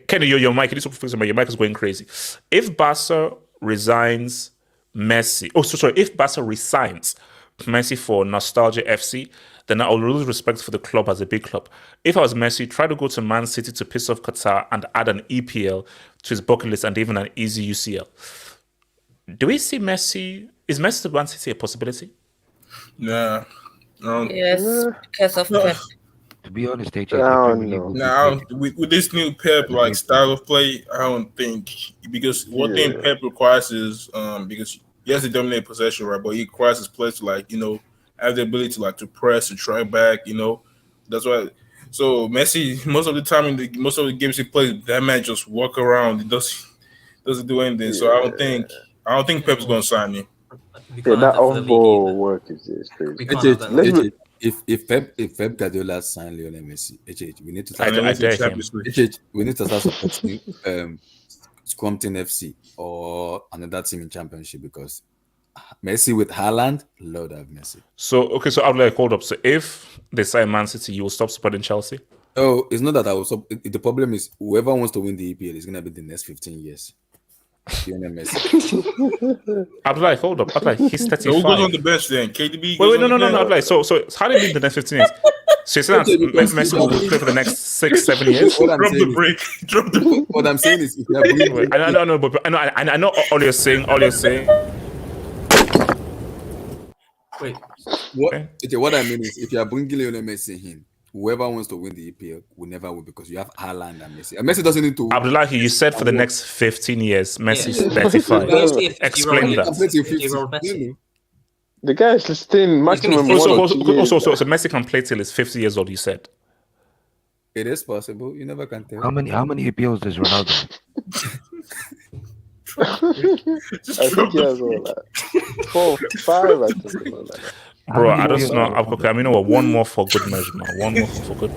Kenny, your mic. Your mic is going crazy. If Barca resigns Messi, if Barca resigns Messi for Nostalgia FC, then I will lose respect for the club as a big club. If I was Messi, try to go to Man City to piss off Qatar and add an EPL to his bucket list and even an easy UCL. Do we see Messi? Is Messi to Man City a possibility? Nah. Yes, because of Pep. To be honest, I don't know. With this new Pep like style of play, I don't think, because one thing Pep requires is because he has to dominate possession, right? But he requires his players to have the ability to press and try back. That's why. So Messi, most of the time most of the games he plays, that man just walk around. He doesn't do anything. Yeah. So I don't think Pep's gonna sign him. That off-ball work is crazy. If Pep Guardiola signed Lionel Messi, we need to start supporting Scrumpton FC or another team in Championship, because Messi with Haaland, Lord have mercy. So I'd like hold up. So if they sign Man City, you will stop supporting Chelsea? No, it's not that I will stop. The problem is whoever wants to win the EPL is gonna be the next 15 years. Lionel Messi. Abdullah, hold up. Abdullah, he's 35. Who goes on the bench then? KDB? Wait, no. Abdullah, so how do you mean the next 15 years? So you're saying that Messi will play for the next 6-7 years? Drop the break. What I'm saying is, if you are I know all you're saying. Wait. What I mean is, if you are bringing Lionel Messi in, whoever wants to win the EPL will never win, because you have Haaland and Messi. And Messi doesn't need to. Abdullahi, you said for the next 15 years, Messi's 35. Explain that. The guy is just staying maximum. So Messi can play till he's 50 years old, you said? It is possible. You never can tell. How many EPLs does Ronaldo? I think he has all that. 4, 5, I think. Bro, I don't know. Okay, I mean, one more for good measure, man. One more for good.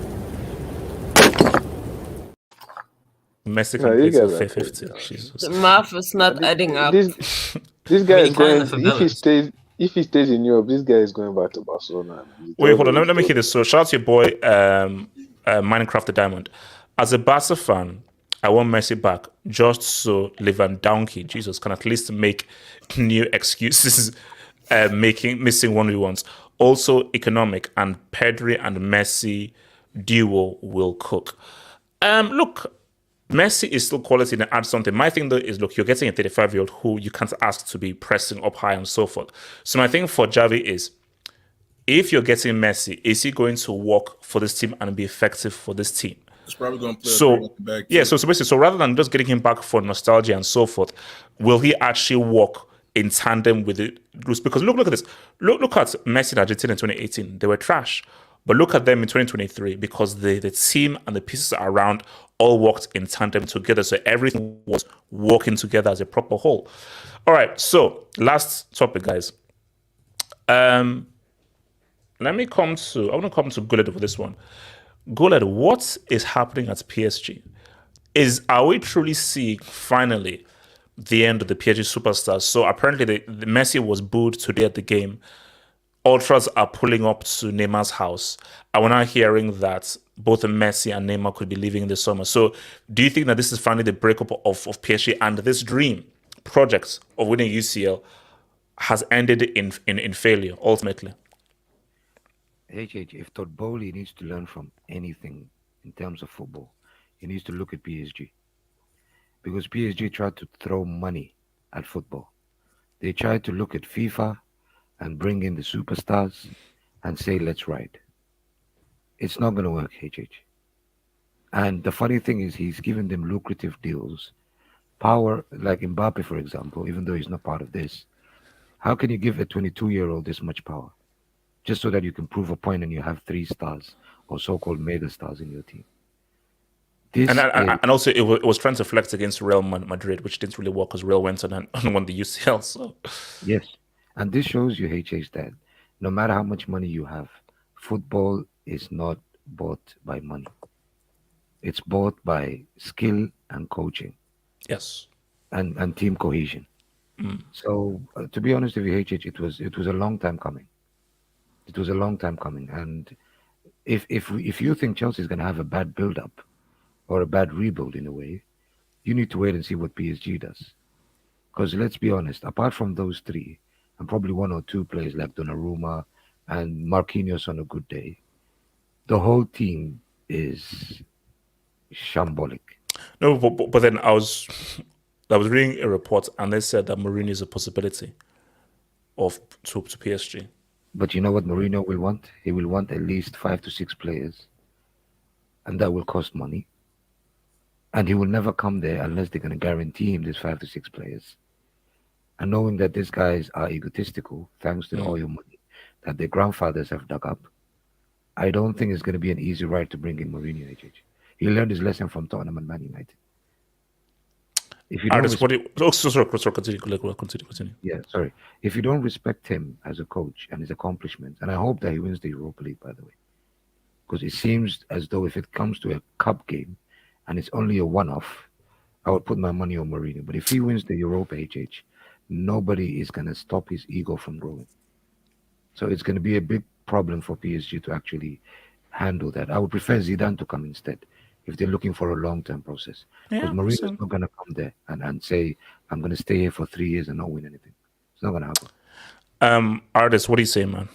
Messi can play till 50. Jesus. The math is not adding up. This guy is going. If he stays in Europe, this guy is going back to Barcelona. Wait, hold on. Let me hear this. So, shout out to your boy, Minecraft the Diamond. As a Barca fan, I want Messi back just so Lewandowski, Jesus, can at least make new excuses. Missing 1v1s. Also economic, and Pedri and Messi duo will cook. Look, Messi is still quality and add something. My thing though is, look, you're getting a 35-year-old who you can't ask to be pressing up high and so forth. So my thing for Xavi is, if you're getting Messi, is he going to work for this team and be effective for this team? He's probably going to play back. Yeah, so basically, rather than just getting him back for nostalgia and so forth, will he actually work in tandem with it. Because look at this. Look at Messi and Argentina in 2018. They were trash. But look at them in 2023 because the team and the pieces around all worked in tandem together. So everything was working together as a proper whole. All right. So last topic, guys. I want to come to Guled for this one. Guled, what is happening at PSG? Are we truly seeing finally the end of the PSG superstars? So apparently the Messi was booed today at the game. Ultras are pulling up to Neymar's house. And we're now hearing that both Messi and Neymar could be leaving in the summer. So do you think that this is finally the breakup of PSG and this dream project of winning UCL has ended in failure ultimately? If Todd Boehly needs to learn from anything in terms of football, he needs to look at PSG. Because PSG tried to throw money at football. They tried to look at FIFA and bring in the superstars and say, let's ride. It's not going to work, HH. And the funny thing is he's given them lucrative deals. Power, like Mbappe, for example, even though he's not part of this, how can you give a 22-year-old this much power? Just so that you can prove a point and you have 3 stars or so-called mega stars in your team. And also it was trying to flex against Real Madrid, which didn't really work because Real went on and won the UCL. So yes. And this shows you, HH, that no matter how much money you have, football is not bought by money. It's bought by skill and coaching. Yes. And team cohesion. So, to be honest with you, HH, it was a long time coming. It was a long time coming. And if you think Chelsea is going to have a bad build-up or a bad rebuild in a way, you need to wait and see what PSG does. Because let's be honest, apart from those 3, and probably 1 or 2 players like Donnarumma and Marquinhos on a good day, the whole team is shambolic. No, but then I was reading a report and they said that Mourinho is a possibility to PSG. But you know what Mourinho will want? He will want at least 5 to 6 players, and that will cost money. And he will never come there unless they're going to guarantee him these 5 to 6 players. And knowing that these guys are egotistical, thanks to the oil money that their grandfathers have dug up, I don't think it's going to be an easy ride to bring in Mourinho. He learned his lesson from Tottenham and Man United. If you continue. Yeah, sorry. If you don't respect him as a coach and his accomplishments, and I hope that he wins the Europa League, by the way, because it seems as though if it comes to a cup game and it's only a one-off, I would put my money on Mourinho. But if he wins the Europa, nobody is going to stop his ego from growing. So it's going to be a big problem for PSG to actually handle that. I would prefer Zidane to come instead if they're looking for a long-term process. Because Mourinho is not going to come there and say, I'm going to stay here for 3 years and not win anything. It's not going to happen. Artist, what do you say, man?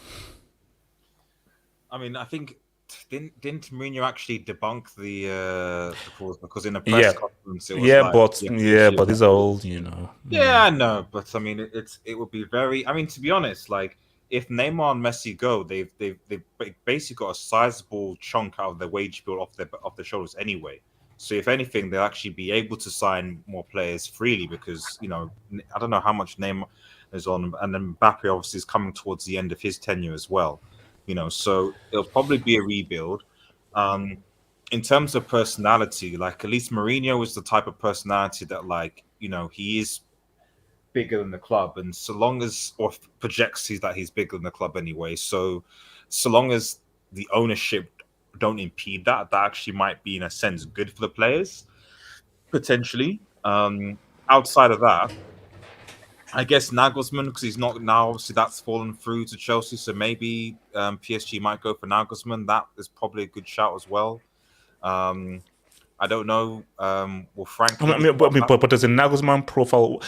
I mean, I think didn't Mourinho actually debunk the clause because in a press conference it was but these are old, you know. Yeah, I know, but I mean it would be very. I mean, to be honest, like if Neymar and Messi go, they've basically got a sizable chunk out of their wage bill off their shoulders anyway. So if anything, they'll actually be able to sign more players freely because I don't know how much Neymar is on, and then Mbappe obviously is coming towards the end of his tenure as well. So it'll probably be a rebuild. In terms of personality, like at least Mourinho is the type of personality that he is bigger than the club, and or projects that he's bigger than the club anyway. So long as the ownership don't impede that actually might be in a sense good for the players, potentially. Outside of that, I guess Nagelsmann, because he's not now, obviously that's fallen through to Chelsea, so maybe PSG might go for Nagelsmann. That is probably a good shout as well. I don't know. Will Frank? But there's a Nagelsmann profile.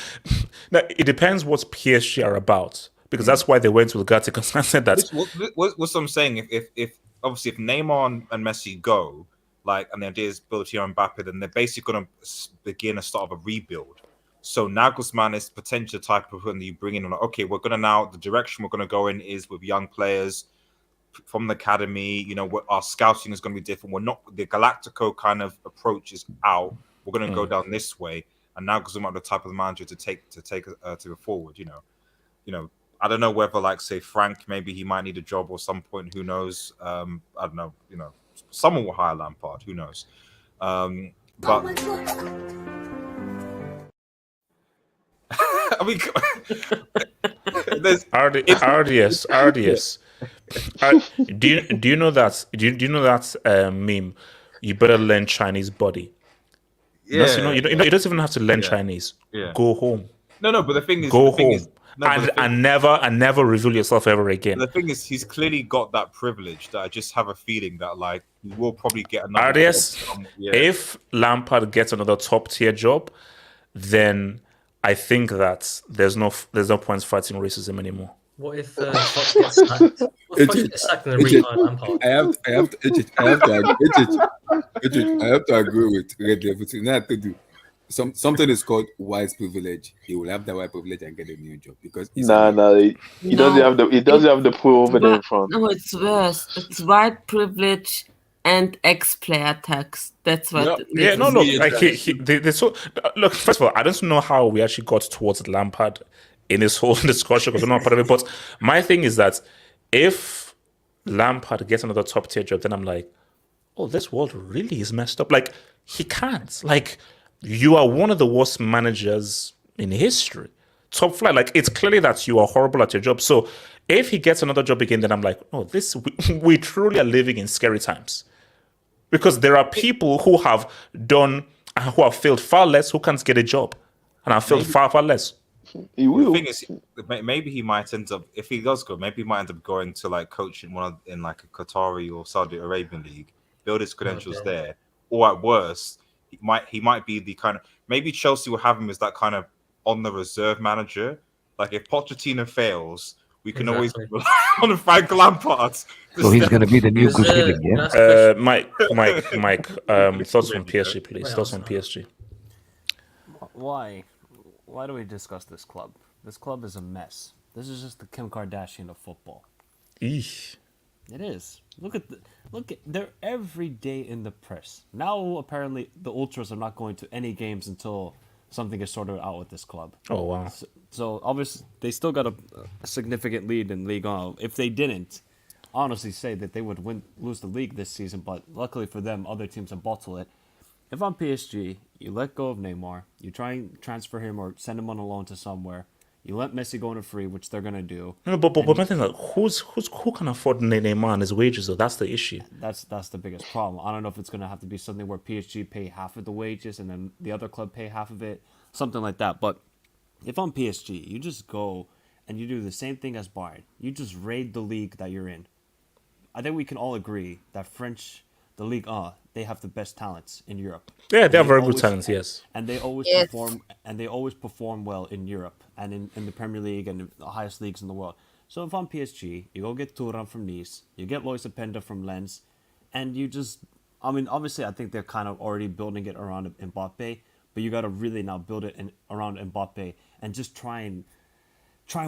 Now, it depends what PSG are about, because that's why they went with Gattuso and said that. What's I'm saying? If obviously if Neymar and Messi go, and the idea is build here on Mbappe, then they're basically going to begin a start of a rebuild. So Nagelsmann is potential type of one that you bring in. Okay, we're going to now the direction we're going to go in is with young players from the academy. Our scouting is going to be different. We're not the Galactico kind of approach is out. We're going to go down this way. and now because I'm not the type of manager to take to go forward. You know, I don't know whether, like, say Frank, maybe he might need a job or some point. Who knows? I don't know. You know, someone will hire Lampard. Who knows? But I mean, there's RDS. Do you know that? Do you know that meme? You better learn Chinese body. Yeah, you don't even have to learn Chinese. Yeah. Go home. No, but the thing is, go home and never reveal yourself ever again. The thing is, he's clearly got that privilege that I just have a feeling that, like, he will probably get another job. If Lampard gets another top tier job, then I think that there's no point fighting racism anymore. What if Fox gets sacked? What if Fox gets sacked and they rehire Lampard? I have to agree with Red Devil. You have to do something is called white privilege. He will have that white privilege and get a new job because he doesn't have the pull over there in front. No, it's worse. It's white privilege and ex-player tax. That's what. Look. First of all, I don't know how we actually got towards Lampard in this whole discussion because we're not part of it. But my thing is that if Lampard gets another top tier job, then I'm like, oh, this world really is messed up. Like, he can't. Like, you are one of the worst managers in history. Top flight. Like, it's clearly that you are horrible at your job. So if he gets another job again, then I'm like, oh, we truly are living in scary times. Because there are people who have failed far less who can't get a job. And have failed far less. He will. The thing is, maybe he might end up, if he does go, maybe he might end up going to, like, coaching in like a Qatari or Saudi Arabian league, build his credentials there, or at worst, he might be the kind of, maybe Chelsea will have him as that kind of on the reserve manager. Like, if Pochettino fails, we can always rely on Frank Lampard. So he's going to be the new Gus Hiddink, yeah? Mike, thoughts on PSG, please. Thoughts on PSG. Why do we discuss this club? This club is a mess. This is just the Kim Kardashian of football. Eesh. It is. Look at they're every day in the press. Now apparently the ultras are not going to any games until something is sorted out with this club. Oh wow. So obviously they still got a significant lead in Liga. If they didn't, honestly say that they would lose the league this season, but luckily for them, other teams have bottled it. If I'm PSG, you let go of Neymar, you try and transfer him or send him on a loan to somewhere. You let Messi go on a free, which they're gonna do. No, but my thing is, who can afford Neymar and his wages? Though that's the issue. That's the biggest problem. I don't know if it's gonna have to be something where PSG pay half of the wages and then the other club pay half of it, something like that. But if I'm PSG, you just go and you do the same thing as Bayern. You just raid the league that you're in. I think we can all agree that the Ligue 1, they have the best talents in Europe. Yeah, they have very good talents, yes. And they always perform well in Europe and in the Premier League and the highest leagues in the world. So if I'm PSG, you go get Thuram from Nice, you get Lois Openda from Lens, and you just, I mean, obviously I think they're kind of already building it around Mbappe, but you got to really now build it around Mbappe and just try and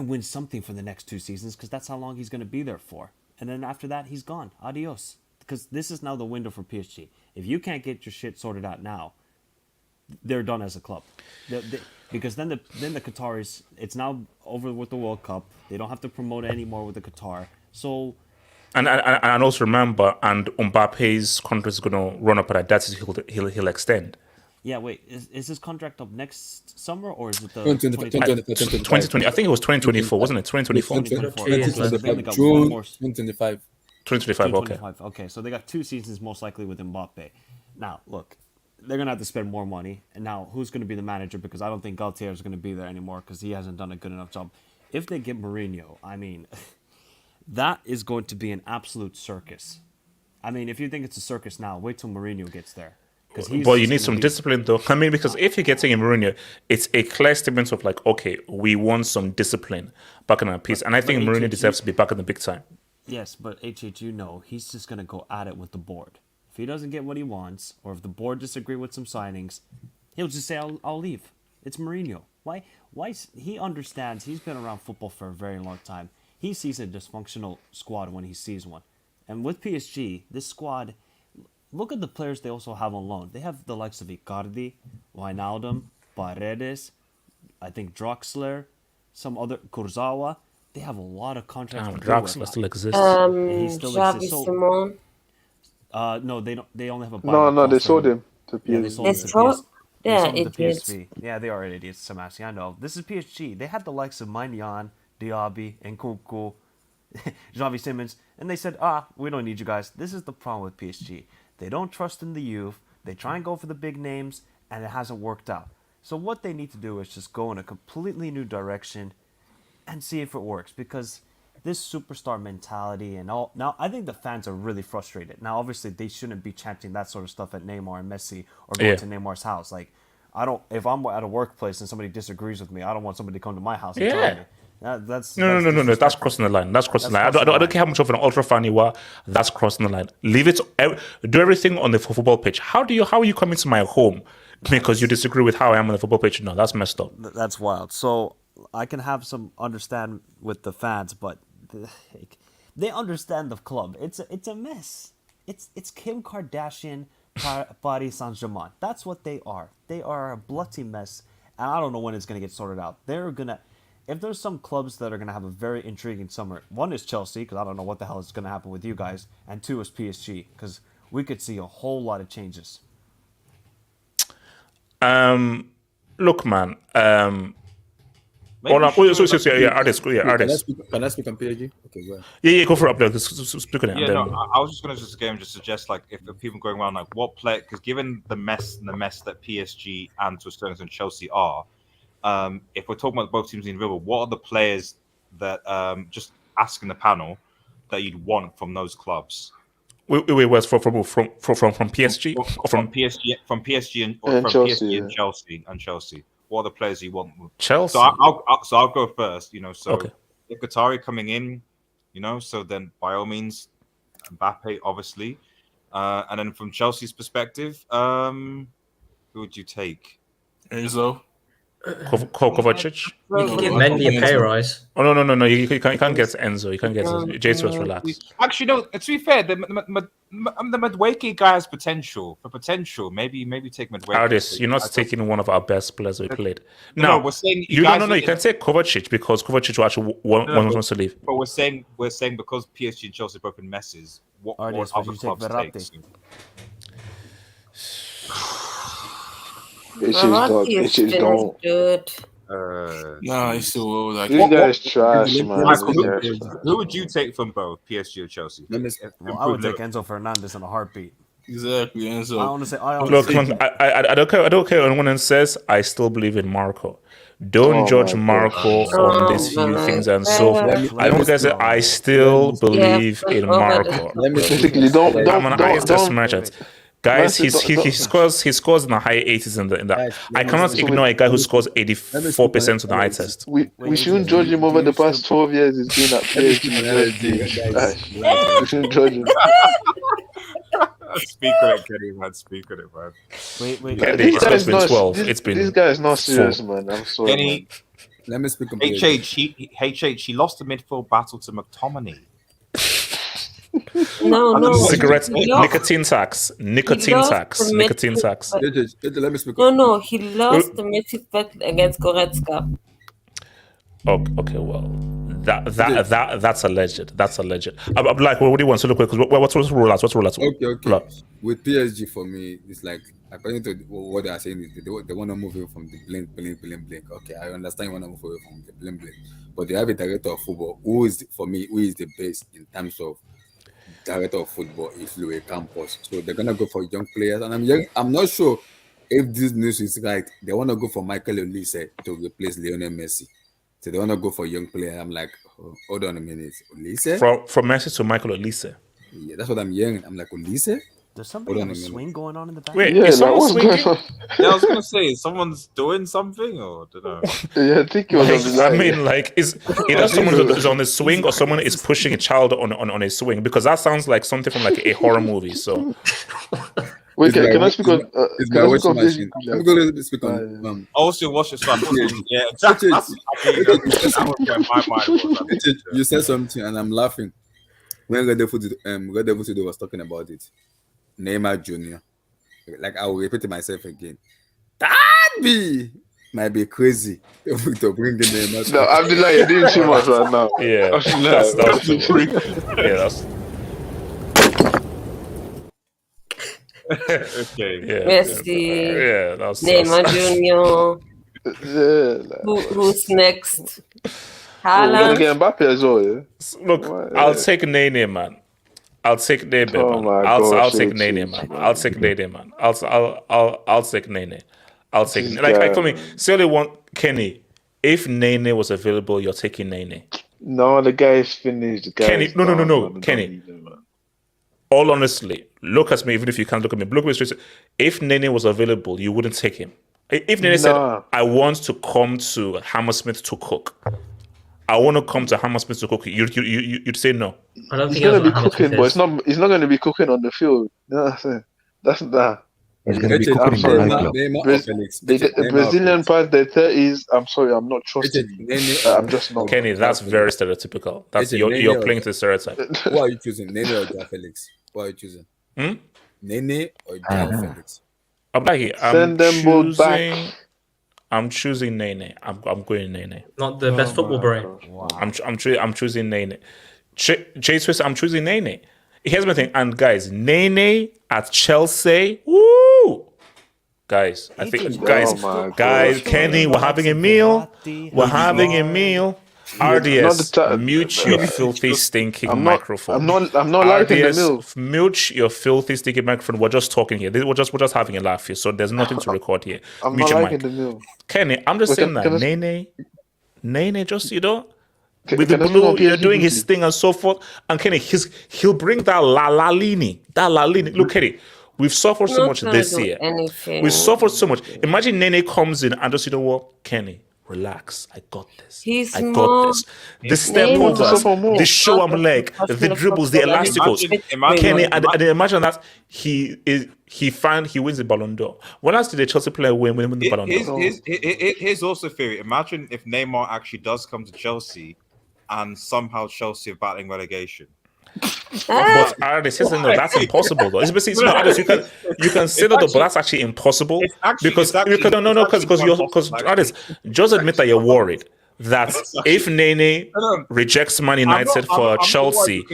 win something for the next 2 seasons because that's how long he's going to be there for. And then after that, he's gone. Adios. Because this is now the window for PSG. If you can't get your shit sorted out now, they're done as a club. Because then the Qataris, it's now over with the World Cup. They don't have to promote it anymore with the Qatar. So, and also remember, and Mbappe's contract is going to run up, but that is he'll extend. Yeah, wait, is his contract up next summer or is it the 2020? I think it was 2024, wasn't it? 2024. 2025. 2025, okay. Okay, so they got 2 seasons most likely with Mbappe. Now, look, they're going to have to spend more money. And now, who's going to be the manager? Because I don't think Galtier is going to be there anymore because he hasn't done a good enough job. If they get Mourinho, I mean, that is going to be an absolute circus. I mean, if you think it's a circus now, wait till Mourinho gets there. But you need some discipline, though. I mean, because if you're getting a Mourinho, it's a clear statement of like, okay, we want some discipline back in our piece. And I think Mourinho deserves to be back in the big time. Yes, but he's just going to go at it with the board. If he doesn't get what he wants, or if the board disagree with some signings, he'll just say, I'll leave. It's Mourinho. Why? He understands. He's been around football for a very long time. He sees a dysfunctional squad when he sees one. And with PSG, this squad, look at the players they also have on loan. They have the likes of Icardi, Wijnaldum, Paredes, I think Draxler, some other Kurzawa. They have a lot of contracts. Damn, to deal Draxler with. still exists. And he still Xavi exists. So, Simon. no, they don't. They only have a No, buyout no, they clause for sold him. him to Yeah, they PSG. sold him They to sold. PSG. They Yeah, sold him to idiots. PSV. Yeah, they are idiots, Samasi. I know. This is PSG. They had the likes of Maignan, Diaby, and Nkunku, Javi Simmons, and they said, we don't need you guys. This is the problem with PSG. They don't trust in the youth. They try and go for the big names, and it hasn't worked out. So what they need to do is just go in a completely new direction and see if it works, because this superstar mentality and all. Now, I think the fans are really frustrated. Now, obviously, they shouldn't be chanting that sort of stuff at Neymar and Messi or going to Neymar's house. Like, I don't. If I'm at a workplace and somebody disagrees with me, I don't want somebody to come to my house and tell me. That's No. That's crossing the line. That's crossing the line. I don't care how much of an ultra fan you are. That's crossing the line. Leave it. Do everything on the football pitch. How are you coming to my home because you disagree with how I am on the football pitch? No, that's messed up. That's wild. So I can have some understand with the fans, but they understand the club. It's a mess. It's Kim Kardashian, Paris Saint-Germain. That's what they are. They are a bloody mess, and I don't know when it's gonna get sorted out. If there's some clubs that are gonna have a very intriguing summer, one is Chelsea, because I don't know what the hell is gonna happen with you guys, and two is PSG, because we could see a whole lot of changes. Look, man. Can I Artist. speak on PSG? Okay, go ahead. Yeah, go for it. Speak on it. Yeah, I was just going to suggest, like, if people going around, like, what play, because given the mess that PSG and to a certain extent Chelsea are, if we're talking about both teams in the river, what are the players that, just asking the panel, that you'd want from those clubs? Wait, where's from PSG? From PSG and Chelsea. What are the players you want? Chelsea. So I'll go first. Okay. If Qatari coming in, so then by all means, Mbappe, obviously, and then from Chelsea's perspective, who would you take? Enzo. Kovacic. You can give Mendy a pay rise. Oh no! You can't get Enzo. You can't get Enzo. Jesus, relax. Actually, no. To be fair, the Madueke guy has potential. Maybe take Madueke. Artist, you're not taking one of our best players we played. No, we're saying you can take Kovacic because Kovacic will actually wants to leave. But we're saying because PSG and Chelsea both in messes. What other clubs take? It's just don't. Good. Nah, it's still old. Like, This guy's trash, man. Michael, who would you take from both PSG or Chelsea? I would take Enzo Fernandez in a heartbeat. Exactly, Enzo. Look, I don't care. I don't care. Anyone says I still believe in Marco. Don't judge Marco on these few things and so forth. I don't guys say I still believe in Marco. I'm an ISS merchant. Guys, he scores in the high 80s in the I cannot ignore a guy who scores 84% of the eye test. We shouldn't judge him over the past 12 years he's been at PSG. We shouldn't judge him. Speak on it, Kenny, man. Speak on it, man. Wait. This guy is not serious, man. I'm sorry. Kenny, let me speak on HH, he lost the midfield battle to McTominay. No. Cigarettes, nicotine tax. Let me speak. No, he lost the midfield battle against Goretzka. Okay, well, that's alleged. I'm like, what do you want to look at? What's rollouts? Okay. With PSG, for me, it's like, according to what they are saying, they want to move away from the blink. Okay, I understand you want to move away from the blink. But they have a director of football who is the best in terms of director of football is Louis Campos. So they're gonna go for young players, and I'm not sure if this news is right. They want to go for Michael Olise to replace Lionel Messi. So they want to go for young player. I'm like, hold on a minute, Olise? From Messi to Michael Olise. Yeah, that's what I'm hearing. I'm like, Olise? Does somebody have a swing going on in the back? Wait, is someone swinging? Yeah, I was gonna say, someone's doing something, or I don't know. Yeah, I think it was. I mean, like, is either someone is on the swing or someone is pushing a child on a swing, because that sounds like something from like a horror movie. So, wait, can I speak on? I'm going to speak on. Also, watch it. Yeah, exactly. You said something, and I'm laughing. When Red Devil was talking about it, Neymar Jr. Like, I will repeat it myself again. That be might be crazy to bring in the No, Abdullah, you're doing too much right now. Yeah, Abdullah, that's too much. Yeah, that's. Okay. Messi, Yeah, that's Neymar Jr. Who's next? We're gonna Haaland. get Mbappe as well. Yeah? Look, I'll take Nene, man. I'll take Nene, Oh man. my I'll gosh, take it Nene, is, man. man. I'll take Nene, man. I'll take Nene. I'll take This like guy, for me. Say only one Kenny. If Nene was available, you're taking Nene. No, the guy is finished. The guy Kenny, is no, done, Kenny. All honestly, look at me. Even if you can't look at me, look at me straight. If Nene was available, you wouldn't take him. If Nene said, "I want to come to Hammersmith to cook," I want to come to Hammersmith to cook. You'd say no. I don't He's think gonna be that's what cooking, but Hammersmith it's not gonna be cooking on the field. You know what I'm saying? That's that. He's going to be Richard, cooking in the sorry, nightclub. Neymar or Braz- Felix? The Richard, Neymar or Brazilian Felix? past their 30s. I'm sorry, I'm not trusting Richard, you. Nene or I'm just not. Kenny, that's very stereotypical. That's you're playing to the stereotype. Who are you choosing, Nene or Joao Felix? Who are you choosing? Nene or Joao Felix? I'm Send them both choosing. I'm choosing Nene. I'm going Nene. Not the best football brain. Wow. I'm choosing Nene. J Swiss, I'm choosing Nene. Here's my thing, and guys, Nene at Chelsea. Woo! Guys, I think guys, Kenny, we're having a meal. We're having a meal. RDS, mute your filthy, stinking microphone. I'm not liking the meal. Mute your filthy, stinking microphone. We're just talking here. We're just having a laugh here. So there's nothing to record here. I'm Mute not your liking mic. the meal. Kenny, I'm just saying that can I- Nene, just with the can I speak blue, on PSG doing his briefly? thing and so forth. And Kenny, he'll bring that Lalini. Look, Kenny, we've suffered so Not much gonna this do year. anything. We've suffered so much. Imagine Nene comes in and just, you know what, Kenny, relax. I got this. He's I got more. this. The step Neymar overs, suffer more. the show arm leg, the dribbles, the elasticals. Kenny, and imagine that he wins the Ballon d'Or. When else did a Chelsea player win the Ballon d'Or? Here's also a theory. Imagine if Neymar actually does come to Chelsea and somehow Chelsea are battling relegation. But Ardis, no, that's impossible though. It's you can say that, but that's actually impossible because Ardis, just admit that you're worried that if Nene rejects Man United for Chelsea,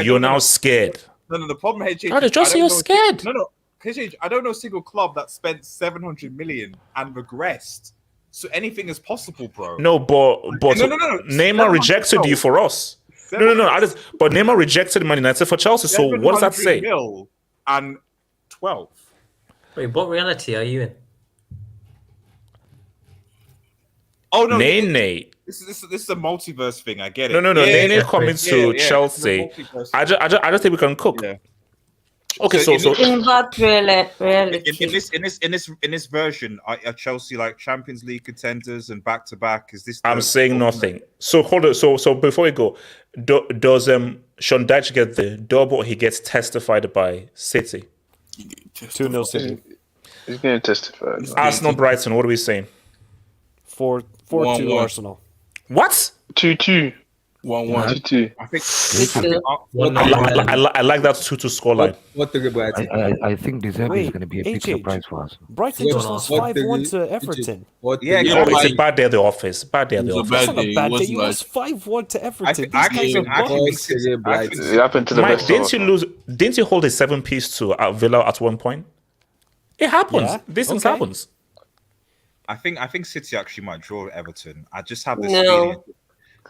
you're now scared. No, the problem here, Ardis, just say you're scared. I don't know a single club that spent 700 million and regressed. So anything is possible, bro. No, but Neymar rejected you for us. No. But Neymar rejected Man United for Chelsea. So what does that say? And 12. Wait, what reality are you in? Oh no, Nene. This is a multiverse thing. I get it. No. Nene coming to Chelsea. I just think we can cook. Yeah. Okay, so in what reality? In this version, are Chelsea like Champions League contenders and back to back? Is this? I'm saying nothing. So hold on. So before we go, does Sean Dyche get the double or he gets testified by City? 2-0 City. He's getting testified. Arsenal Brighton. What are we saying? 4-2 Arsenal. What? 2-2. 1-1. 2-2. I think. I like that 2-2 scoreline. What the Brighton? I think this is going to be a big surprise for us. Brighton just lost 5-1 to Everton. It's a bad day at the office. Bad day at the office. That's not a bad day. You lost 5-1 to Everton. These guys are busts. It happened to the Mike, best. didn't you hold a 7-piece to Villa at one point? It happens. Yeah? These things happens. I think City actually might draw Everton. I just have this No. feeling.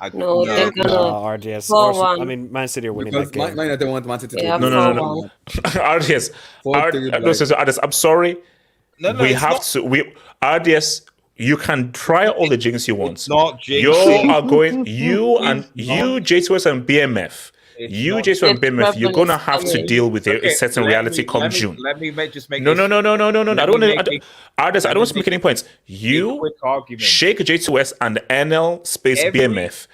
They're gonna RDS. 4-1. I mean, Man City are winning Because that game. Man United want Man City to Yeah, do No. RDS. RDS, I'm sorry. We have to. RDS. You can try all the jinx you want. Not jinx. You are going. You J2S and BMF. You J2S and BMF. You're gonna have to deal with a certain reality come June. Let me just make. No. I don't want to make any points. You shake J2S and NL space BMF.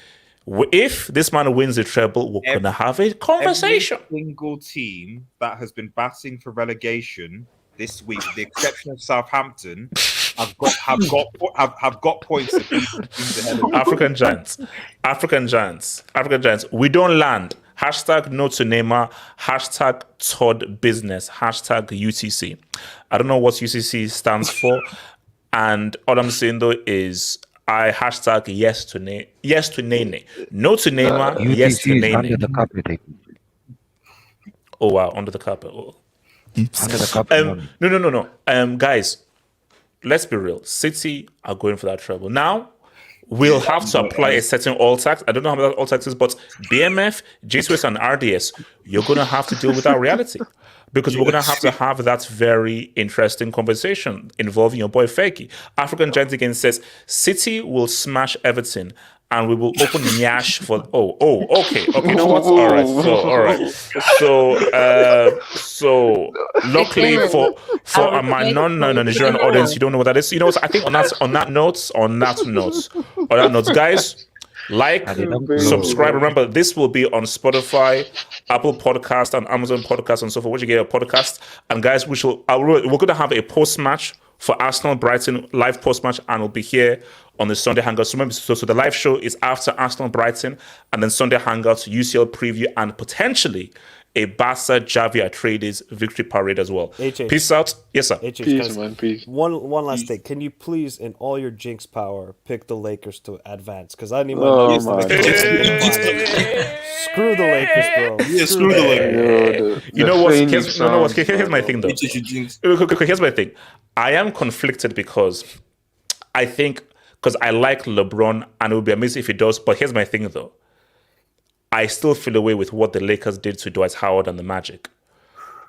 If this man wins the treble, we're gonna have a conversation. Every single team that has been batting for relegation this week, with the exception of Southampton, have got points. African Giants. We don't land. Hashtag no to Neymar. Hashtag Todd business. Hashtag UTC. I don't know what UTC stands for. And all I'm saying though is I hashtag yes to Nene, no to Neymar, yes to UTC is under Nene. the carpet. Oh wow, under the carpet. Oh. Under the carpet. No. Guys, let's be real. City are going for that treble. Now, we'll have to apply a certain all tax. I don't know how much that all tax is, but BMF, G-Swiss, and RDS, you're going to have to deal with that reality. Because we're going to have that very interesting conversation involving your boy Feki. African Giant again says, City will smash Everton and we will open Nyash for... Okay, you know what? All right. So luckily for my non-Nigerian audience, you don't know what that is. You know what? I think on that note, guys, like, subscribe. Remember, this will be on Spotify, Apple Podcast, and Amazon Podcast, and so forth. Where you get a podcast. And guys, we're going to have a post-match for Arsenal Brighton live post-match, and we'll be here on the Sunday Hangout. So remember, so the live show is after Arsenal Brighton, and then Sunday Hangouts, UCL preview, and potentially a Barca Javier Traders victory parade as well. Peace out. Yes, sir. Peace, man. Peace. One last thing. Can you please, in all your jinx power, pick the Lakers to advance? Because I need my Nuggets to make it. Screw the Lakers, bro. Yeah, screw the Lakers. You know what? Here's my thing, though. Here's my thing. I am conflicted because I like LeBron, and it would be amazing if he does. But here's my thing, though. I still feel away with what the Lakers did to Dwight Howard and the Magic,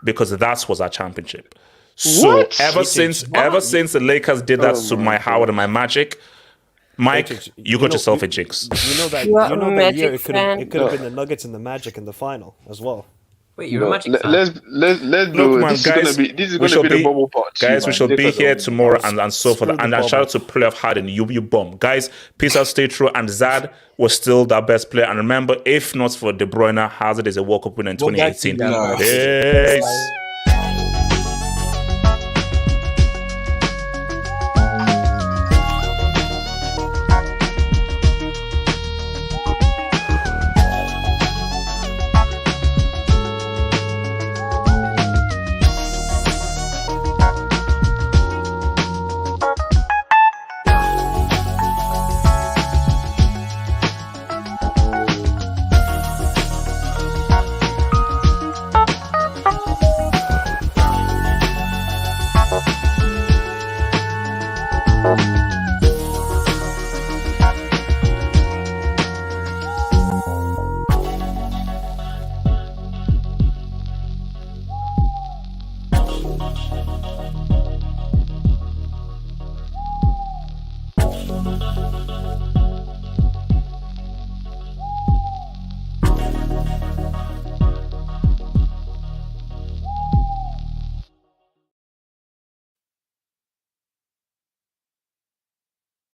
because that was our championship. So ever since the Lakers did that to my Howard and my Magic, Mike, you got yourself a jinx. You know that year it could have been the Nuggets and the Magic in the final as well. Wait, you're a Magic fan? Let's look, man, this is gonna be the bubble part. Guys, we shall be here tomorrow and so forth. And shout out to Playoff Hard and you bomb. Guys, peace out, stay true. And Zad was still the best player. And remember, if not for De Bruyne, Hazard is a World Cup winner in 2018. Peace. Bye.